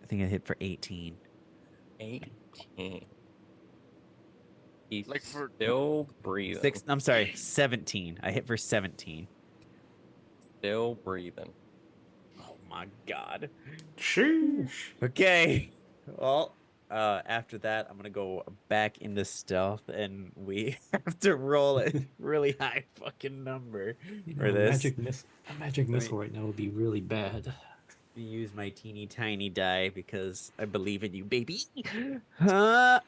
I think I hit for 18. 18. He's Like for- still breathing. 6. I'm sorry, 17. I hit for 17. Still breathing. Oh my God. Sheesh. Okay. Well, after that, I'm gonna go back into stealth, and we have to roll a really high fucking number You for know, this. a magic missile right now would be really bad. Use my teeny tiny die because I believe in you, baby. Huh?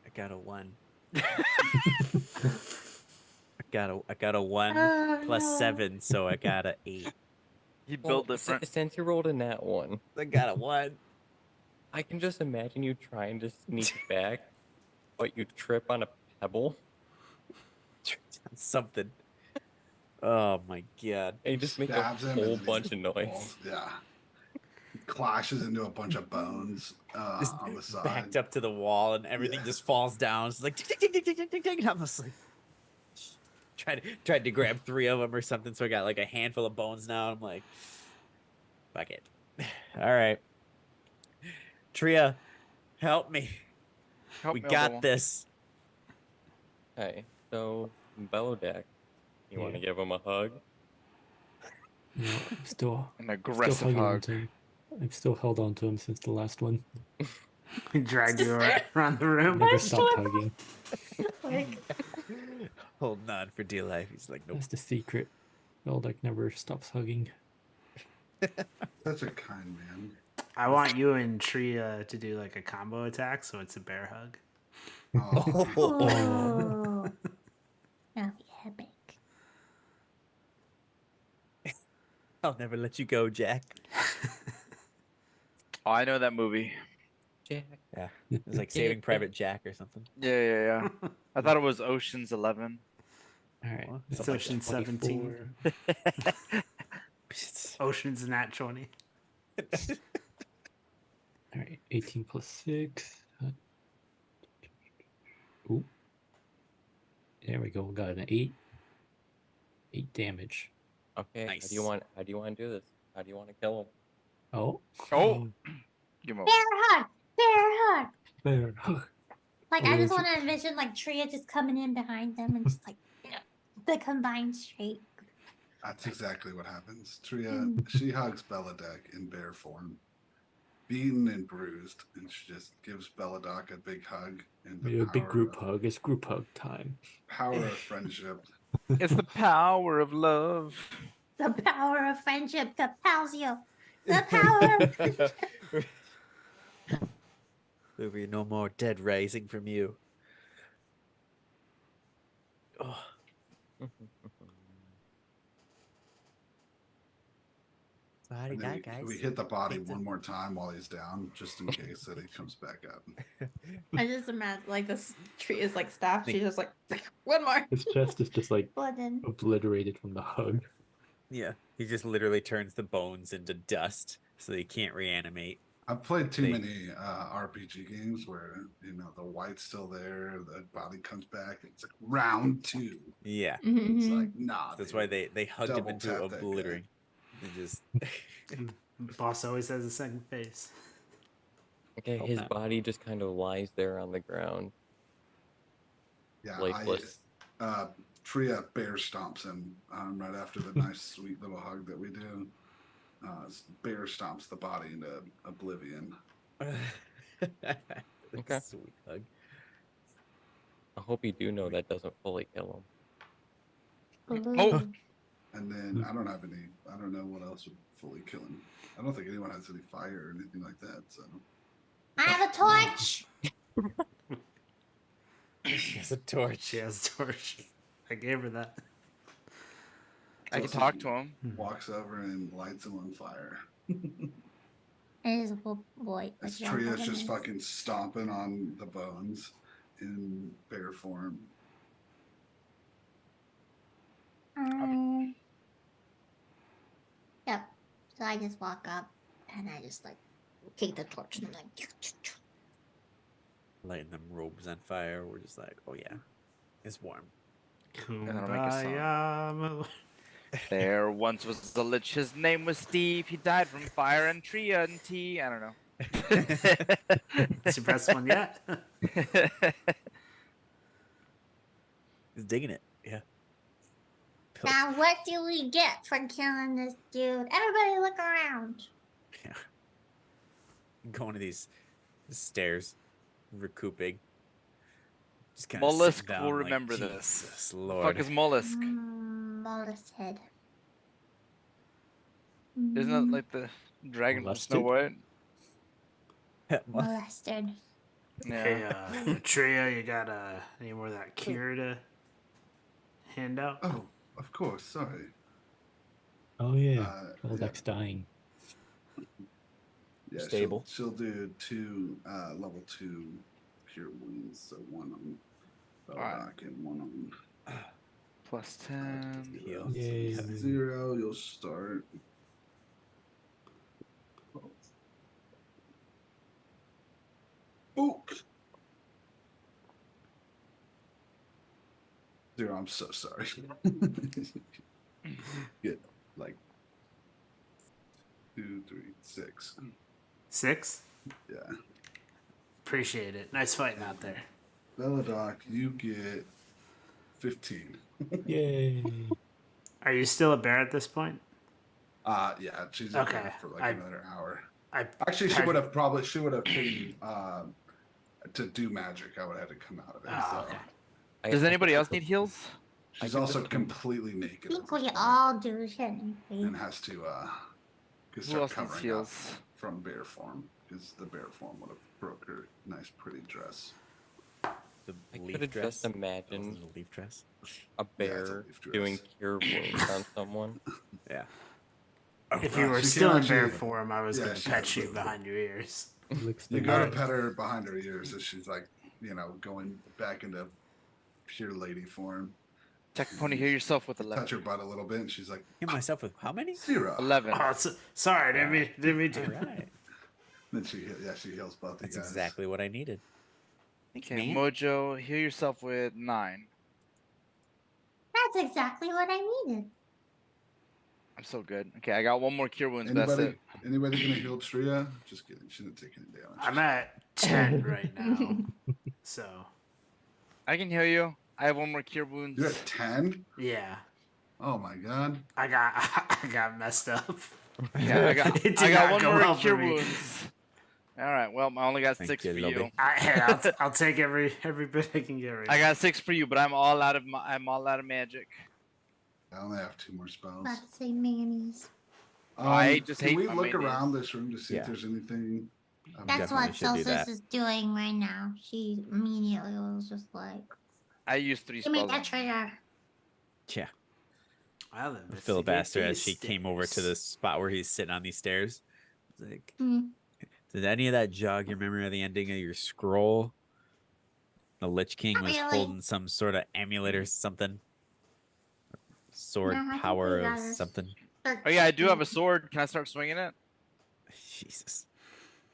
I got a 1. I got a 1 Oh, plus no. 7, so I got a 8. You Well, build different. since you rolled in that one, I got a 1. I can just imagine you trying to sneak back, but you trip on a pebble Something. Oh my God. and you just make a Stabs him whole and then bunch he of noise. falls. Yeah. He clashes into a bunch of bones Just on the side. backed up to the wall, and everything Yeah. just falls down. It's like tick, tick, tick, tick, tick, tick, tick, and I'm just like tried to grab 3 of them or something, so I got like a handful of bones now. I'm like, fuck it. All right, Tria, help me. Help We me, got Obama. this. Okay, so Belodeck, you want to Yeah. give him a hug? You know, I'm still An still aggressive hugging on hug. to him. I've still held on to him since the last one. He dragged you around the room. Never stopped hugging. Like, Holding on for dear life. He's like, nope. That's the secret. Beldek never stops hugging. Such a kind man. I want you and Tria to do like a combo attack, so it's a bear hug. Oh, oh. That'd be epic. I'll never let you go, Jack. Oh, I know that movie. Jack. Yeah, it was like Saving Private Jack or something. Yeah. I thought it was Ocean's 11. All right. Well, It's that's Ocean 17. 24. Ocean's Nat 20. All right. 18 plus 6. Ooh. There we go. Got an 8. 8 damage. Okay, Nice. how do you want to do this? How do you want to kill him? Oh. Oh, give him a Bear hug! Bear hug! Bear hug. Like, Oh, I just would want to envision, like, Tria just coming in behind them and just, like, the combined strength. that's exactly what happens. Tria, she hugs Belodeck in bear form, beaten and bruised, and she just gives Belodeck a big hug and the Yeah, a big power group of, hug. It's group hug time. power of friendship. It's the power of love. The power of friendship compels you. The power of friendship. There'll be no more dead rising from you. Oh, so how do you And die, then guys? we hit the body Pizza. one more time while he's down, just in case that he comes back up. I just imagine like this tree is like staff. Think- She's just like one more. His chest is just like Blooded. obliterated from the hug. Yeah, he just literally turns the bones into dust, so he can't reanimate. I've played too They- many RPG games where the white's still there, the body comes back. It's like round 2. Yeah, It's Mhm. like nah. that's dude. why they hugged him Double into tap that guy. oblivion. They just Boss always has a second face. Okay, Oh, his no. body just kind of lies there on the ground. Yeah, lifeless. Tria bear stomps him right after the nice, sweet little hug that we do. Bear stomps the body into oblivion. Okay. Sweet hug. I hope you do know that doesn't fully kill him. Blue. And then I don't know what else would fully kill him. I don't think anyone has any fire or anything like that. So I have a torch. She has a torch. She has a torch. I gave her that. I can Also, talk to him. walks over and lights him on fire. It is a boy. As Tria's just fucking stomping on the bones in bear form. Yep. So I just walk up and I just like take the torch and I'm like. Lighting them robes on fire. We're just like, oh yeah, it's warm. then I'll make a song. Kumbaya. There once was a lich. His name was Steve. He died from fire and Tria and tea. I don't know. It's your best one yet. He's digging it. Yeah. Now what do we get for killing this dude? Everybody look around. Yeah. Going to these stairs, recouping. Just kinda sitting Mollusk down, will like, remember this. Jesus Fuck Lord. is mollusk? Mollusk head. Isn't that like the dragon from Snow Molested? White? Molested? Yeah. Hey, Tria, you got any more of that cure to hand out? Oh, of course. Sorry. Oh yeah, Yeah. Feldak's dying. Yeah, Stable. She'll do 2 level 2 cure wounds. So one on Beldock and one on Plus 10. Heal. So Yay. 0. You'll start. Ooh. 0. I'm so sorry. Get like 2, 3, 6. 6? Yeah. Appreciate it. Nice fighting out there. Beldock, you get 15. Yay! Are you still a bear at this point? Yeah, she's Okay, okay for like I- another hour. I Actually, she would have been to do magic. I would have had to come out of it. Oh, so. okay. Does anybody else need heals? She's can also just- completely I naked. think at we this point all do, shouldn't we? and has to Who start else needs covering up heals? from bear form because the bear form would have broke her nice pretty dress. The I leaf could have dress. just That wasn't imagined a leaf dress. a Yeah, it's a bear leaf dress. doing cure wounds on someone. Yeah. If you were she still can in bear actually- form, I was yeah, going to she pet has you a- behind your ears. Licks You the gotta wound. pet her behind her ears as she's like, going back into pure lady form. Check Pony, heal yourself with Touch 11. her butt a little bit, and she's like, Hit myself with how many? 0. 11. Oh, sorry, didn't mean to. All right. Then she heals both That's you guys. exactly what I needed. Thanks, Okay, man. Mojo, heal yourself with 9. That's exactly what I needed. I'm so good. Okay, I got one more cure wounds, but that's it. Anybody gonna heal Tria? Just kidding. She didn't take any damage. I'm at 10 right now. So, I can heal you. I have one more cure wounds. You're at 10? yeah. Oh my god. I got messed up. Yeah, I got, It did I got not one go more well cure for me. wounds. All right, well, I only got Thank 6 you, for Lobby. you. Hey, I'll take every bit I can get right I now. got 6 for you, but I'm all out of magic. I only have 2 more spells. About to say mayonnaise. I just can hate we my look mayonnaise. around this room to see Yeah. if there's anything? That's Definitely what should do Celsius that. is doing right now. She immediately was just like, I used 3 Give me spells. that on trigger. Yeah. I'll Philip investigate asked her as these she came over to stairs. the spot where he's sitting on these stairs. He's like, Hmm. did any of that jog your memory of the ending of your scroll? The Lich King Not was really. holding some sort of amulet or something. Sword No, I think power we of gotta something. start Oh yeah, I do have a checking. sword. Can I start swinging it? Jesus.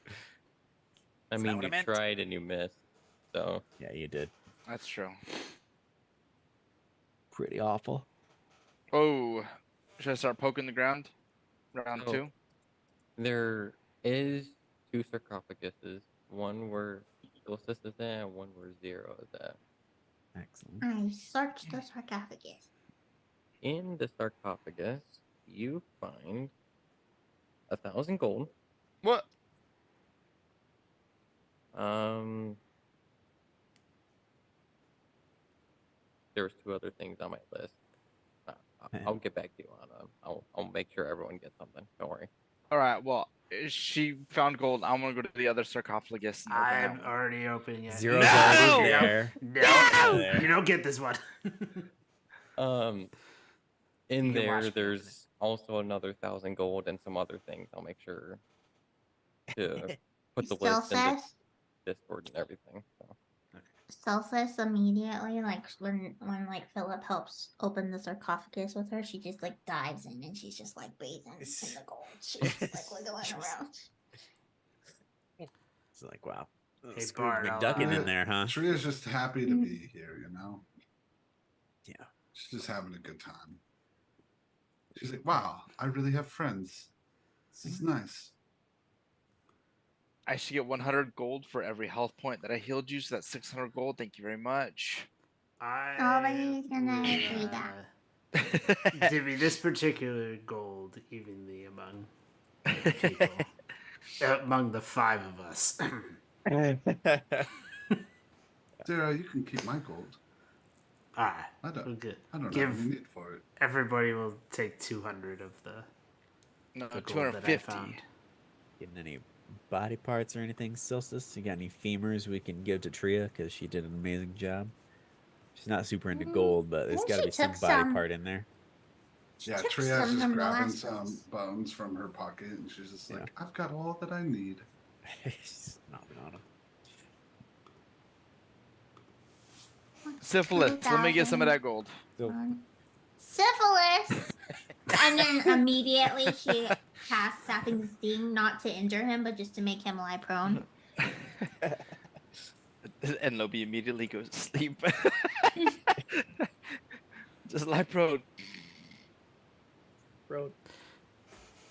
I Is that mean, what I you meant? tried and you missed. So Yeah, you did. That's true. Pretty awful. Oh, should I start poking the ground? Round So- 2. there is 2 sarcophaguses. One where Ulysses is at, and one where Zero is at. Excellent. I searched the sarcophagus. In the sarcophagus, you find 1,000 gold. What? There was 2 other things on my list. I'll get back to you on them. I'll make sure everyone gets something. Don't worry. All right. Well, she found gold. I'm gonna go to the other sarcophagus. And open that I'm one. already opening it. Zero's No! already there. No, There. you don't get this one. In You can watch me there, open there's also another 1,000 gold and some other things. I'll make sure to put the Still list in the says Discord and everything. So. Celsus immediately, like when like Philip helps open the sarcophagus with her, she just like dives in and she's just like bathing in the gold. She's just like wiggling around. It's like, wow. Hey, Scrooge Bart, I'll, McDuckin in there, huh? Tria's just happy to be here, you know? Yeah. She's just having a good time. She's like, wow, I really have friends. This is nice. I should get 100 gold for every health point that I healed you. So that's 600 gold. Thank you very much. Nobody's gonna agree that. divvy this particular gold evenly among people. Among the 5 of us. Sarah, you can keep my gold. Alright, I we're don't. good. I don't Give- have any need for it. Everybody will take 200 of the No, gold that I 250. found. Getting any body parts or anything, Silsus? You got any femurs we can give to Tria? Because she did an amazing job. She's not super into gold, but there's think got to she be some took body some. part in there. Yeah, took Tria's some just from the grabbing last some ones. bones from her pocket, and she's just Yeah. like, "I've got all that I need." She's nodding on him. Syphilis. Let me get some of that gold. So, Syphilis! And then immediately she casts Sapping Sting, not to injure him, but just to make him lie prone. And Lobi immediately goes to sleep. Just lie prone. bro.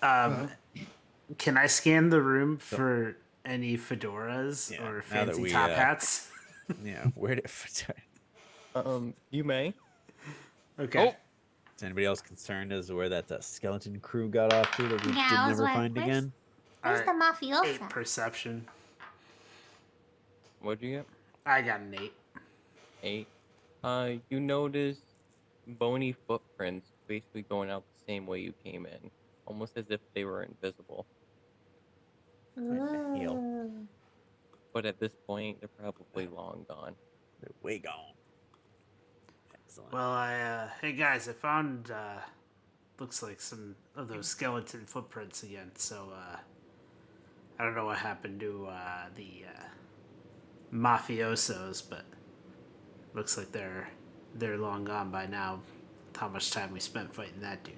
Can I scan the room for any fedoras Yeah, or now that fancy we, top hats? Yeah, where did... You may. Okay. Oh, Is anybody else concerned as to where that skeleton crew got off to that we Yeah, did I was never like, find where's- again? Where's the mafioso? 8 perception. What'd you get? I got an 8. 8. You notice bony footprints basically going out the same way you came in, almost as if they were invisible. Heal. Ooh. But at this point, they're probably long gone. They're way gone. Excellent. Well, hey guys, I found looks like some of those skeleton footprints again. So I don't know what happened to the mafiosos, but looks like they're long gone by now. How much time we spent fighting that dude?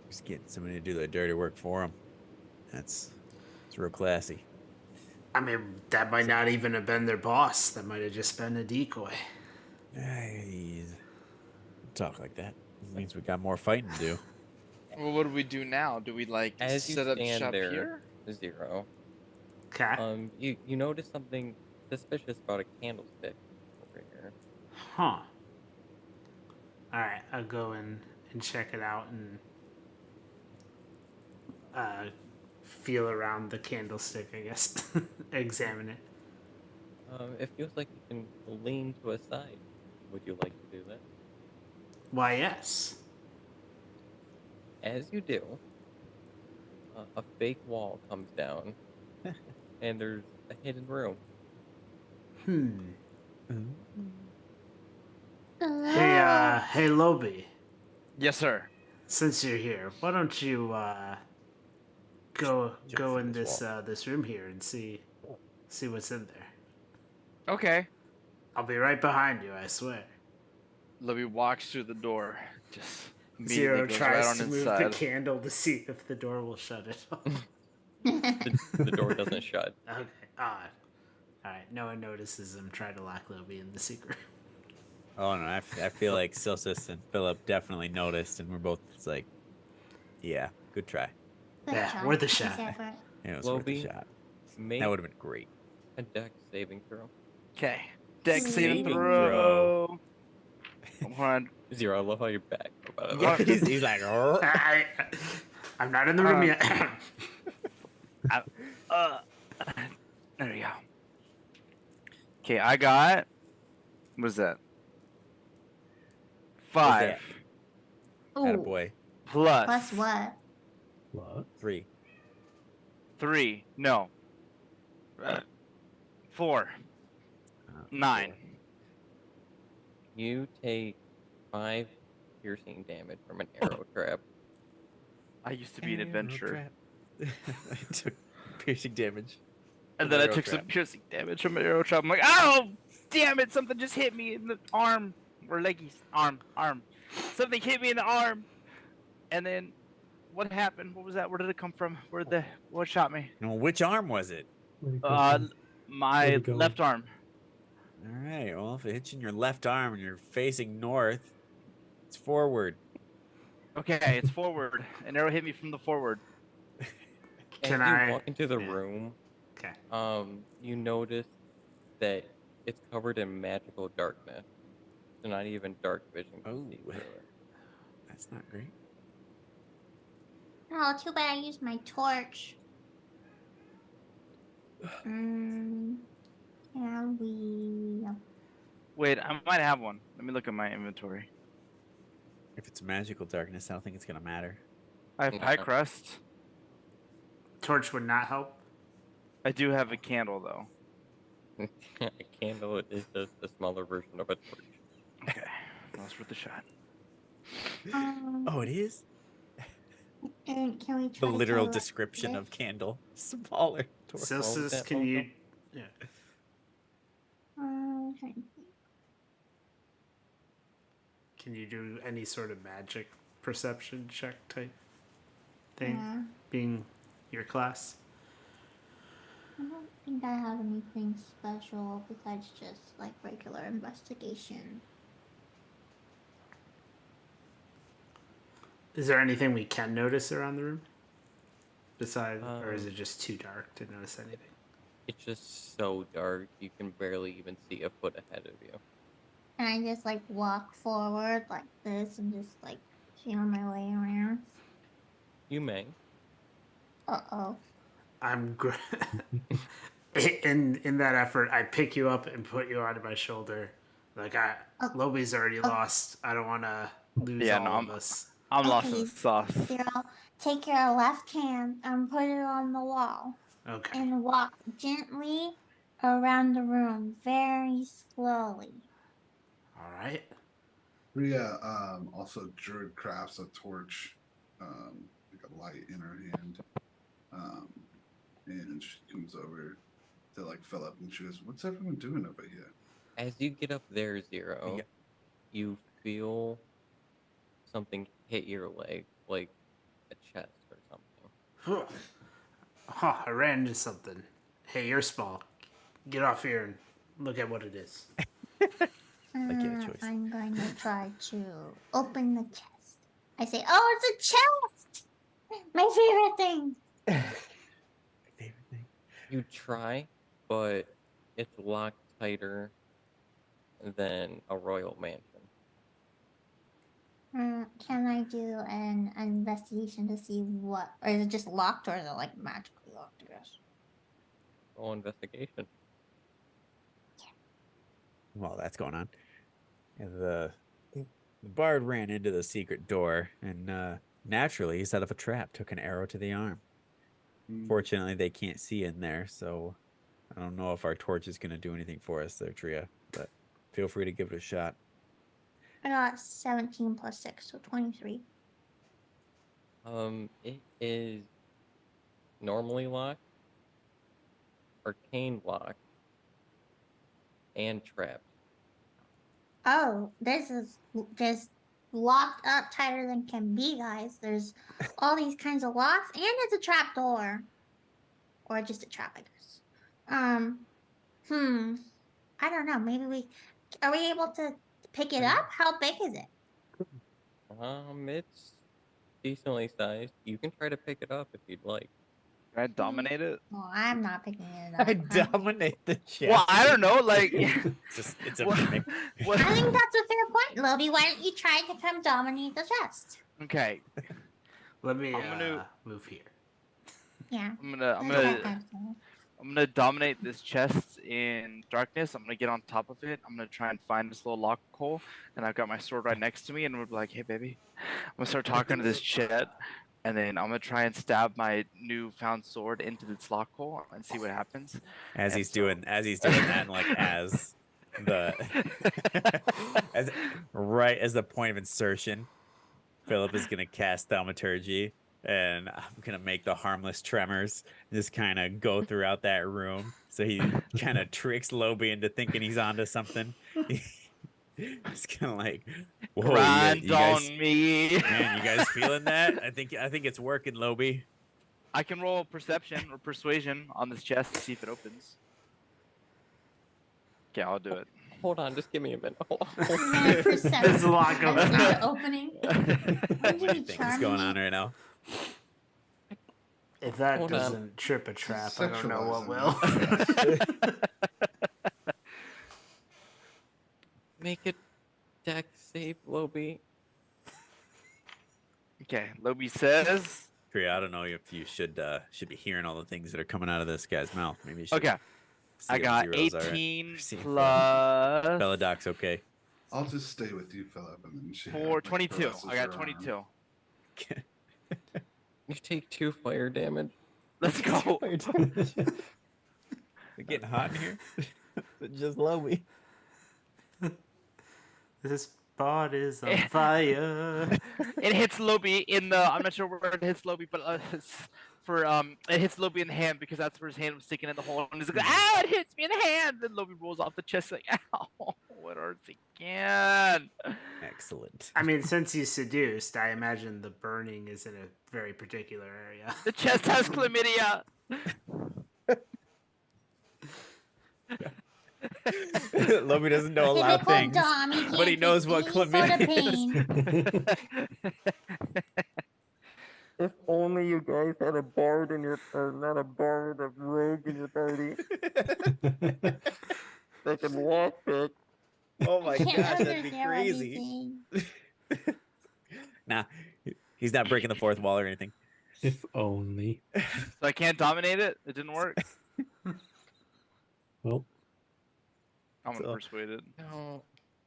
Just getting somebody to do the dirty work for them. It's real classy. I mean, that might not even have been their boss. That might have just been a decoy. Hey, talk like that. It means we got more fighting to do. well, what do we do now? Do we like As you set up stand shop there, here? Zero. Okay. You notice something suspicious about a candlestick over here. Huh. Alright, I'll go in and check it out and feel around the candlestick, I guess. Examine it. It feels like you can lean to a side. Would you like to do that? Why, yes. As you do, a fake wall comes down, and there's a hidden room. hey, Lobi. Yes, sir. Since you're here, why don't you go through in this this room here and see what's in there. Okay. I'll be right behind you, I swear. Lobby walks through the door. Just Zero immediately goes tries right on to move inside. the candle to see if the door will shut it off. The door doesn't shut. Okay, odd. Alright, no one notices him try to lock Lobi in the secret. Oh no, I feel like Silsis and Philip definitely noticed, and we're both just like, yeah, good try. Good Yeah, try. worth a Nice shot. effort. It was worth a Lobi, shot. make That would have been great. a dex saving throw. Okay. Deck saving Saving throw. Hold on. Zero, I love how you're back about it. Yeah, he's like, "Oh." I'm not in the room yet. There we go. Okay, I got. What was that? 5 Atta Ooh. boy. plus Plus what? What? 3. 3. No. 4. 9. You take 5 piercing damage from an arrow trap. I used to be an adventurer. I took piercing damage. And from then I arrow took some trap. piercing damage from an arrow trap. I'm like, oh, damn it! Something just hit me in the arm or leggies. Arm. Something hit me in the arm. And then, what happened? What was that? Where did it come from? What shot me? Well, which arm was it? Where'd it come from? My Where'd it go? left arm. All right. Well, if it hits you in your left arm and you're facing north, it's forward. Okay, it's forward. An arrow hit me from the forward. Can As you I- walk into the yeah. room, Okay. you notice that it's covered in magical darkness. So not even dark vision can see Oh. through it. That's not great. Oh, too bad I used my torch. Can we? Wait, I might have one. Let me look at my inventory. If it's magical darkness, I don't think it's gonna matter. I have pie crust. Torch would not help. I do have a candle though. A candle is just a smaller version of a torch. Okay, that's worth a shot. Oh, it is? And can we The try literal to description lift? of candle. Smaller. torch. Silsus, that can photo? you? Yeah. Okay. Can you do any sort of magic perception check type thing? Yeah. Being your class. I don't think I have anything special besides just like regular investigation. Is there anything we can notice around the room? Besides, or is Um, it just too dark to notice anything? It's just so dark you can barely even see a foot ahead of you. Can I just like walk forward like this and just like feel my way around? You may. Uh-oh. I'm in that effort. I pick you up and put you onto my shoulder. Like Lobi's already lost. I don't want to lose Yeah, all no, of us. I'm lost in Okay. the sauce. Zero, take your left hand and put it on the wall Okay. and walk gently around the room very slowly. All right. Rhea also Druid crafts a torch, like a light in her hand. And she comes over to like Philip and she goes, "What's everyone doing over here?" As you get up there, Zero, Yeah. you feel something hit your leg, like a chest or something. I ran into something. Hey, you're small. Get off here and look at what it is. Like you had a choice. I'm going to try to open the chest. I say, oh, it's a chest! My favorite thing. Favorite thing. You try, but it's locked tighter than a royal mansion. Can I do an investigation to see what, or is it just locked, or is it like magically locked? I guess. Roll investigation. While that's going on, and the bard ran into the secret door and naturally he set up a trap, took an arrow to the arm. Fortunately, they can't see in there, so I don't know if our torch is going to do anything for us there, Tria, but feel free to give it a shot. I got 17 plus 6, so 23. It is normally locked, arcane locked, and trapped. Oh, this is just locked up tighter than can be, guys. There's all these kinds of locks, and it's a trap door. Or just a trap, I guess. I don't know. Maybe are we able to pick it up? How big is it? It's decently sized. You can try to pick it up if you'd like. Can I dominate it? Well, I'm not picking it up. I dominate the chest. Well, I don't know. Like, It's a what- mimic. what- I think that's a fair point, Lobby. Why don't you try to come dominate the chest? Okay, Let me I'm gonna- move here. Yeah. I'm that's gonna what I'm saying. I'm gonna dominate this chest in darkness. I'm gonna get on top of it. I'm gonna try and find this little lock hole, and I've got my sword right next to me, and we're like, "Hey, baby," I'm gonna start talking to this chest, and then I'm gonna try and stab my newfound sword into this lock hole and see what happens. As And he's so- doing that, and like as the right as the point of insertion, Philip is gonna cast thaumaturgy, and I'm gonna make the harmless tremors just kind of go throughout that room. So he kind of tricks Lobie into thinking he's onto something. It's kind of like, whoa, Grind you guys, on me. man, you guys feeling that? I think it's working, Lobie. I can roll perception or persuasion on this chest to see if it opens. Okay, I'll do it. Hold on, just give me a minute. Hold on. There's a lot going That's on. the opening. What do you think is going on right now? If that Hold on. doesn't trip a trap, I don't know what Sexualizing will. Make it deck save, Lobie. Okay, Lobie says. Priya, I don't know if you should be hearing all the things that are coming out of this guy's mouth. Maybe you should. Okay, see I what got zeros are at. 18 See if, plus Belladoc's okay. I'll just stay with you, Philip, and then she 22. caresses I got your arm. 22. You take 2 fire damage. Let's go. It's getting hot in here. Just Lobie. This spot is on fire. It hits Lobie in the. I'm not sure where it hits Lobie, but it hits Lobie in the hand because that's where his hand was sticking in the hole. And he's like, "Ah, it hits me in the hand!" And Lobie rolls off the chest like, "Ow, what hurts again?" Excellent. I mean, since he's seduced, I imagine the burning is in a very particular area. The chest has chlamydia. Lobie doesn't know a lot of Typical things, Dom, he but he can't knows take what any sort of chlamydia is. pain. If only you guys had a bard in your, not a bard, a rogue in your party that can walk it. Oh my Can't gosh, that'd be understand what crazy. he's saying. Nah, he's not breaking the fourth wall or anything. If only. So I can't dominate it. It didn't work. Well, I'm gonna So- persuade it. No.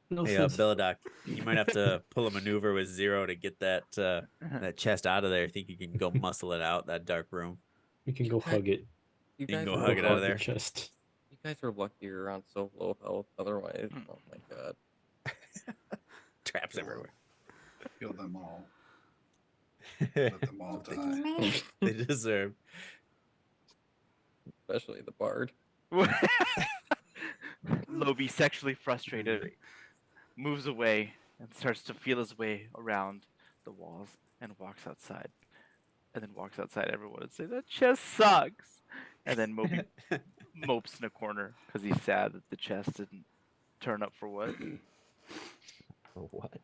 no Hey, sense. Belladoc, you might have to pull a maneuver with Zero to get that that chest out of there. I think you can go muscle it out that dark room. We can go hug it. You can guys go are hug it out of hug the there. chest. You guys are lucky you're on so low health. Otherwise, oh my god. Traps everywhere. Kill them all. Let them all What do you die. mean? They deserve. Especially the bard. Lobie, sexually frustrated, moves away and starts to feel his way around the walls and walks outside. And then walks outside everyone and say, "That chest sucks." And then Moby mopes in a corner because he's sad that the chest didn't turn up for what? For what?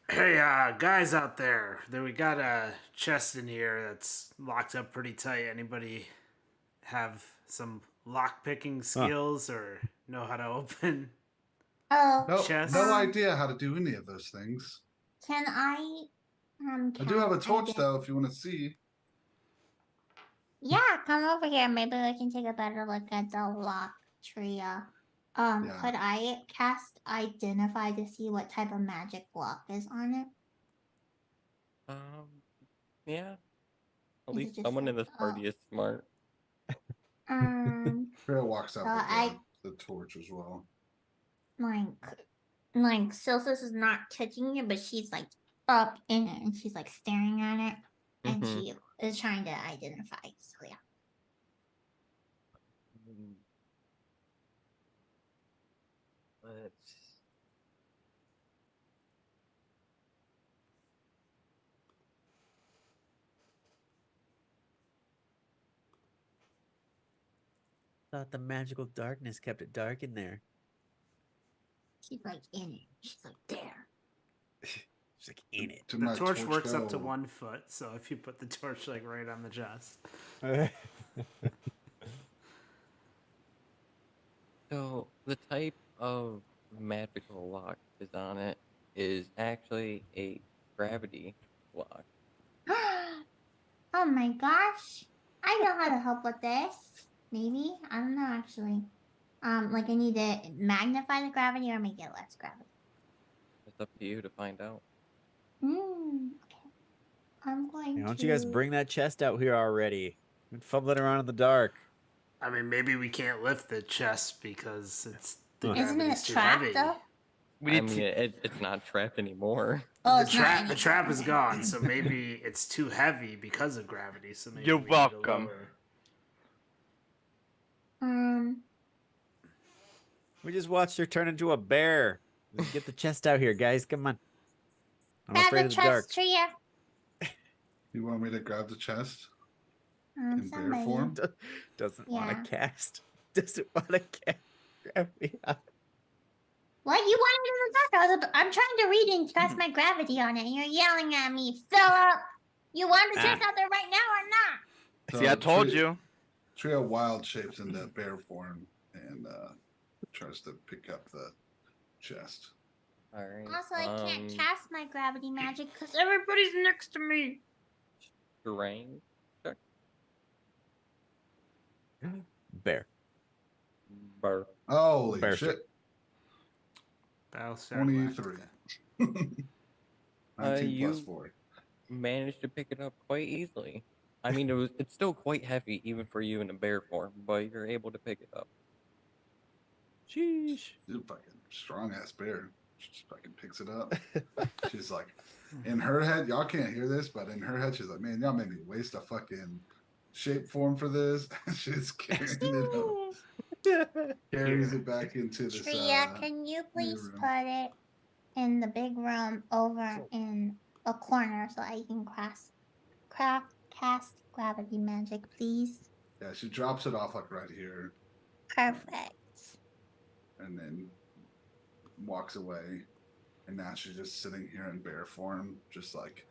Hey, guys out there, we got a chest in here that's locked up pretty tight. Anybody have some lock picking skills or know how to open? Oh, No, Chest. no idea how to do any of those things. can I? I do have a cast torch ident- though, if you want to see. Yeah, come over here. Maybe we can take a better look at the lock trio. Yeah. Could I cast Identify to see what type of magic lock is on it? Yeah. At Is it least just someone in like- this party is smart. Phil walks out So with I- the torch as well. like Silsus is not touching it, but she's like up in it and she's like staring at it, and Mhm. she is trying to identify. So yeah. Let's. Thought the magical darkness kept it dark in there. She's like in it. She's like there. She's like in it. To The my torch works up to go. 1 foot, so if you put the torch like right on the chest. So the type of magical lock is on it is actually a gravity lock. Oh my gosh. I know how to help with this. Maybe. I don't know actually. Like I need to magnify the gravity or make it less gravity. It's up to you to find out. Okay. I'm going Why to. don't you guys bring that chest out here already? We've been fumbling around in the dark. I mean, maybe we can't lift the chest because the Isn't gravity's it too trapped heavy. though? We I need mean, to. it's not trapped anymore. Oh, the it's not trap, the anymore. trap is Okay. gone, so maybe it's too heavy because of gravity. So maybe You're we need to welcome. lower. We just watched her turn into a bear. Let's get the chest out here, guys. Come on. I'm Grab afraid the of the dark. chest, Tria. You want me to grab the chest in bear Somebody. form? Doesn't Yeah. want to cast. Doesn't want to cast. What? You wanted in the dark? I'm trying to read and cast my gravity on it, and you're yelling at me, Philip. You want the chest out there right now or not? See, I told Tria- you. Tria wild shapes into bear form and tries to pick up the chest. All right. Also, I can't cast my gravity magic because everybody's next to me. Strength check. Bear. Bar. Holy Bear shit! Battlestar 23. 19 plus You 4. managed to pick it up quite easily. I mean, it's still quite heavy even for you in a bear form, but you're able to pick it up. Sheesh. She's a fucking strong ass bear. She just fucking picks it up. She's like, in her head, y'all can't hear this, but in her head, she's like, man, y'all made me waste a fucking shape form for this. She's carrying it up. Carries it back into this. Tria, can you please room. put it in the big room over in a corner so I can cast gravity magic, please? Yeah, she drops it off like right here Perfect. and then walks away. And now she's just sitting here in bear form, just like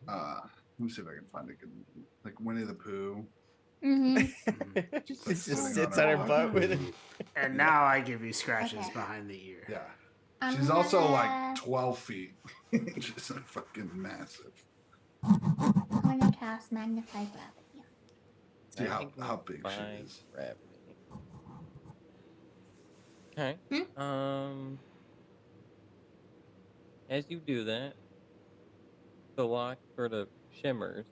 let me see if I can find a good, like Winnie the Pooh. Mm-hmm. She Like just sitting sits on on her her butt. butt with it. And now I give you scratches Okay. behind the ear. Yeah. I'm She's also gonna- like 12 feet. Just like fucking massive. I'm gonna cast magnify gravity. See how Magnify big she is. Gravity. Okay. As you do that, the lock sort of shimmers,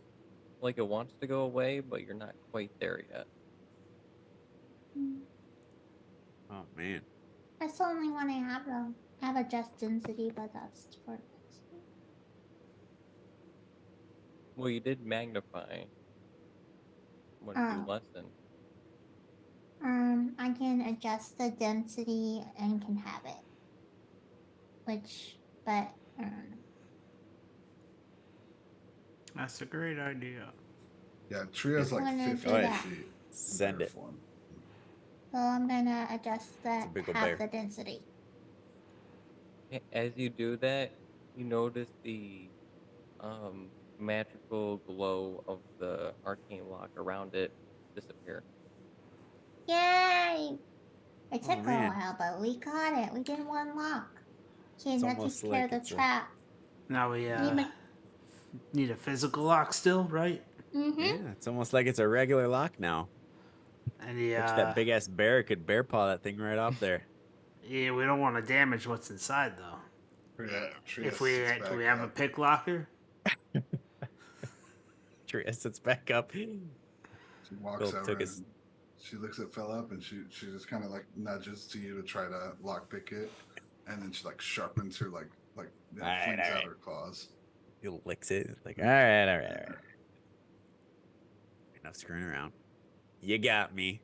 like it wants to go away, but you're not quite there yet. Oh man. That's the only one I have though. I have a just density, but that's for density. Well, you did magnify. What did you Oh. lessen? I can adjust the density and can have it. But That's a great idea. Yeah, Tria's like Wanna 50 do that. feet. in Send bear it. form. so I'm gonna adjust the big ol' half bear. the density. As you do that, you notice the magical glow of the arcane lock around it disappear. Yay! It took a man. while, but we got it. We did one lock. Okay, It's that takes almost care like of the it's a- trap. Now we Need need a physical lock still, right? Mm-hmm. Yeah, it's almost like it's a regular lock now. And Bet you that big ass bear could bear paw that thing right off there. yeah, we don't want to damage what's inside though. Tria If we sits do back we have a up. pick locker? Tria sits back up. She walks Phil over took and his She looks at Philip and she just kind of like nudges to you to try to lockpick it, and then she like sharpens her Alright, flings out alright. her claws. He licks it. It's like, all right. Yeah. Enough screwing around. You got me.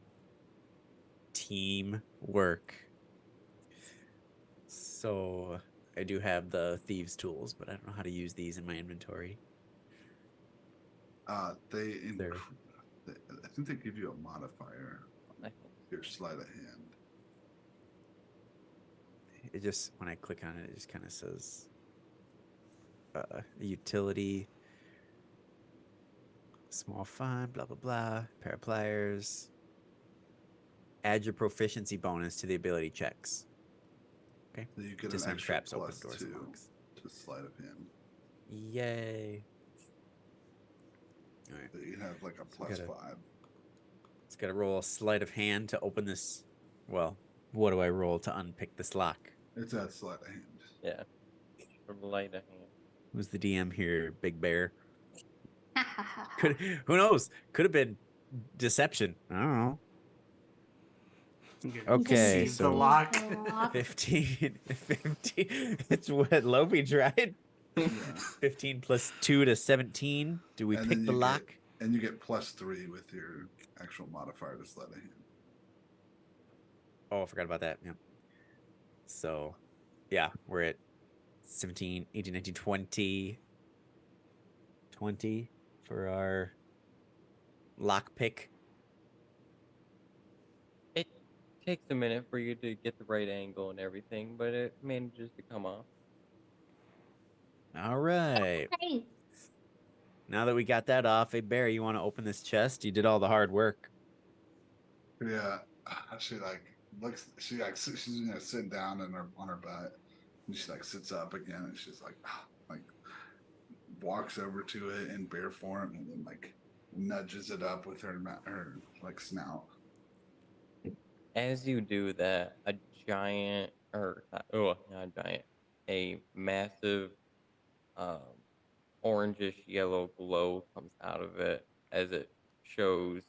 Teamwork. So I do have the thieves' tools, but I don't know how to use these in my inventory. There. I think they give you a modifier. I Your sleight of hand. It just, when I click on it, it just kind of says utility, small font, blah, blah, blah, pair of pliers. Add your proficiency bonus to the ability checks. Okay. So you get Disarm an extra traps, open plus doors, and 2 locks. to sleight of hand. Yay. All right. So you have like a So we plus gotta- 5. It's got to roll a sleight of hand to open this. Well, what do I roll to unpick this lock? It's that sleight of hand. Yeah. Light of hand. Who's the DM here, Big Bear? Could Who knows? Could have been deception. I don't know. You can Okay, deceive so- the lock. 15. It's what Lopi tried. Yeah. 15 plus 2 to 17. Do we And pick then the you lock? And you get plus 3 with your actual modifier to sleight of hand. Oh, I forgot about that. Yeah. So, yeah, we're at 17, 18, 19, 20. 20 for our lock pick. It takes a minute for you to get the right angle and everything, but it manages to come off. All right. Hey, Now that we got that off, hey, Bear, you want to open this chest? You did all the hard work. Yeah. She like looks. She's sitting down on her butt, and she like sits up again, and she's like walks over to it in bear form, and then like nudges it up with her like snout. As you do that, a giant, or not a giant, a massive, orangish yellow glow comes out of it as it shows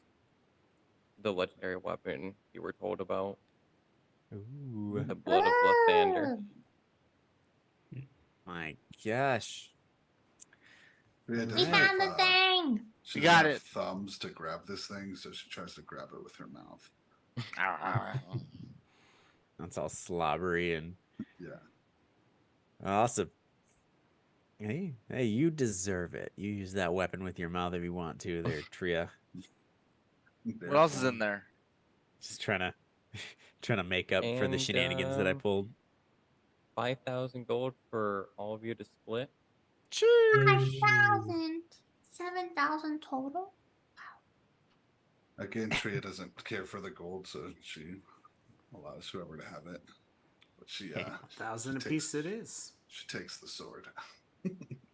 the legendary weapon you were told about, Ooh, the Blood of Lathander. oh, my gosh. Rhea we doesn't Right. found the have, thing. she You doesn't got have it. thumbs to grab this thing, so she tries to grab it with her mouth. That's all slobbery and Yeah. awesome. Hey, you deserve it. You use that weapon with your mouth if you want to there, Tria. Bear What else is form. in there? Just trying to make up for the And, shenanigans that I pulled. 5,000 gold for all of you to split. 5,000. 7,000 total. Again, Tria doesn't care for the gold, so she allows whoever to have it. But she 1,000 She apiece takes- it is. she takes the sword.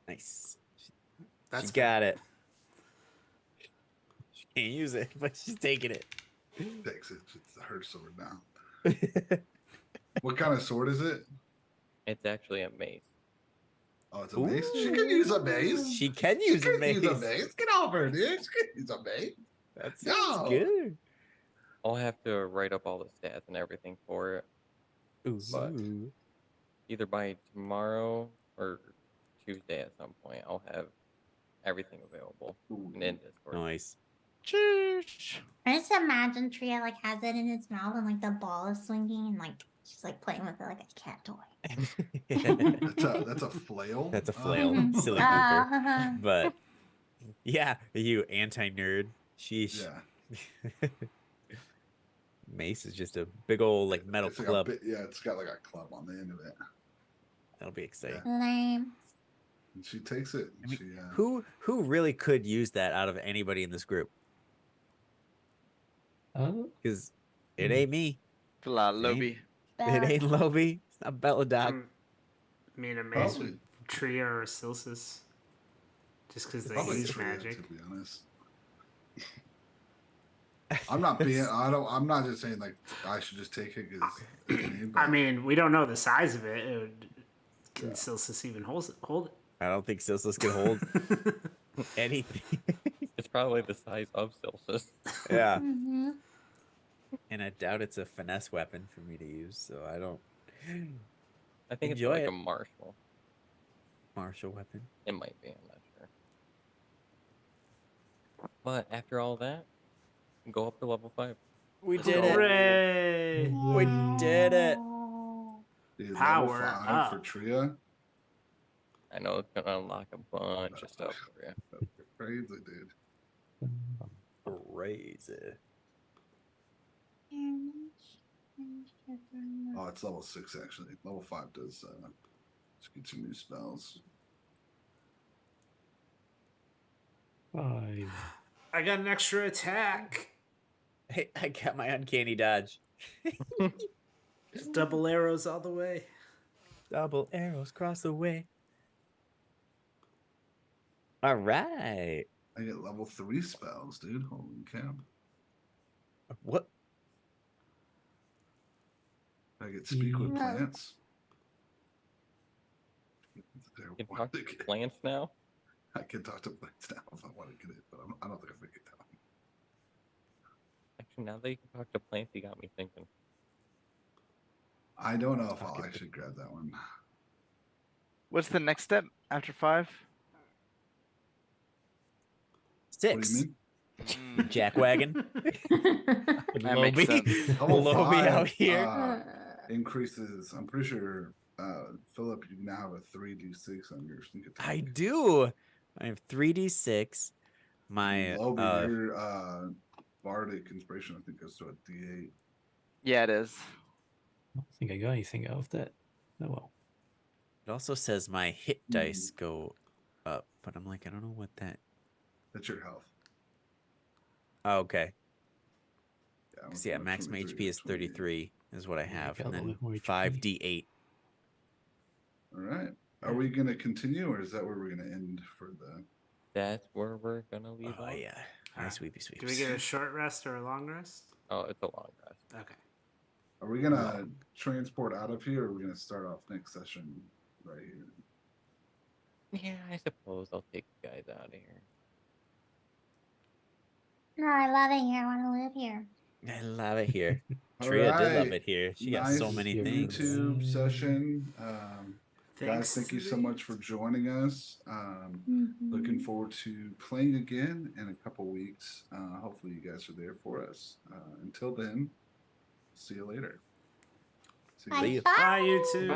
Nice. That's She got it. She can't use it, but she's taking it. Takes it. It's her sword now. What kind of sword is it? It's actually a mace. Oh, it's a mace. She could use a mace. She can She use a could mace. use a mace. Get over, dude. She could use a mace. That sounds No. good. I'll have to write up all the stats and everything for it, but Ooh. either by tomorrow or Tuesday at some point, I'll have everything available and in Discord. Nice. Cheers. I just imagine Tria like has it in its mouth and like the ball is swinging and like she's like playing with it like a cat toy. That's a flail. That's a flail. Mhm. Silly goofer. But yeah, you anti-nerd. Sheesh. Yeah. Mace is just a big old like metal It's like club. it's got like a club on the end of it. That'll be exciting. Lame. And she takes it. I mean, She Who really could use that out of anybody in this group? Because it ain't me. La Lobby. It ain't Lobi. It's not Belladoc. I mean, a mace Probably- with Tria or Silsis. Just because they probably use Tria, magic. to be honest. I'm not being. I'm not just saying like I should just take it because. I mean, we don't know the size of it. Can Yeah. Silsis even hold it? I don't think Silsus can hold anything. It's probably the size of Silsus. Yeah. Mm-hmm. And I doubt it's a finesse weapon for me to use, so I don't I think Enjoy it's like it. a martial. martial weapon. It might be. I'm not sure. But after all that, go up to level 5. We did it. Hooray! We did it. Dude, Power level 5 for up. Tria. I know it's gonna unlock a bunch of stuff for you. Crazy, dude. Crazy. Oh, it's level 6 actually. Level 5 does just get some new spells. 5. I got an extra attack. Hey, I got my uncanny dodge. Double arrows all the way. Double arrows cross the way. All right. I get level 3 spells, dude. Holy cow. What? I get speak with Yeah. plants. It's a You terrible can one talk to to get. plants now. I can talk to plants now if I want to get it, but I don't think I'm gonna get that one. Actually, now that you can talk to plants, you got me thinking. I don't know if Talk I'll it to- actually grab that one. What's the next step after 5? What do 6. you mean? Jackwagon. That makes Lobie. sense. Level Lobie out 5 here. increases. I'm pretty sure, Philip, you now have a 3d6 on your sneak attack. I do. I have 3d6. And My Lobie, your bardic inspiration, I think, goes to a d8. Yeah, it is. I don't think I got anything out of that. Oh well. it also says my hit dice go up, but I'm like, I don't know what that. That's your health. Oh, okay. Yeah, So yeah, maximum 23 HP is 33 is what I Yeah, you have, got a and little then bit more HP. 5d8. All right. Are we going to continue, or is that where we're going to end for the? That's where we're gonna leave Oh off. yeah, nice sweepy sweeps. Do we get a short rest or a long rest? Oh, it's a long rest. Okay. Are we going to transport out of here, or are we going to start off next session right here? Yeah, I suppose I'll take you guys out of here. No, I love it here. I want to live here. I love it here. All Tria did love right. it here. She got Nice so many Yeah. things. YouTube session. Guys, thank you so Steve. much for joining us. Looking forward to playing again in a couple weeks. Hopefully, you guys are there for us. Until then, see you later. See you Bye. guys. Bye. Bye, you two.